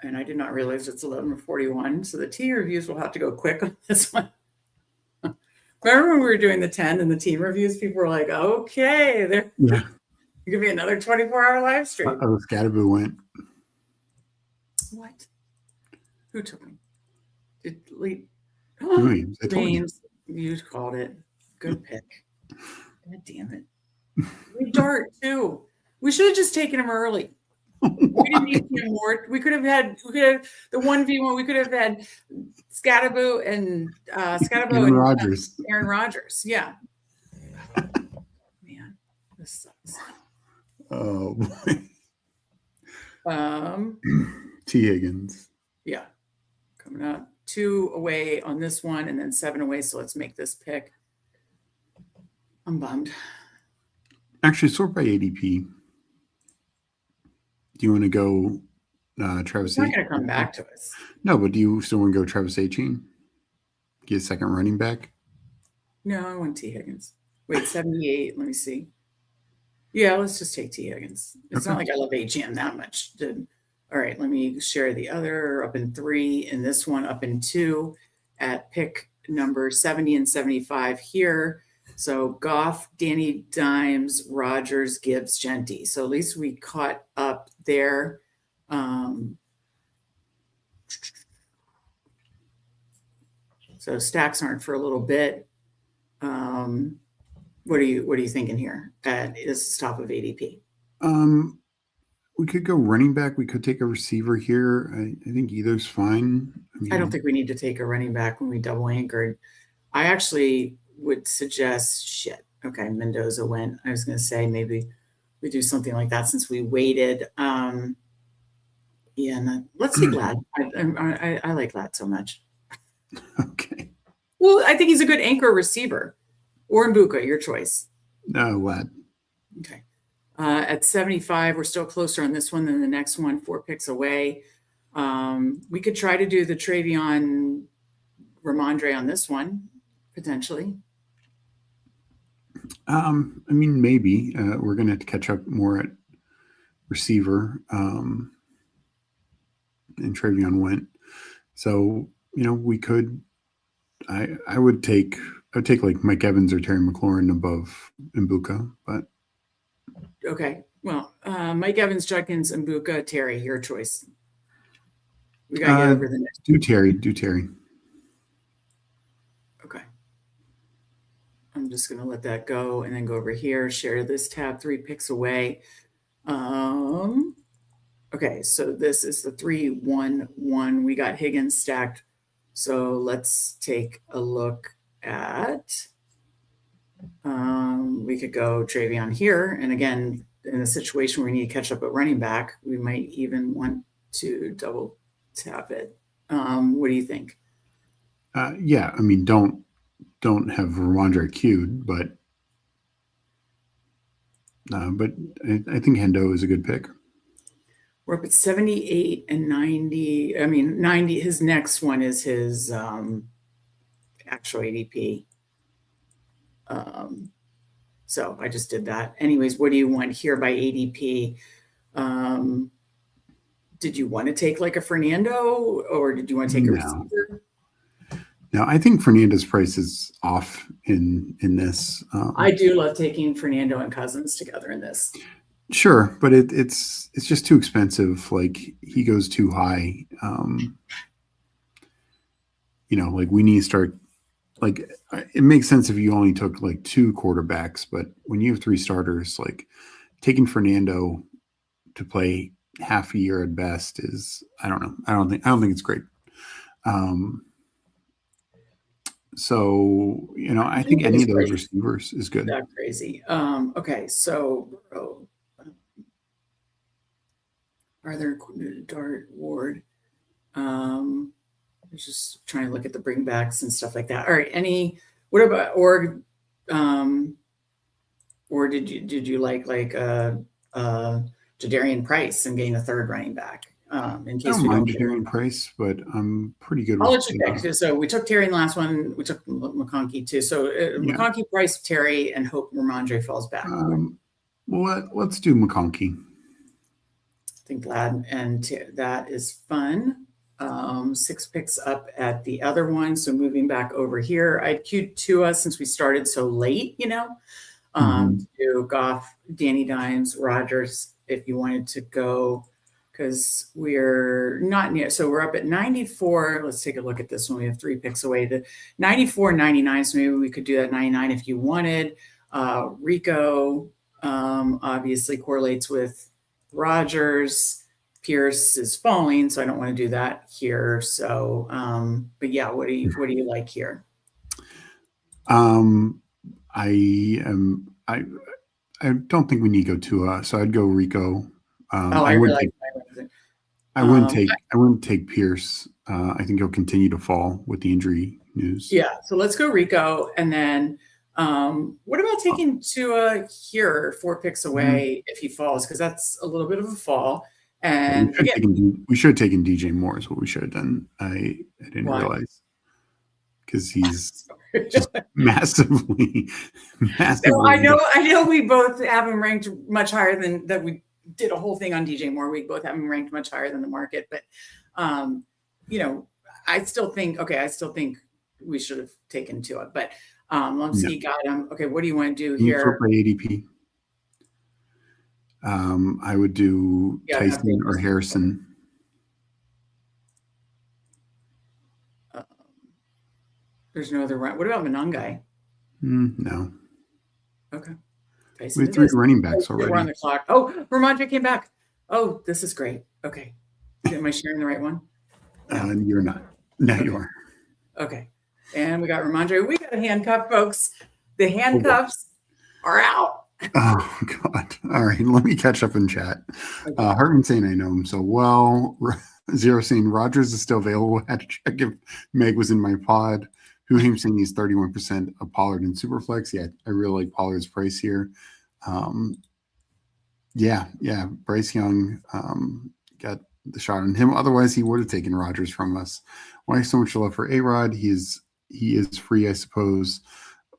And I did not realize it's 11:41. So the team reviews will have to go quick on this one. Remember when we were doing the 10 and the team reviews? People were like, okay, there could be another 24-hour live stream. Oh, Scatabo went. What? Who took me? Did Lee? Williams. I told you. You called it. Good pick. God damn it. We Dart too. We should have just taken him early. We didn't need him more. We could have the 1v1. We could have had Scatabo and Rodgers. Aaron Rodgers. Yeah. Man, this sucks. Oh boy. Um, T. Higgins. yeah, coming up 2 away on this one and then 7 away. So let's make this pick. I'm bummed. Actually, sort by ADP. Do you want to go Travis? It's not going to come back to us. No, but do you still want to go Travis Etienne? Get a second running back? No, I want T. Higgins. Wait, 78. Let me see. Yeah, let's just take T. Higgins. It's not like I love HM that much. All right, let me share the other up in 3 and this one up in 2 at pick number 70 and 75 here. So Goff, Danny Dimes, Rogers, Gibbs, Genty. So at least we caught up there. So stacks aren't for a little bit. What are you thinking here? This is top of ADP. We could go running back. We could take a receiver here. I think either's fine. I don't think we need to take a running back when we double anchored. I actually would suggest Okay, Mendoza went. I was going to say maybe we do something like that since we waited. Let's see Glad. I like Glad so much. Okay. Well, I think he's a good anchor receiver. Or Mbuka, your choice. No, Glad. Okay. At 75, we're still closer on this one than the next one, 4 picks away. We could try to do the Travion Ramondre on this one, potentially. Maybe. We're going to have to catch up more at receiver. And Travion went. So, we could. I would take like Mike Evans or Terry McLaurin above Mbuka, but okay. Well, Mike Evans, Judkins, Mbuka, Terry, your choice. We gotta get over the next. Do Terry. Okay. I'm just gonna let that go and then go over here, share this tab 3 picks away. Okay, so this is the 3-1-1. We got Higgins stacked. So let's take a look at, we could go Travion here. And again, in a situation where we need to catch up at running back, we might even want to double tap it. What do you think? Yeah, don't have Ramondre queued, but I think Hendo is a good pick. We're up at 78 and 90. 90. His next one is his actual ADP. So I just did that. Anyways, what do you want here by ADP? Did you want to take like a Fernando or did you want to take a receiver? No, I think Fernando's price is off in this. I do love taking Fernando and Cousins together in this. Sure, but it's just too expensive. Like he goes too high. Like we need to start. Like it makes sense if you only took like 2 quarterbacks, but when you have 3 starters, like taking Fernando to play half a year at best is I don't know. I don't think it's great. So I think any of those receivers is good. That crazy. Okay, so. Are there Dart Ward? I was just trying to look at the bringbacks and stuff like that. All right. What about or did you like Jadarian Price and getting a 3rd running back? In case I don't mind Jadarian Price, but I'm pretty good. I'll let you pick. So we took Terry in the last one. We took McConkey too. So McConkey, Price, Terry, and hope Ramondre falls back. Well, let's do McConkey. I think Glad and that is fun. 6 picks up at the other one. So moving back over here, I'd queued Tua since we started so late, to Goff, Danny Dimes, Rogers, if you wanted to go, because we're not near. So we're up at 94. Let's take a look at this one. We have 3 picks away to 94, 99. So maybe we could do that 99 if you wanted. Rico obviously correlates with Rogers. Pierce is falling, so I don't want to do that here. So, but yeah, what do you like here? I I don't think we need to go Tua, so I'd go Rico. I really like my I wouldn't take Pierce. I think he'll continue to fall with the injury news. Yeah, so let's go Rico, and then what about taking Tua here 4 picks away if he falls, because that's a little bit of a fall. And we should have taken DJ Moore is what we should have done. I didn't realize, because he's just massively. No, I know we both have him ranked much higher than that. We did a whole thing on DJ Moore. We both have him ranked much higher than the market, but I still think we should have taken Tua. But let's see, got him. Okay, what do you want to do here? For ADP. I would do Tyson or Harrison. There's no other run. What about Monangai? No. Okay. We have 3 running backs already. We're on the clock. Oh, Ramondre came back. Oh, this is great. Okay. Am I sharing the right one? You're not. No, you are. Okay. And we got Ramondre. We got a handcuff, folks. The handcuffs are out. Oh, God. All right. Let me catch up in chat. Okay. Hartman saying I know him so well. Zero saying Rogers is still available. I had to check if Meg was in my pod. Who saying he's 31% of Pollard in Superflex. Yeah, I really like Pollard's price here. Yeah. Bryce Young got the shot on him. Otherwise, he would have taken Rogers from us. Why so much love for A-Rod? He is free, I suppose.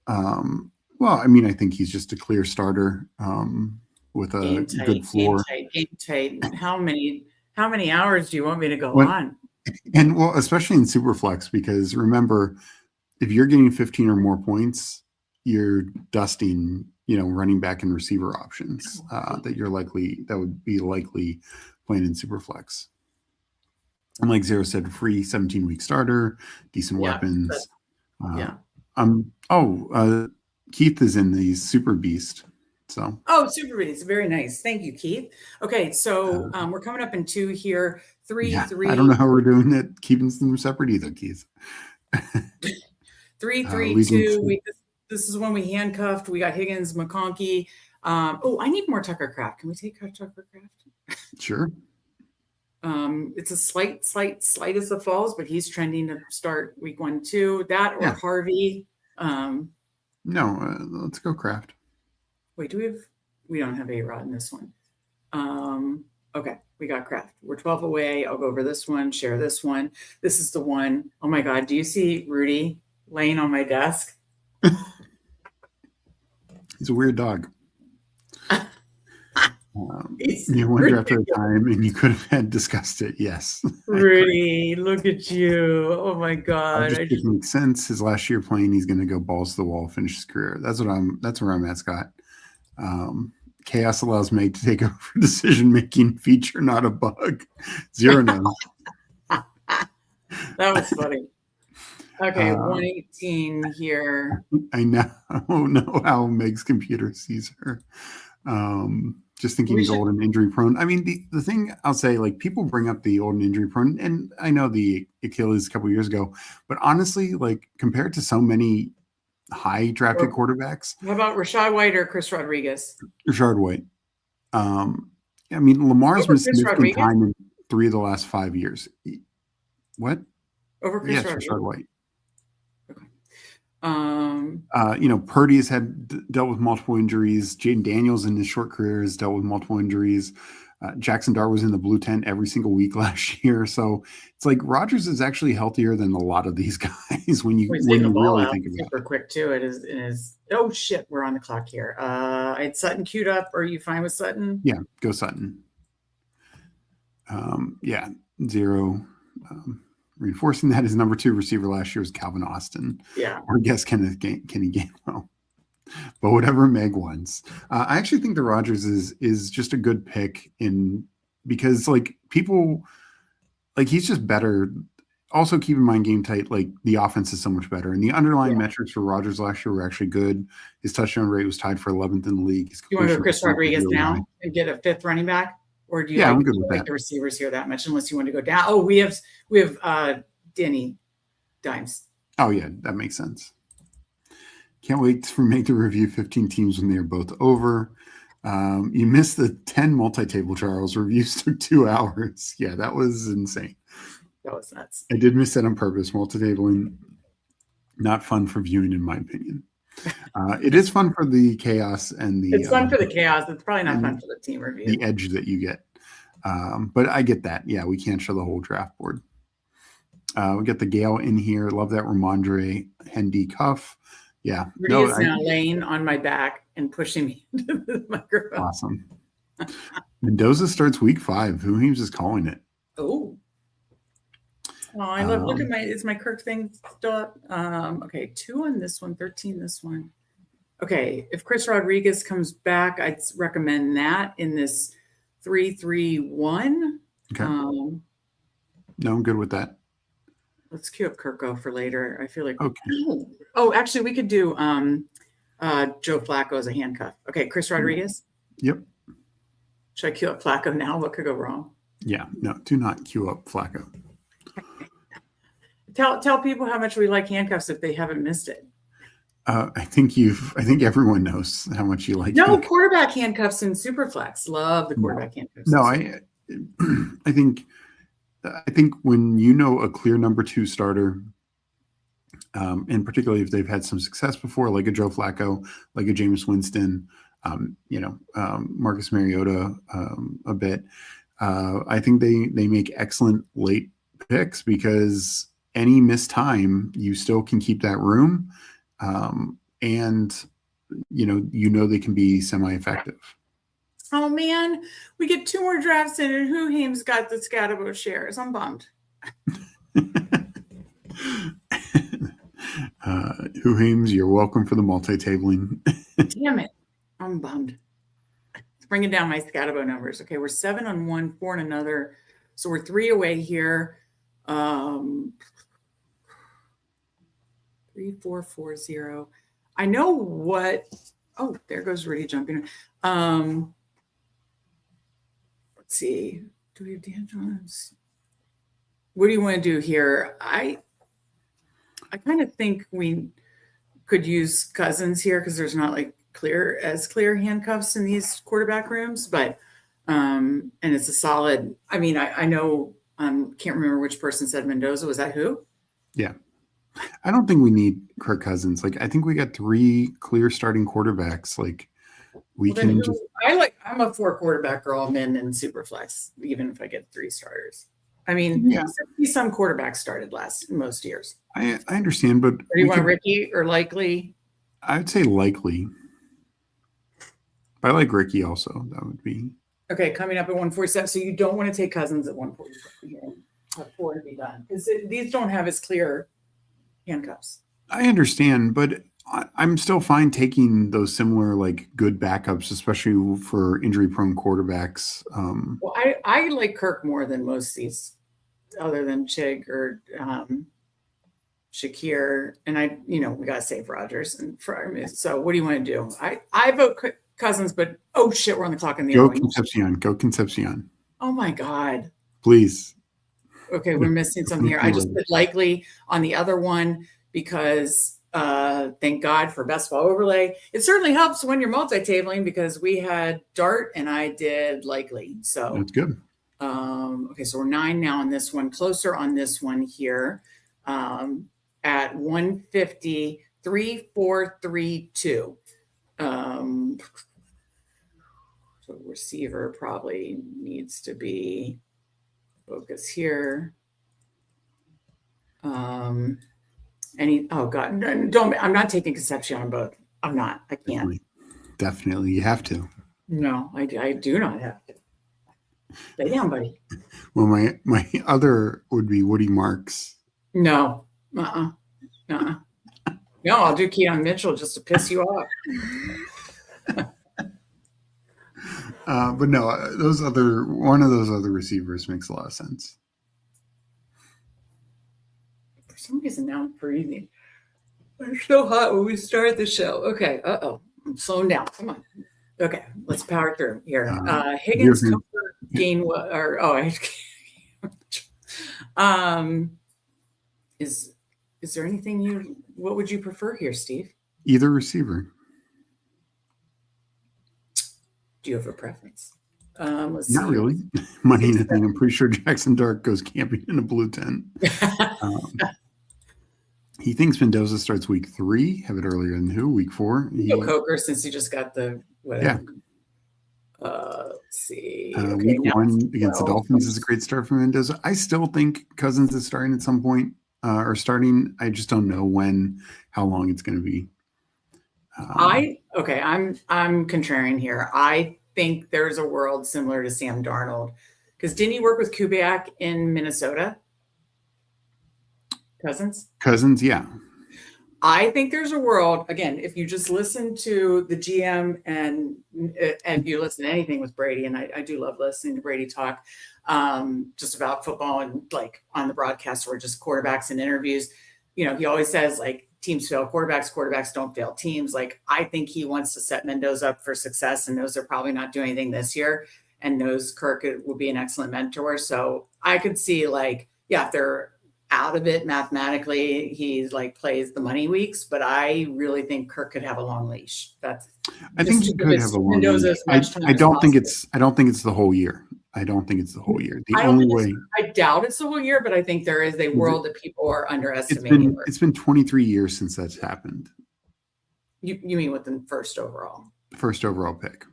Well, I mean, I think he's just a clear starter with a good floor. Game tight. How many hours do you want me to go on? And well, especially in Superflex, because remember, if you're getting 15 or more points, you're dusting, running back and receiver options that would be likely playing in Superflex. And like Zero said, free 17-week starter, decent weapons. Keith is in the Super Beast. So Super Beast, very nice. Thank you, Keith. Okay, so we're coming up in 2 here. 3. I don't know how we're doing it, keeping them separate either, Keith. 3, 3, 2. This is when we handcuffed. We got Higgins, McConkey. I need more Tucker Craft. Can we take Tucker Craft? Sure. It's a slight as the falls, but he's trending to start week 1, 2. That or Harvey. No, let's go Craft. Wait, we don't have A-Rod in this one. Okay, we got Craft. We're 12 away. I'll go over this one, share this one. This is the one. Oh my God, do you see Rudy laying on my desk? He's a weird dog. You wonder after a time, and you could have had discussed it. Yes, Rudy, look at you! Oh my God, it just makes sense. His last year playing, he's going to go balls to the wall, finish his career. That's where I'm at, Scott. Chaos allows Meg to take over decision-making feature, not a bug. Zero knows. That was funny. Okay, 118 here. I know how Meg's computer sees her. Just thinking he's old and injury prone. I mean, the thing I'll say, like, people bring up the old and injury prone, and I know the Achilles a couple years ago, but honestly, like, compared to so many high drafted quarterbacks. How about Rashad White or Chris Rodriguez? Rashad White. I mean, Lamar's missed significant time in 3 of the last 5 years. What? Over Chris Rodriguez. Rashad White. Okay. Purdy has dealt with multiple injuries. Jaden Daniels in his short career has dealt with multiple injuries. Jackson Dart was in the blue tent every single week last year. So it's like Rodgers is actually healthier than a lot of these guys when you really think about it. Super quick too. It is. Oh shit, we're on the clock here. I had Sutton queued up. Are you fine with Sutton? Yeah, go Sutton. Zero. Reinforcing that, his number 2 receiver last year was Calvin Austin. Yeah. Or guess Kenny Gainwell. But whatever Meg wants. I actually think the Rodgers is just a good pick because like people like he's just better. Also keep in mind game tight, like the offense is so much better. And the underlying metrics for Rodgers last year were actually good. His touchdown rate was tied for 11th in the league. You want to go Chris Rodriguez now and get a 5th running back? Or do you like the receivers here that much, unless you want to go down? Oh, we have Denny Dimes. Oh yeah, that makes sense. Can't wait for Meg to review 15 teams when they're both over. You missed the 10 multi-table, Charles. Reviews took 2 hours. Yeah, that was insane. That was nuts. I did miss that on purpose. Multi-tabling, not fun for viewing, in my opinion. It is fun for the chaos and the. It's fun for the chaos. It's probably not fun for the team review. The edge that you get. But I get that. Yeah, we can't show the whole draft board. We got the Gale in here. Love that Ramondre Hendy cuff. Yeah. Rudy is now laying on my back and pushing me into the microphone. Awesome. Mendoza starts week 5. Who is calling it? Oh, I love. Look at is my Kirk thing still up? Okay, 2 on this one, 13 this one. Okay, if Chris Rodriguez comes back, I'd recommend that in this 3-3-1. Okay. No, I'm good with that. Let's queue up Kirko for later. I feel like okay. Oh, actually, we could do Joe Flacco as a handcuff. Okay, Chris Rodriguez. Yep. Should I queue up Flacco now? What could go wrong? Yeah, no, do not queue up Flacco. Tell people how much we like handcuffs if they haven't missed it. I think everyone knows how much you like. No, quarterback handcuffs in Superflex. Love the quarterback handcuffs. No, I think when you know a clear number 2 starter, and particularly if they've had some success before, like a Joe Flacco, like a Jameis Winston, Marcus Mariota, a bit. I think they make excellent late picks because any missed time, you still can keep that room. And they can be semi-effective. Oh man, we get 2 more drafts in, and Who-Hames got the Scatterbo shares. I'm bummed. Who-Hames, you're welcome for the multi-tabling. Damn it, I'm bummed. It's bringing down my Scatterbo numbers. Okay, we're 7 on one, 4 on another, so we're 3 away here. 3, 4, 4, 0. I know what. Oh, there goes Rudy jumping. Let's see. Do we have Dan Jones? What do you want to do here? I kind of think we could use Cousins here because there's not like clear handcuffs in these quarterback rooms, but and it's a solid. I mean, I know. Can't remember which person said Mendoza. Was that who? Yeah. I don't think we need Kirk Cousins. Like, I think we got 3 clear starting quarterbacks. Like, I'm a 4 quarterback girl. I'm in Superflex, even if I get 3 starters. I mean, yeah. Some quarterbacks started most years. I understand, but do you want Ricky or Likely? I would say Likely. But I like Ricky also. That would be okay. Coming up at 147. So you don't want to take Cousins at 147 at 4 to be done because these don't have as clear handcuffs. I understand, but I'm still fine taking those similar like good backups, especially for injury-prone quarterbacks. Well, I like Kirk more than most of these, other than Chig or Shakir, and we gotta save Rodgers and Fryer. So what do you want to do? I vote Cousins, but oh shit, we're on the clock in the Go Concepcion. Oh my god, please. Okay, we're missing something here. I just put Likely on the other one because thank God for Best Ball overlay. It certainly helps when you're multi-tabling because we had Dart and I did Likely. So that's good. Okay, so we're 9 now on this one, closer on this one here at 150, 3, 4, 3, 2. So receiver probably needs to be focus here. Oh God, don't! I'm not taking Concepcion on both. I'm not. I can't. Definitely, you have to. No, I do not have to. Lay down, buddy. Well, my other would be Woody Marks. No. No, I'll do Keon Mitchell just to piss you off. But no, one of those other receivers makes a lot of sense. For some reason now I'm breathing. It's so hot when we start the show. Okay. I'm slowing down. Come on. Okay, let's power through here. Higgins, Cooper, Gainwell, is there anything what would you prefer here, Steve? Either receiver. Do you have a preference? Let's Not see. really. Money in a thing. I'm pretty sure Jackson Dart goes camping in a blue tent. He thinks Mendoza starts week 3. Have it earlier than who? Week 4. Coker, since he just got the whatever. Yeah. Let's see. Week 1 against the Dolphins is a great start for Mendoza. I still think Cousins is starting at some point, or starting. I just don't know when, how long it's going to be. I'm contrarian here. I think there's a world similar to Sam Darnold, because didn't he work with Kubiak in Minnesota? Cousins, yeah. I think there's a world, again, if you just listen to the GM and you listen to anything with Brady, and I do love listening to Brady talk just about football and like on the broadcast or just quarterbacks and interviews. He always says like teams fail quarterbacks don't fail teams. Like I think he wants to set Mendoza up for success and knows they're probably not doing anything this year and knows Kirk will be an excellent mentor. So I could see like, if they're out of it mathematically, he's like plays the money weeks, but I really think Kirk could have a long leash. I think he could have a long leash. I don't think it's the whole year. I don't think it's the whole year. I doubt it's the whole year, but I think there is a world that people are underestimating. It's been 23 years since that's happened. You mean with the first overall? First overall pick.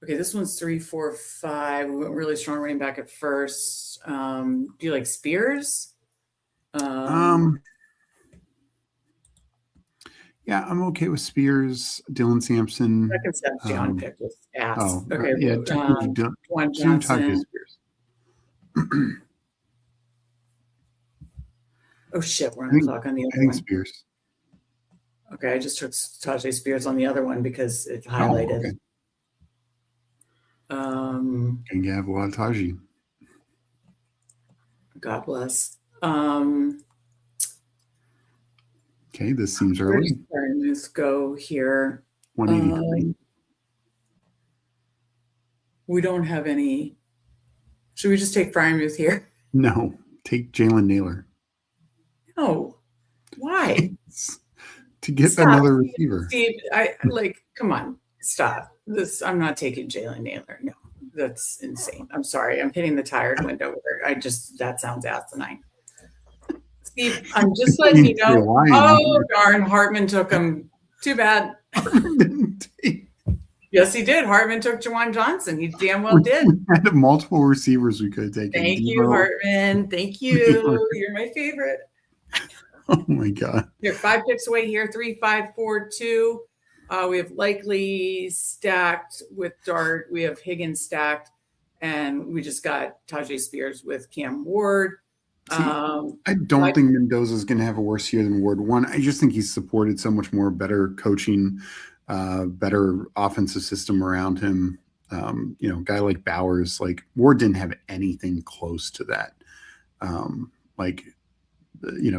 Okay, this one's 3, 4, 5. We went really strong running back at first. Do you like Spears? Yeah, I'm okay with Spears, Dylan Sampson. Second step John pick with ass. Okay, yeah, Juwan Johnson. Spears. Oh shit, we're on the clock on the other one. Spears. Okay, I just took Tajay Spears on the other one because it's highlighted. Okay. And you have Taji. God bless. Okay, this seems early. Let's go here. 183. We don't have any. Should we just take Fryermuth here? No, take Jalen Naylor. No. Why? To get another receiver. Steve, come on, stop. I'm not taking Jalen Naylor. No, that's insane. I'm sorry. I'm hitting the tired window. That sounds asinine. Steve, I'm just letting you know. Oh, darn. Hartman took him. Too bad. Yes, he did. Hartman took Juwan Johnson. He damn well did. We had multiple receivers we could have taken. Thank you, Hartman. Thank you. You're my favorite. Oh, my God. You're 5 picks away here. 3, 5, 4, 2. We have Likely stacked with Dart. We have Higgins stacked. And we just got Tajay Spears with Cam Ward. I don't think Mendoza is going to have a worse year than Ward. One, I just think he's supported so much more better coaching, better offensive system around him. Guy like Bowers, like Ward didn't have anything close to that.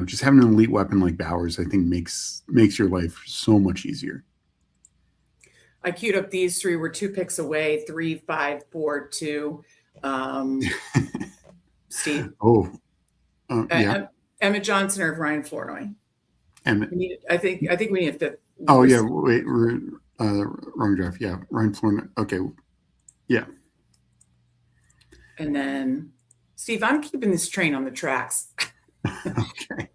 Just having an elite weapon like Bowers, I think makes your life so much easier. I queued up these 3. We're 2 picks away. 3, 5, 4, 2. Steve. Yeah. Emmett Johnson or Ryan Flournoy? Emmett. I think we need to. Oh yeah, wait, we're wrong draft. Yeah, Ryan Flournoy. Okay, yeah. And then Steve, I'm keeping this train on the tracks. Okay.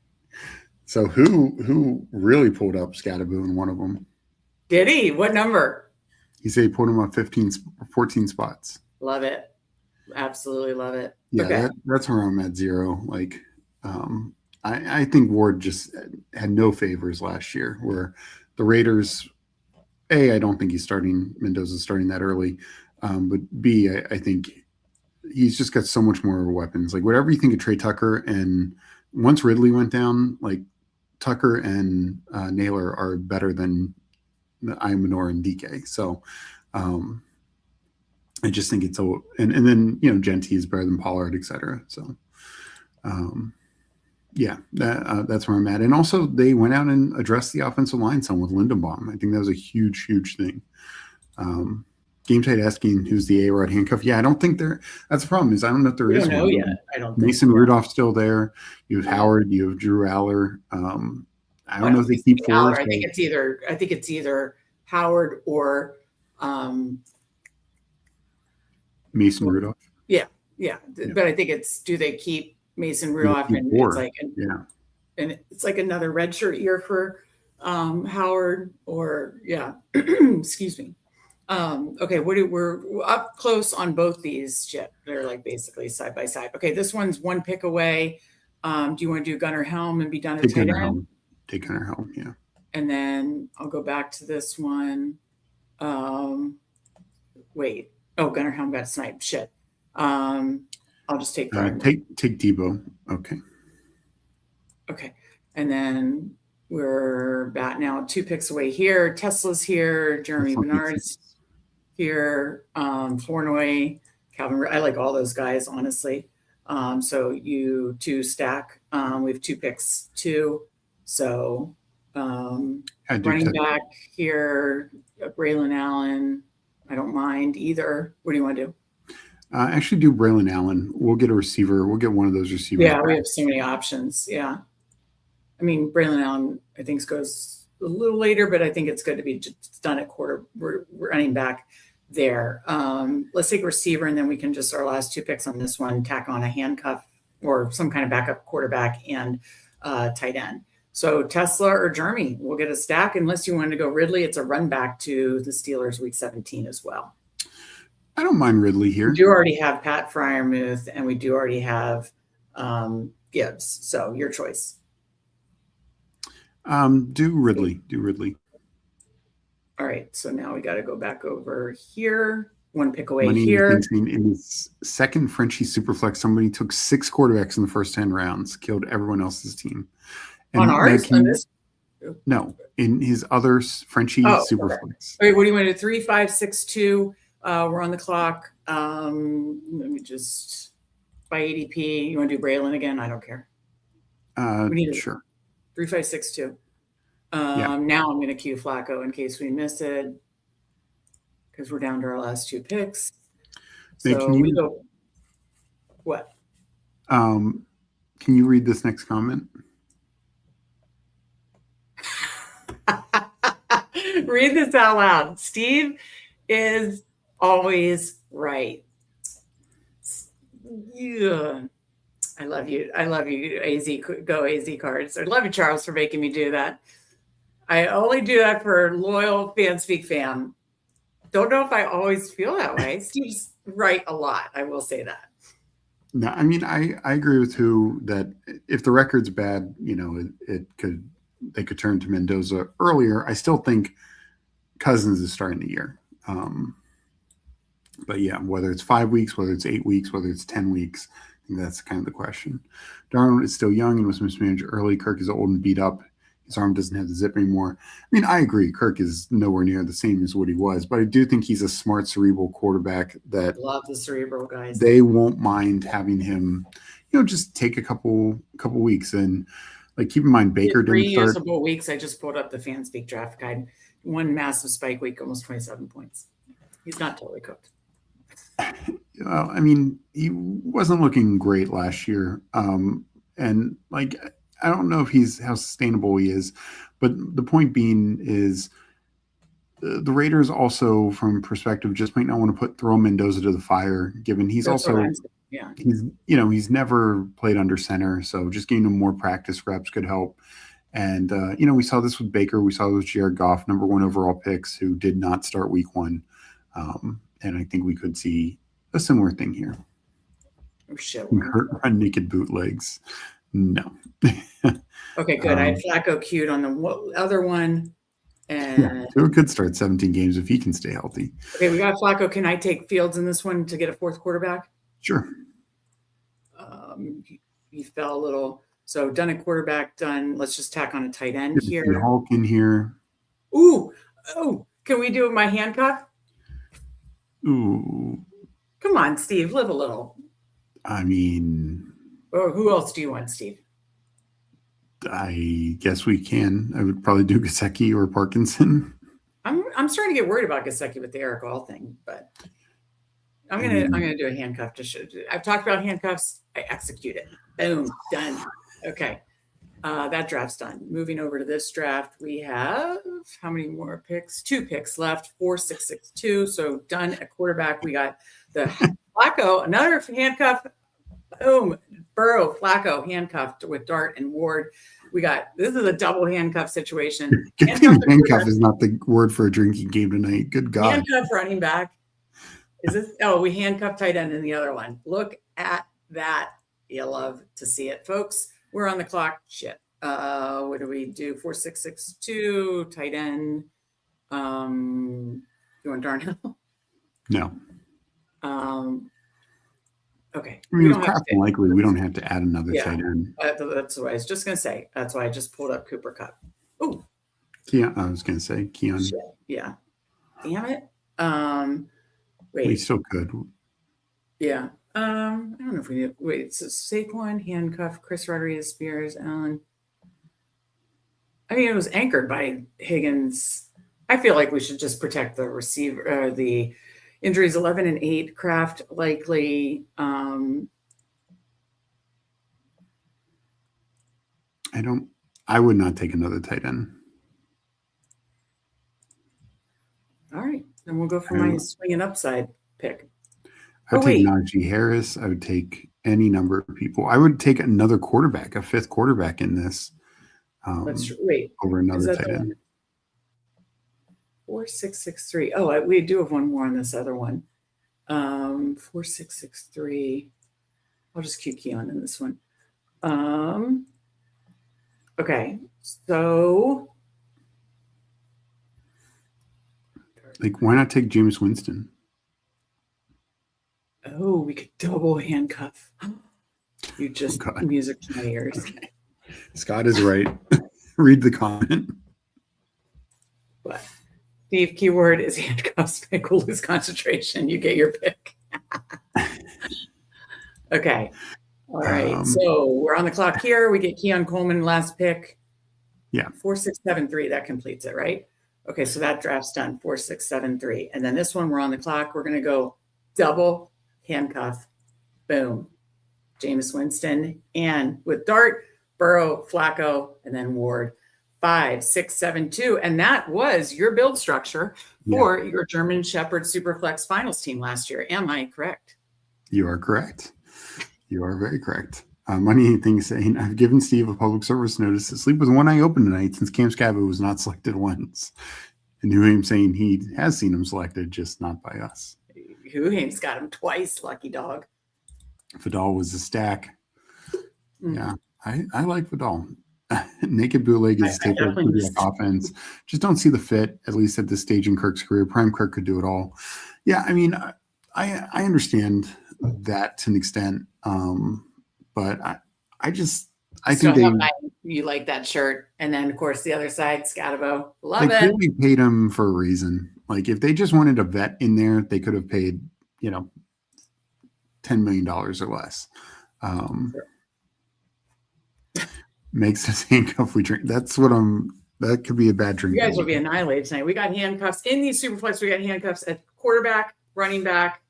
So who really pulled up Scatterboo in one of them? Did he? What number? He said he pulled him up 14 spots. Love it. Absolutely love it. Yeah, okay. That's where I'm at 0. Like, I think Ward just had no favors last year. Where the Raiders, I don't think Mendoza's starting that early, but B, I think he's just got so much more weapons. Like whatever you think of Trey Tucker, and once Ridley went down, like Tucker and Naylor are better than Imanor and DK. So. I just think it's and then Genty is better than Pollard, etc. So, that's where I'm at. And also, they went out and addressed the offensive line some with Lindenbaum. I think that was a huge, huge thing. Game Tight asking who's the A-Rod handcuff. Yeah, I don't think that's the problem. Is I don't know if there is one. Yet. I don't. Mason Rudolph's still there. You have Howard. You have Drew Aller. I don't know if they keep Howard. four. I think it's either Howard or Mason Rudolph. Yeah. But I think do they keep Mason Rudolph? And four. It's like and it's like another redshirt year for Howard or excuse me. Okay, we're up close on both these. They're like basically side by side. Okay, this one's one pick away. Do you want to do Gunnar Helm and be done at tight end? Take Gunnar Helm, yeah. And then I'll go back to this one. Wait. Oh, Gunnar Helm got sniped. Shit. I'll just take take Debo. Okay. And then we're about now 2 picks away here. Tesla's here. Jeremy Bernard's here. Flournoy, Calvin. I like all those guys, honestly. So you 2 stack. We have 2 picks too. So running back here, Braylon Allen. I don't mind either. What do you want to do? Actually, do Braylon Allen. We'll get a receiver. We'll get one of those receivers. Yeah, we have so many options. Yeah. I mean, Braylon Allen, I think, goes a little later, but I think it's good to be just done at quarter. We're running back there. Let's take receiver, and then we can just our last 2 picks on this one, tack on a handcuff or some kind of backup quarterback and tight end. So Tesla or Jeremy, we'll get a stack. Unless you want to go Ridley, it's a run back to the Steelers week 17 as well. I don't mind Ridley here. We do already have Pat Freiermuth, and we do already have Gibbs. So your choice. Do Ridley. All right. So now we got to go back over here. 1 pick away Money here. In his second Frenchie Superflex, somebody took 6 quarterbacks in the first 10 rounds, killed everyone else's team. And on ours? No, in his other Frenchie Superflex. Okay. What do you want to do? 3, 5, 6, 2. We're on the clock. Let me just by ADP. You want to do Braylon again? I don't care. Sure. 3, 5, 6, 2. Now I'm going to cue Flacco in case we miss it because we're down to our last 2 picks. So we go. What? Can you read this next comment? Read this out loud. Steve is always right. Yeah. I love you. AZ. Go AZ cards. I love you, Charles, for making me do that. I only do that for loyal Fanspeak fam. Don't know if I always feel that way. Steve's right a lot. I will say that. No, I mean, I agree with who that if the record's bad, they could turn to Mendoza earlier. I still think Cousins is starting the year. But yeah, whether it's 5 weeks, whether it's 8 weeks, whether it's 10 weeks, I think that's kind of the question. Darnold is still young and was mismanaged early. Kirk is old and beat up. His arm doesn't have the zip anymore. I mean, I agree. Kirk is nowhere near the same as what he was, but I do think he's a smart, cerebral quarterback that love the cerebral guys. They won't mind having him, just take a couple weeks and like keep in mind Baker didn't start. 3 reusable weeks. I just pulled up the Fanspeak draft guide. 1 massive spike week, almost 27 points. He's not totally cooked. Well, I mean, he wasn't looking great last year. And like, I don't know how sustainable he is, but the point being is the Raiders also, from perspective, just might not want to throw Mendoza to the fire, given he's he's never played under center. So just giving him more practice reps could help. And, we saw this with Baker. We saw this with Jared Goff, number 1 overall picks, who did not start week 1. And I think we could see a similar thing here. Oh, shit. Run naked bootlegs. No. Okay, good. I had Flacco queued on the other one. And Tua could start 17 games if he can stay healthy. Okay, we got Flacco. Can I take Fields in this one to get a 4th quarterback? Sure. He fell a little. So done a quarterback, done. Let's just tack on a tight end here. Hulk in here. Ooh. Can we do my handcuff? Ooh. Come on, Steve. Live a little. I mean. Or who else do you want, Steve? I guess we can. I would probably do Gesicki or Parkinson. I'm starting to get worried about Gesicki with the Eric All thing, but I'm gonna do a handcuff to show. I've talked about handcuffs. I execute it. Boom, done. Okay. That draft's done. Moving over to this draft, we have how many more picks? 2 picks left. 4, 6, 6, 2. So done at quarterback. We got the Flacco, another handcuff. Boom. Burrow, Flacco, handcuffed with Dart and Ward. This is a double handcuff situation. Handcuff is not the word for a drinking game tonight. Good God. Handcuff running back. Is this? Oh, we handcuffed tight end in the other one. Look at that. You love to see it, folks. We're on the clock. Shit. What do we do? 4, 6, 6, 2, tight end. You want Darnell? No. Okay. I mean, it's Kraft likely we don't have to add another tight end. That's what I was just going to say. That's why I just pulled up Cooper Kupp. Oh. Yeah, I was going to say Keon. Shit. Yeah. Damn it. Wait. We still could. Yeah. I don't know if we did. Wait, so Saquon, handcuff, Chris Rodriguez, Spears, Allen. I mean, it was anchored by Higgins. I feel like we should just protect the receiver, the injuries 11 and 8, Kraft likely. I would not take another tight end. All right. Then we'll go for my swing and upside pick. I would take Najee Harris. I would take any number of people. I would take another quarterback, a 5th quarterback in this. Over another tight end. 4, 6, 6, 3. Oh, we do have one more on this other one. 4, 6, 6, 3. I'll just keep Keon in this one. Okay, so why not take Jameis Winston? Oh, we could double handcuff. You just music to my ears. Okay. Scott is right. Read the comment. But Steve, keyword is handcuffs. Pick will lose concentration. You get your pick. Okay. All right. So we're on the clock here. We get Keon Coleman last pick. Yeah. 4, 6, 7, 3. That completes it, right? Okay. So that draft's done. 4, 6, 7, 3. And then this one, we're on the clock. We're going to go double handcuff. Boom. Jameis Winston. And with Dart, Burrow, Flacco, and then Ward. 5, 6, 7, 2. And that was your build structure for your German Shepherd Superflex Finals team last year. Am I correct? You are correct. You are very correct. Money thing saying, I've given Steve a public service notice to sleep with one eye open tonight since Cam Scabba was not selected once. And Huhaim saying he has seen him selected, just not by us. Huhaim's got him twice, lucky dog. Vidal was a stack. Yeah, I like Vidal. Naked bootleg is a staple for the offense. Just don't see the fit, at least at this stage in Kirk's career. Prime Kirk could do it all. Yeah, I mean, I understand that to an extent. But I think you like that shirt. And then, of course, the other side, Scatabo. Love it. They clearly paid him for a reason. Like, if they just wanted a vet in there, they could have paid, $10 million or less. Makes us handcuff we drink. That could be a bad drink. You guys will be annihilated tonight. We got handcuffs in these Superflex. We got handcuffs at quarterback, running back,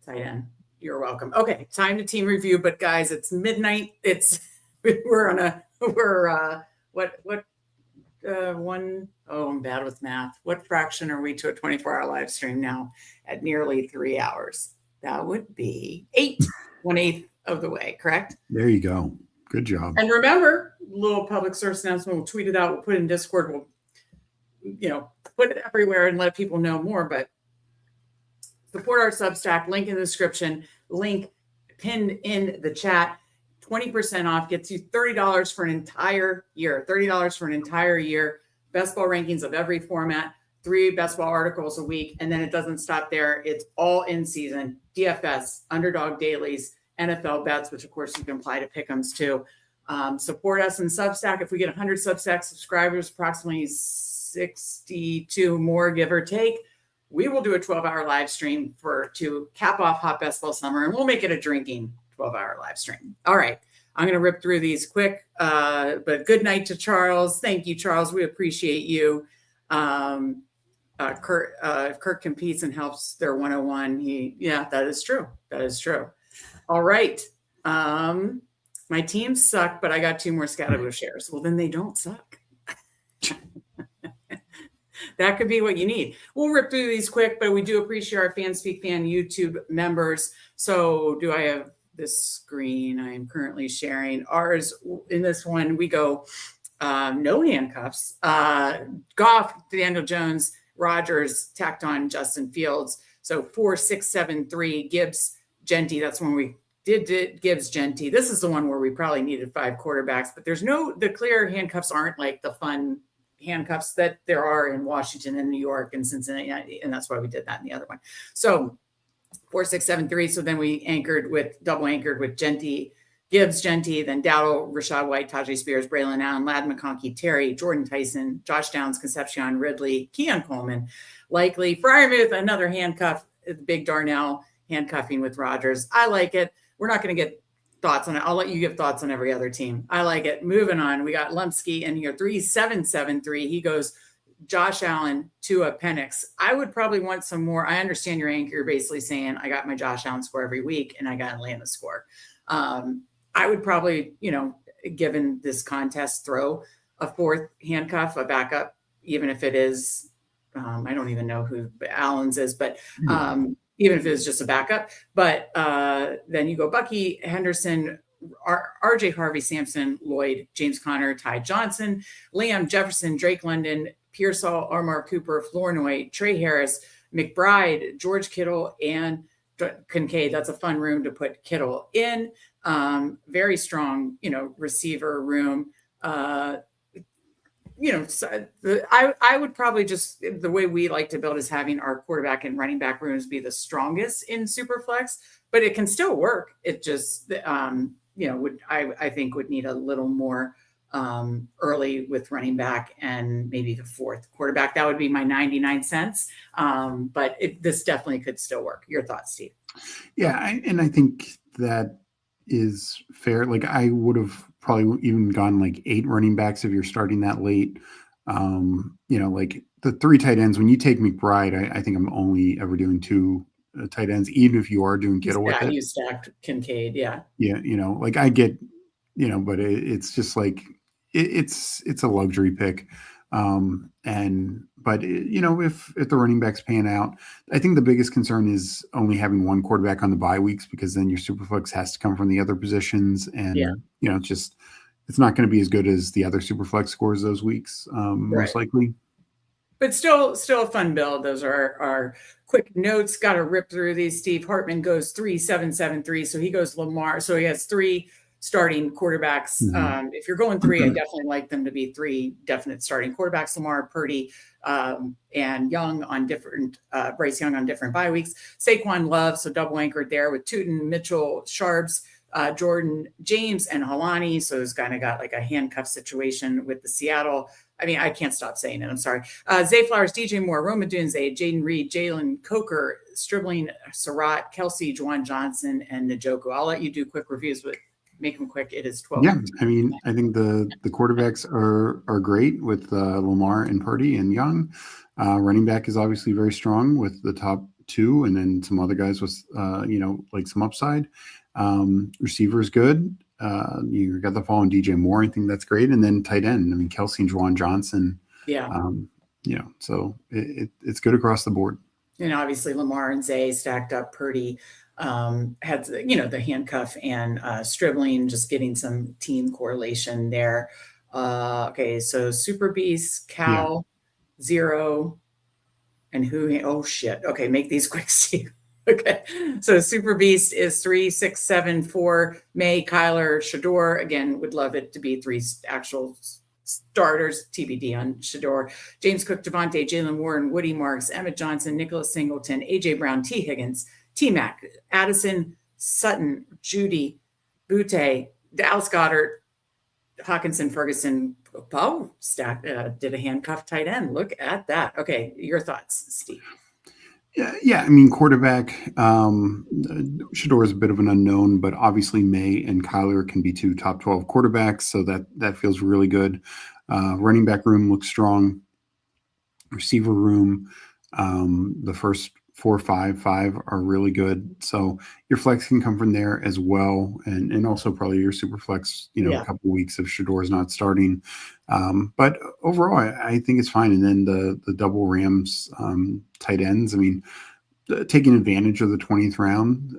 tight end. You're welcome. Okay, time to team review. But guys, it's midnight. I'm bad with math. What fraction are we to a 24-hour live stream now at nearly 3 hours? That would be 8, 1/8 of the way, correct? There you go. Good job. And remember, little public service announcement. We'll tweet it out. We'll put it in Discord. We'll, put it everywhere and let people know more. But support our Substack. Link in the description. Link pinned in the chat. 20% off gets you $30 for an entire year. $30 for an entire year. Best ball rankings of every format. 3 best ball articles a week. And then it doesn't stop there. It's all in season. DFS, Underdog Dailies, NFL bets, which of course you can apply to pick'ems too. Support us in Substack. If we get 100 Substack subscribers, approximately 62 more, give or take, we will do a 12-hour live stream to cap off Hot Best Ball Summer, and we'll make it a drinking 12-hour live stream. All right. I'm going to rip through these quick, but good night to Charles. Thank you, Charles. We appreciate you. Kirk competes and helps their 101. That is true. That is true. All right. My My teams suck, but I got 2 more Scatterbo shares. Well, then they don't suck. That could be what you need. We'll rip through these quick, but we do appreciate our Fanspeak Fan YouTube members. So do I have this screen I am currently sharing? Ours, in this one, we go no handcuffs. Goff, Daniel Jones, Rodgers, tacked on Justin Fields. So 4, 6, 7, 3, Gibbs, Genty. That's when we did Gibbs, Genty. This is the one where we probably needed 5 quarterbacks, but the clear handcuffs aren't like the fun handcuffs that there are in Washington and New York and Cincinnati. And that's why we did that in the other one. So 4, 6, 7, 3. So then we double anchored with Genty, Gibbs, Genty, then Dowdle, Rashad White, Tajay Spears, Braylon Allen, Ladd McConkey, Terry, Jordan Tyson, Josh Downs, Concepcion, Ridley, Keon Coleman, Likely, Freiermuth, another handcuff, Big Darnell, handcuffing with Rodgers. I like it. We're not going to get thoughts on it. I'll let you give thoughts on every other team. I like it. Moving on. We got Lumpsky in here, 3, 7, 7, 3. He goes Josh Allen, Tua, Penix. I would probably want some more. I understand your anchor. You're basically saying I got my Josh Allen score every week and I got Atlanta score. I would probably, given this contest, throw a 4th handcuff, a backup, even if it is, I don't even know who Allen's is, but even if it's just a backup. But then you go Bucky, Henderson, RJ Harvey, Sampson, Lloyd, James Conner, Ty Johnson, Liam Jefferson, Drake London, Pearsall, Armar Cooper, Flournoy, Trey Harris, McBride, George Kittle, and Kincaid. That's a fun room to put Kittle in. Very strong, receiver room. I would probably just, the way we like to build is having our quarterback and running back rooms be the strongest in Superflex, but it can still work. It just, I think would need a little more early with running back and maybe the 4th quarterback. That would be my 99 cents. But this definitely could still work. Your thoughts, Steve? Yeah. I think that is fair. Like I would have probably even gone like 8 running backs if you're starting that late. Like the 3 tight ends, when you take McBride, I think I'm only ever doing 2 tight ends, even if you are doing Kittle with it. You stacked Kincaid. Yeah. Yeah. Like I get, but it's just like, it's a luxury pick. But if the running backs pan out, I think the biggest concern is only having 1 quarterback on the bye weeks, because then your Superflex has to come from the other positions. And, it's not going to be as good as the other Superflex scores those weeks, most likely. But still a fun build. Those are our quick notes. Got to rip through these. Steve Hartman goes 3, 7, 7, 3. So he goes Lamar. So he has 3 starting quarterbacks. If you're going 3, I definitely like them to be 3 definite starting quarterbacks: Lamar, Purdy, and Young on different, Bryce Young on different bye weeks. Saquon Love, so double anchored there with Tootin, Mitchell, Sharps, Jordan, James, and Halani. So it's kind of got like a handcuff situation with the Seattle. I mean, I can't stop saying it. I'm sorry. Zay Flowers, DJ Moore, Roma Dunze, Jaden Reed, Jalen Coker, Stribling, Surratt, Kelsey, Juwan Johnson, and Njoku. I'll let you do quick reviews, but make them quick. It is 12. Yeah, I mean, I think the quarterbacks are great with Lamar and Purdy and Young. Running back is obviously very strong with the top 2, and then some other guys with like some upside. Receiver is good. You got the fall on DJ Moore. I think that's great. And then tight end, I mean, Kelsey and Juwan Johnson. Yeah. So it's good across the board. And obviously Lamar and Zay stacked up. Purdy had the handcuff, and Stribling just getting some team correlation there. Okay, so Super Beast, Cal, 0, and who? Oh shit. Okay, make these quick, Steve. Okay, so Super Beast is 3, 6, 7, 4. May, Kyler, Shador. Again, would love it to be 3 actual starters. TBD on Shador. James Cook, Devontae, Jalen Warren, Woody Marks, Emmett Johnson, Nicholas Singleton, AJ Brown, T. Higgins, T-Mac, Addison, Sutton, Judy, Butte, Dallas Goddard, Hawkinson, Ferguson. Oh, did a handcuff tight end. Look at that. Okay, your thoughts, Steve? Yeah. I mean, quarterback, Shador is a bit of an unknown, but obviously May and Kyler can be 2 top 12 quarterbacks, so that feels really good. Running back room looks strong. Receiver room, the first 4, 5, 5 are really good. So your flex can come from there as well, and also probably your super flex. A couple weeks if Shador's not starting. But overall, I think it's fine. And then the double Rams tight ends. I mean, taking advantage of the 20th round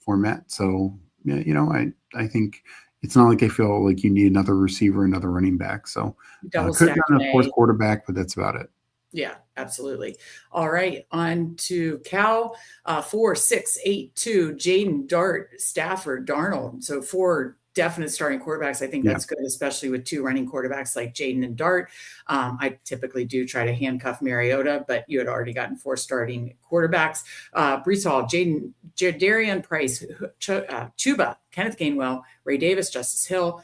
format. So I think it's not like I feel like you need another receiver, another running back. So could have done a fourth quarterback, but that's about it. Yeah, absolutely. All right, on to Cal. 4, 6, 8, 2. Jaden Dart, Stafford, Darnold. So 4 definite starting quarterbacks. I think that's good, especially with 2 running quarterbacks like Jaden and Dart. I typically do try to handcuff Mariota, but you had already gotten 4 starting quarterbacks. Brees Hall, Jadarian Price, Chuba, Kenneth Gainwell, Ray Davis, Justice Hill,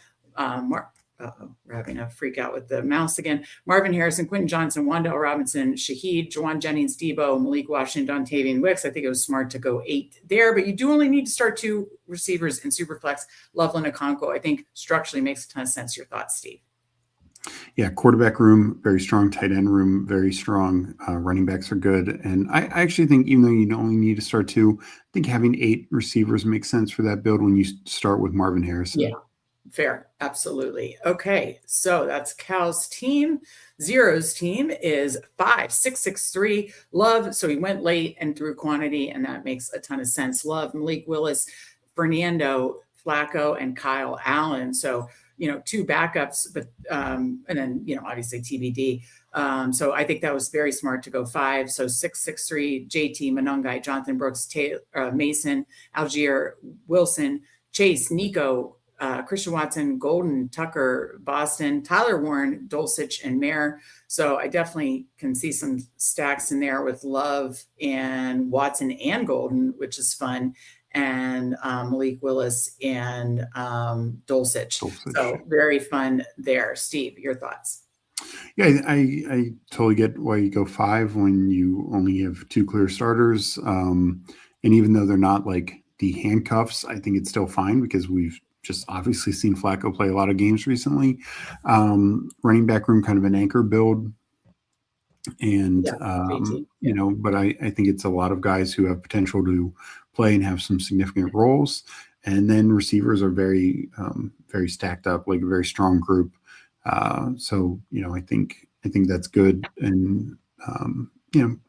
we're having a freak out with the mouse again. Marvin Harrison, Quentin Johnson, Wandale Robinson, Shaheed, Jawan Jennings, Debo, Malik Washington, Dontavian Wicks. I think it was smart to go 8 there, but you do only need to start 2 receivers in Superflex. Loveland Okonkwo, I think structurally makes a ton of sense. Your thoughts, Steve? Yeah, quarterback room, very strong. Tight end room, very strong. Running backs are good. And I actually think even though you only need to start 2, I think having 8 receivers makes sense for that build when you start with Marvin Harrison. Yeah. Fair. Absolutely. Okay. So that's Cal's team. Zero's team is 5, 6, 6, 3. Love. So he went late and through quantity, and that makes a ton of sense. Love, Malik Willis, Fernando, Flacco, and Kyle Allen. So, 2 backups, but, and then, obviously TBD. So I think that was very smart to go 5. So 6, 6, 3, JT, Monungai, Jonathan Brooks, Taylor, Mason, Algier, Wilson, Chase, Nico, Christian Watson, Golden, Tucker, Boston, Tyler Warren, Dulcich, and Mayer. So I definitely can see some stacks in there with Love and Watson and Golden, which is fun, and Malik Willis and Dulcich. So very fun there. Steve, your thoughts? Yeah, I totally get why you go 5 when you only have 2 clear starters. And even though they're not like the handcuffs, I think it's still fine because we've just obviously seen Flacco play a lot of games recently. Running back room, kind of an anchor build. And, but I think it's a lot of guys who have potential to play and have some significant roles. And then receivers are very, very stacked up, like a very strong group. So, I think that's good. And,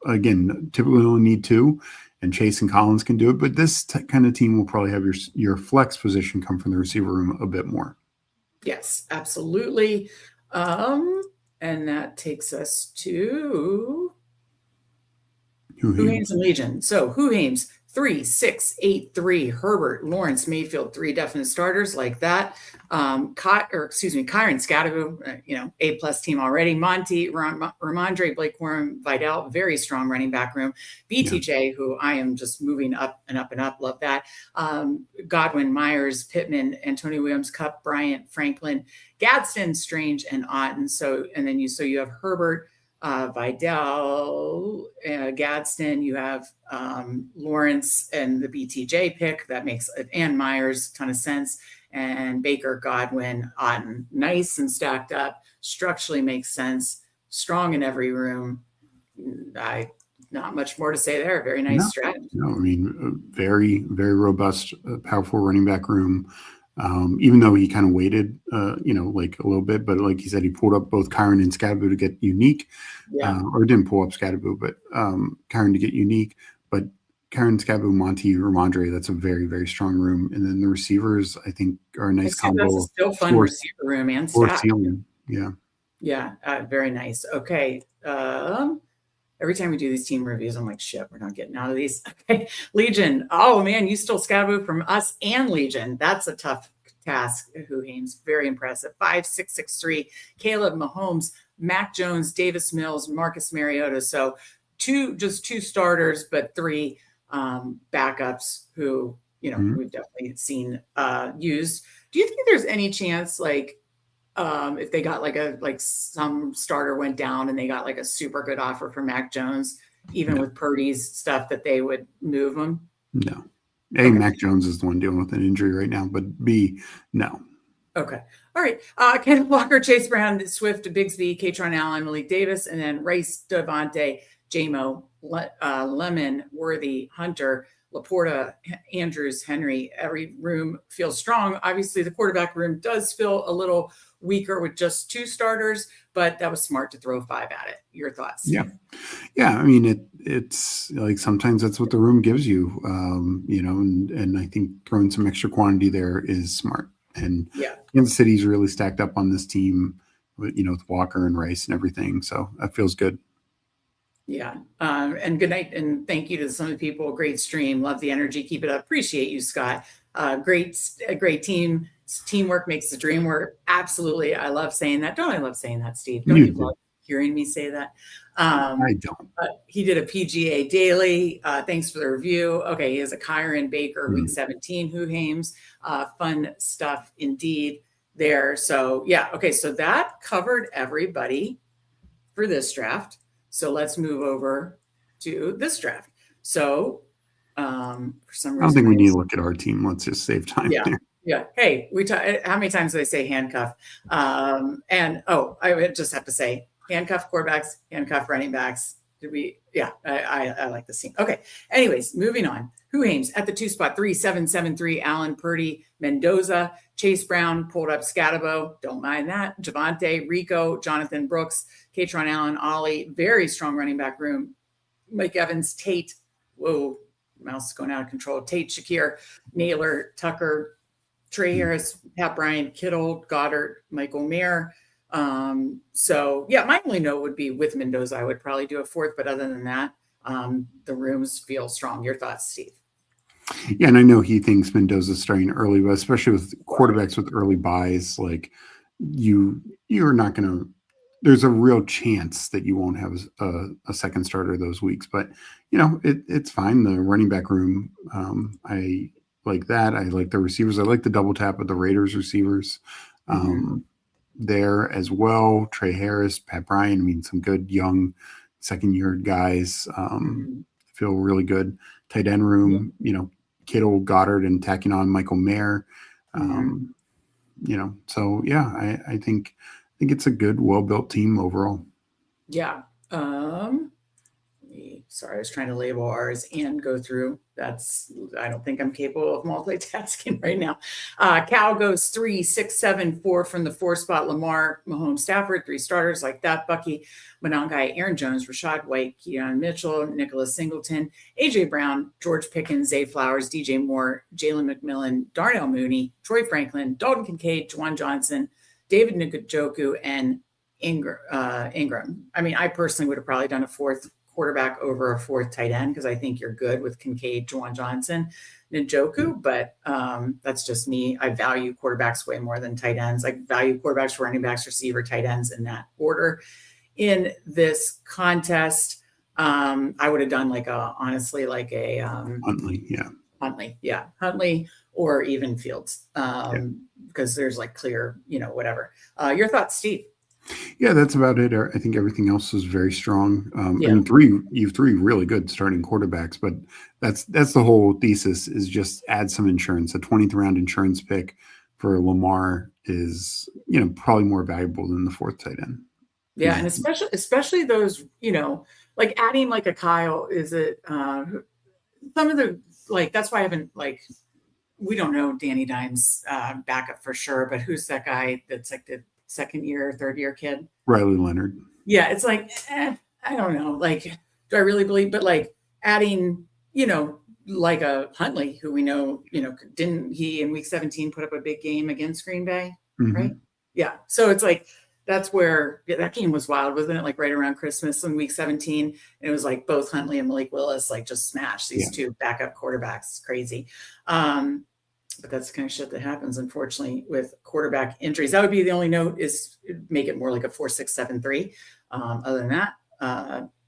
again, typically only need 2. And Chase and Collins can do it, but this kind of team will probably have your flex position come from the receiver room a bit more. Yes, absolutely. And that takes us to Huhames and Legion. So Huhames, 3, 6, 8, 3. Herbert, Lawrence, Mayfield, 3 definite starters like that. Kyron Scattergood, A+ team already. Monty, Ramondre, Blake Corum, Vidal, very strong running back room. BTJ, who I am just moving up and up and up. Love that. Godwin, Myers, Pittman, Antonio Williams, Cup, Bryant, Franklin, Gadsden, Strange, and Otten. So you have Herbert, Vidal, Gadsden, you have Lawrence and the BTJ pick. That makes and Myers, ton of sense. And Baker, Godwin, Otten, nice and stacked up, structurally makes sense, strong in every room. Not much more to say there. Very nice strategy. No, I mean, very, very robust, powerful running back room. Even though he kind of waited, like a little bit, but like he said, he pulled up both Kyron and Scadaboo to get unique, or didn't pull up Scadaboo, but Kyron to get unique. But Kyron, Scadaboo, Monty, Ramondre, that's a very, very strong room. And then the receivers, I think, are a nice combo. That's a still fun receiver room and staff. Yeah. Yeah, very nice. Okay. Every time we do these team reviews, I'm like, shit, we're not getting out of these. Okay. Legion. Oh, man, you stole Scadaboo from us and Legion. That's a tough task. Huhames, very impressive. 5, 6, 6, 3. Caleb, Mahomes, Mac Jones, Davis Mills, Marcus Mariota. So just 2 starters, but 3 backups who, we've definitely seen used. Do you think there's any chance, if they got some starter went down and they got a super good offer for Mac Jones, even with Purdy's stuff, that they would move him? No. A, okay. Mac Jones is the one dealing with an injury right now, but B, no. Okay. All right. Kenneth Walker, Chase Brown, Swift, Bigsby, Katron Allen, Malik Davis, and then Rice, Devontae, J-Mo, Lemon, Worthy, Hunter, Laporta, Andrews, Henry. Every room feels strong. Obviously, the quarterback room does feel a little weaker with just 2 starters, but that was smart to throw 5 at it. Your thoughts? Yeah. Yeah. I mean, it's like sometimes that's what the room gives you, and I think throwing some extra quantity there is smart. And Yeah. Kansas City's really stacked up on this team, with Walker and Rice and everything. So that feels good. Yeah. And good night. And thank you to some of the people. Great stream. Love the energy. Keep it up. Appreciate you, Scott. Great team. Teamwork makes the dream work. Absolutely. I love saying that. Don't I love saying that, Steve? Don't you love hearing me say that? I don't. He did a PGA daily. Thanks for the review. Okay. He has a Kyron Baker, week 17, Who Hames. Fun stuff indeed there. So yeah. Okay. So that covered everybody for this draft. So let's move over to this draft. So for some reason, I don't think we need to look at our team. Let's just save time. Yeah. There. Yeah. Hey, how many times do I say handcuff? I would just have to say handcuff quarterbacks, handcuff running backs. I like this team. Okay. Anyways, moving on. Who Hames at the 2 spot, 3-7-7-3, Allen, Purdy, Mendoza, Chase Brown, pulled up Scatabo. Don't mind that. Javante, Rico, Jonathan Brooks, Katron Allen, Ollie, very strong running back room. Mike Evans, Tate. Whoa, mouse is going out of control. Tate, Shakir, Naylor, Tucker, Trey Harris, Pat Bryant, Kittle, Goddard, Michael Mayer. So yeah, my only note would be with Mendoza. I would probably do a 4th, but other than that, the rooms feel strong. Your thoughts, Steve? Yeah, and I know he thinks Mendoza's starting early, but especially with quarterbacks with early buys, like you're not going to. There's a real chance that you won't have a second starter those weeks, but it's fine. The running back room, I like that. I like the receivers. I like the double tap of the Raiders receivers there as well. Trey Harris, Pat Bryant. I mean, some good young second-year guys. Feel really good. Tight end room, Kittle, Goddard, and tacking on Michael Mayer. So yeah, I think it's a good, well-built team overall. Yeah. Sorry, I was trying to label ours and go through. I don't think I'm capable of multitasking right now. Cal goes 3-6-7-4 from the 4 spot. Lamar, Mahomes, Stafford, 3 starters like that. Bucky, Monangai, Aaron Jones, Rashad White, Keon Mitchell, Nicholas Singleton, AJ Brown, George Pickens, Zay Flowers, DJ Moore, Jalen McMillan, Darnell Mooney, Troy Franklin, Dalton Kincaid, Juwan Johnson, David Njoku, and Ingram. I mean, I personally would have probably done a 4th quarterback over a 4th tight end because I think you're good with Kincaid, Juwan Johnson, Njoku, but that's just me. I value quarterbacks way more than tight ends. I value quarterbacks, running backs, receiver, tight ends in that order. In this contest, I would have done Huntley, Huntley or even Fields because there's clear, whatever. Your thoughts, Steve? Yeah, that's about it. I think everything else is very strong. I mean, you have 3 really good starting quarterbacks, but that's the whole thesis is just add some insurance. A 20th round insurance pick for Lamar is, probably more valuable than the 4th tight end. Yeah, and especially those, adding a Kyle, is it some of the that's why I haven't we don't know Danny Dimes backup for sure, but who's that guy that's the 2nd year, 3rd year kid? Riley Leonard. Yeah, it's I don't know. Do I really believe? But adding, a Huntley, who we know, didn't he in week 17 put up a big game against Green Bay, right? Yeah. So it's that's where that game was wild, wasn't it? Right around Christmas in week 17, and it was both Huntley and Malik Willis just smashed these 2 backup quarterbacks. Crazy. But that's the kind of shit that happens, unfortunately, with quarterback injuries. That would be the only note, is make it more like a 4-6-7-3. Other than that,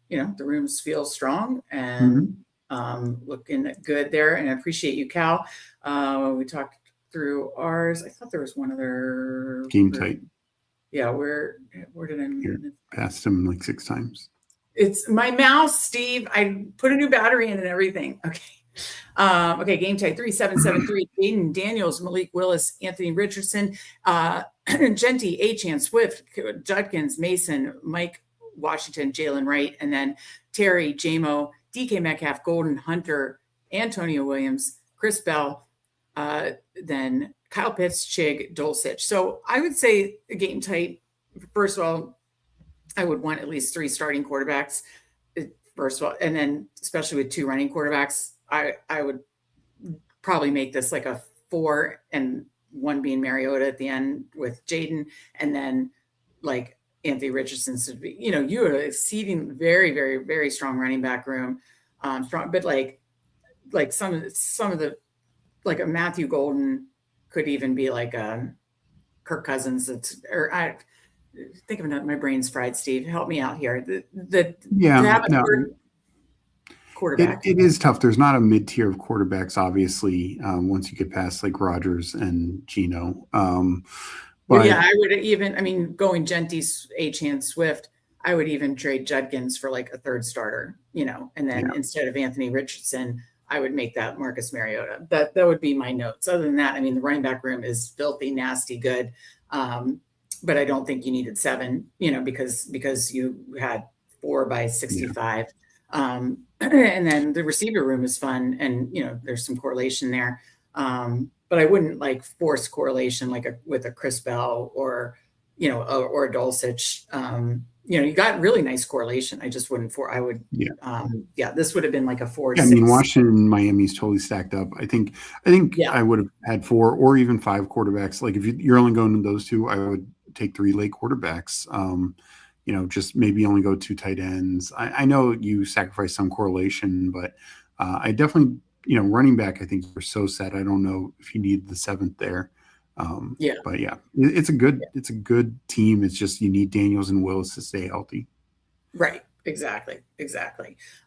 the rooms feel strong and looking good there. And I appreciate you, Cal. We talked through ours. I thought there was one other game tight. Yeah, where did I passed him 6 times? It's my mouse, Steve. I put a new battery in and everything. Okay. Game type 3-7-7-3. Aiden Daniels, Malik Willis, Anthony Richardson, Genty, Achan, Swift, Judkins, Mason, Mike Washington, Jalen Wright, and then Terry, JMO, DK Metcalf, Golden, Hunter, Antonio Williams, Chris Bell, then Kyle Pitts, Chig, Dulcich. So I would say game tight. First of all, I would want at least 3 starting quarterbacks. First of all, and then especially with 2 running quarterbacks, I would probably make this like a 4 and 1 being Mariota at the end with Jaden, and then like Anthony Richardson should be, you are exceeding very, very, very strong running back room. Strong, but like some of the, like a Matthew Golden could even be like Kirk Cousins. I think of another, my brain's fried, Steve. Help me out here. Quarterback. It is tough. There's not a mid-tier of quarterbacks, obviously, once you get past like Rodgers and Geno. But yeah, I would even, going Genty, Achane, Swift, I would even trade Judkins for like a 3rd starter, and then instead of Anthony Richardson, I would make that Marcus Mariota. That would be my notes. Other than that, the running back room is filthy, nasty, good. But I don't think you needed 7, because you had 4 by 65. And then the receiver room is fun, and there's some correlation there. But I wouldn't like force correlation with a Chris Bell or a Dulcich. You got really nice correlation. I just wouldn't this would have been like a 4. Yeah, 6. Washington and Miami's totally stacked up. I think I would have had 4 or even 5 quarterbacks. Like if you're only going to those 2, I would take 3 late quarterbacks. Just maybe only go 2 tight ends. I know you sacrifice some correlation, but I definitely, running back, I think you're so set. I don't know if you need the 7th there. But yeah, it's a good team. It's just you need Daniels and Willis to stay healthy. Right. Exactly.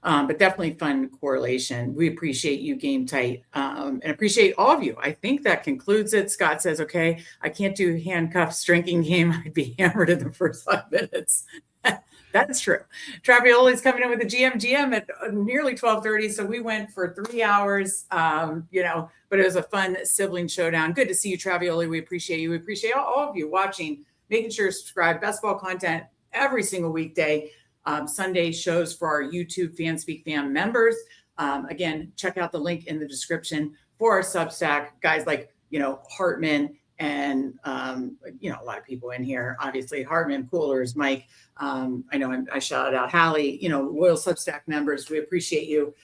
But definitely fun correlation. We appreciate you, Game Tight, and appreciate all of you. I think that concludes it. Scott says, okay, I can't do handcuffs drinking game. I'd be hammered in the first 5 minutes. That is true. Travioli's coming in with the GM at nearly 12:30. So we went for 3 hours, but it was a fun sibling showdown. Good to see you, Travioli. We appreciate you. We appreciate all of you watching, making sure to subscribe. Best ball content every single weekday. Sunday shows for our YouTube Fanspeak fam members. Again, check out the link in the description for our Substack. Guys like, Hartman and, a lot of people in here. Obviously, Hartman, Coolers, Mike. I know I shouted out Hallie, loyal Substack members. We appreciate you.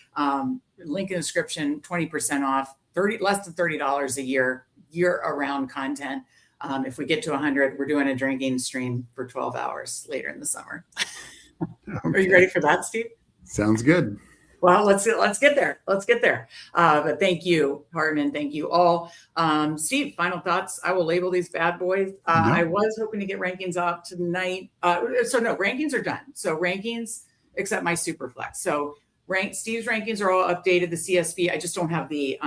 Link in the description, 20% off, less than $30 a year-around content. If we get to 100, we're doing a drinking stream for 12 hours later in the summer. Okay. Are you ready for that, Steve? Sounds good. Well, let's get there. But thank you, Hartman. Thank you all. Steve, final thoughts. I will label these bad boys. I was hoping to get rankings up tonight. Rankings are done. So rankings, except my Superflex. So Steve's rankings are all updated. The CSV, I just don't have the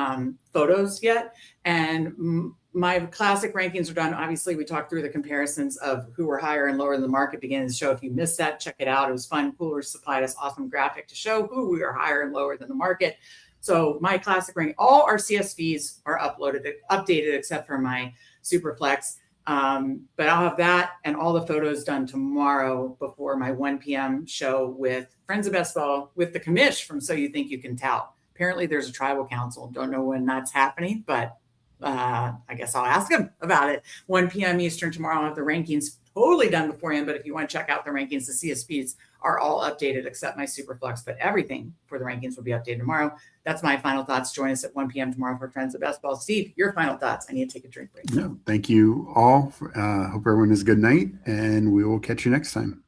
photos yet. And my classic rankings are done. Obviously, we talked through the comparisons of who were higher and lower than the market beginning of the show. If you missed that, check it out. It was fun. Coolers supplied us awesome graphic to show who we are higher and lower than the market. So my classic rank, all our CSVs are updated except for my Superflex. But I'll have that and all the photos done tomorrow before my 1 p.m. show with Friends of Best Ball with the commish from So You Think You Can Tout. Apparently there's a tribal council. Don't know when that's happening, but I guess I'll ask him about it. 1 p.m. Eastern tomorrow. I'll have the rankings totally done beforehand. But if you want to check out the rankings, the CSPs are all updated except my Superflex. But everything for the rankings will be updated tomorrow. That's my final thoughts. Join us at 1 p.m. tomorrow for Friends of Best Ball. Steve, your final thoughts. I need to take a drink break. No, thank you all. Hope everyone has a good night, and we will catch you next time.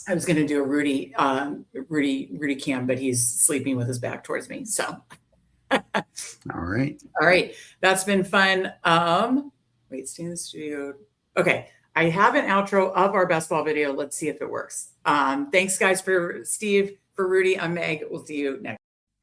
I was going to do a Rudy cam, but he's sleeping with his back towards me. So. All right. That's been fun. Stay in the studio. Okay. I have an outro of our best ball video. Let's see if it works. Thanks guys for Steve, for Rudy. I'm Meg. We'll see you next.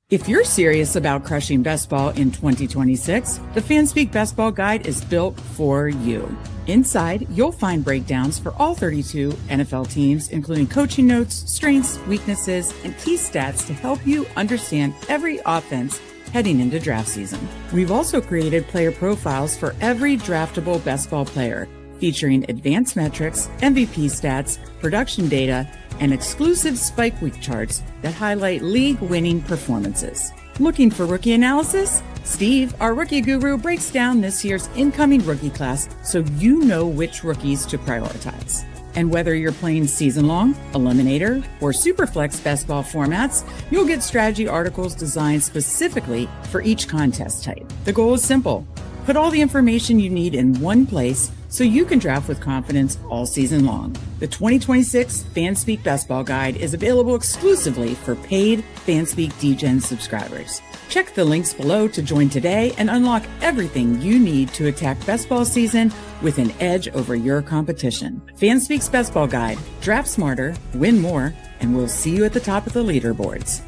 If you're serious about crushing best ball in 2026, the Fanspeak Best Ball Guide is built for you. Inside, you'll find breakdowns for all 32 NFL teams, including coaching notes, strengths, weaknesses, and key stats to help you understand every offense heading into draft season. We've also created player profiles for every draftable best ball player, featuring advanced metrics, MVP stats, production data, and exclusive Spike Week charts that highlight league-winning performances. Looking for rookie analysis? Steve, our rookie guru, breaks down this year's incoming rookie class so you know which rookies to prioritize. And whether you're playing season-long, eliminator, or superflex best ball formats, you'll get strategy articles designed specifically for each contest type. The goal is simple. Put all the information you need in one place so you can draft with confidence all season long. The 2026 Fanspeak Best Ball Guide is available exclusively for paid Fanspeak Degen subscribers. Check the links below to join today and unlock everything you need to attack best ball season with an edge over your competition. Fanspeak's Best Ball Guide. Draft smarter, win more, and we'll see you at the top of the leaderboards.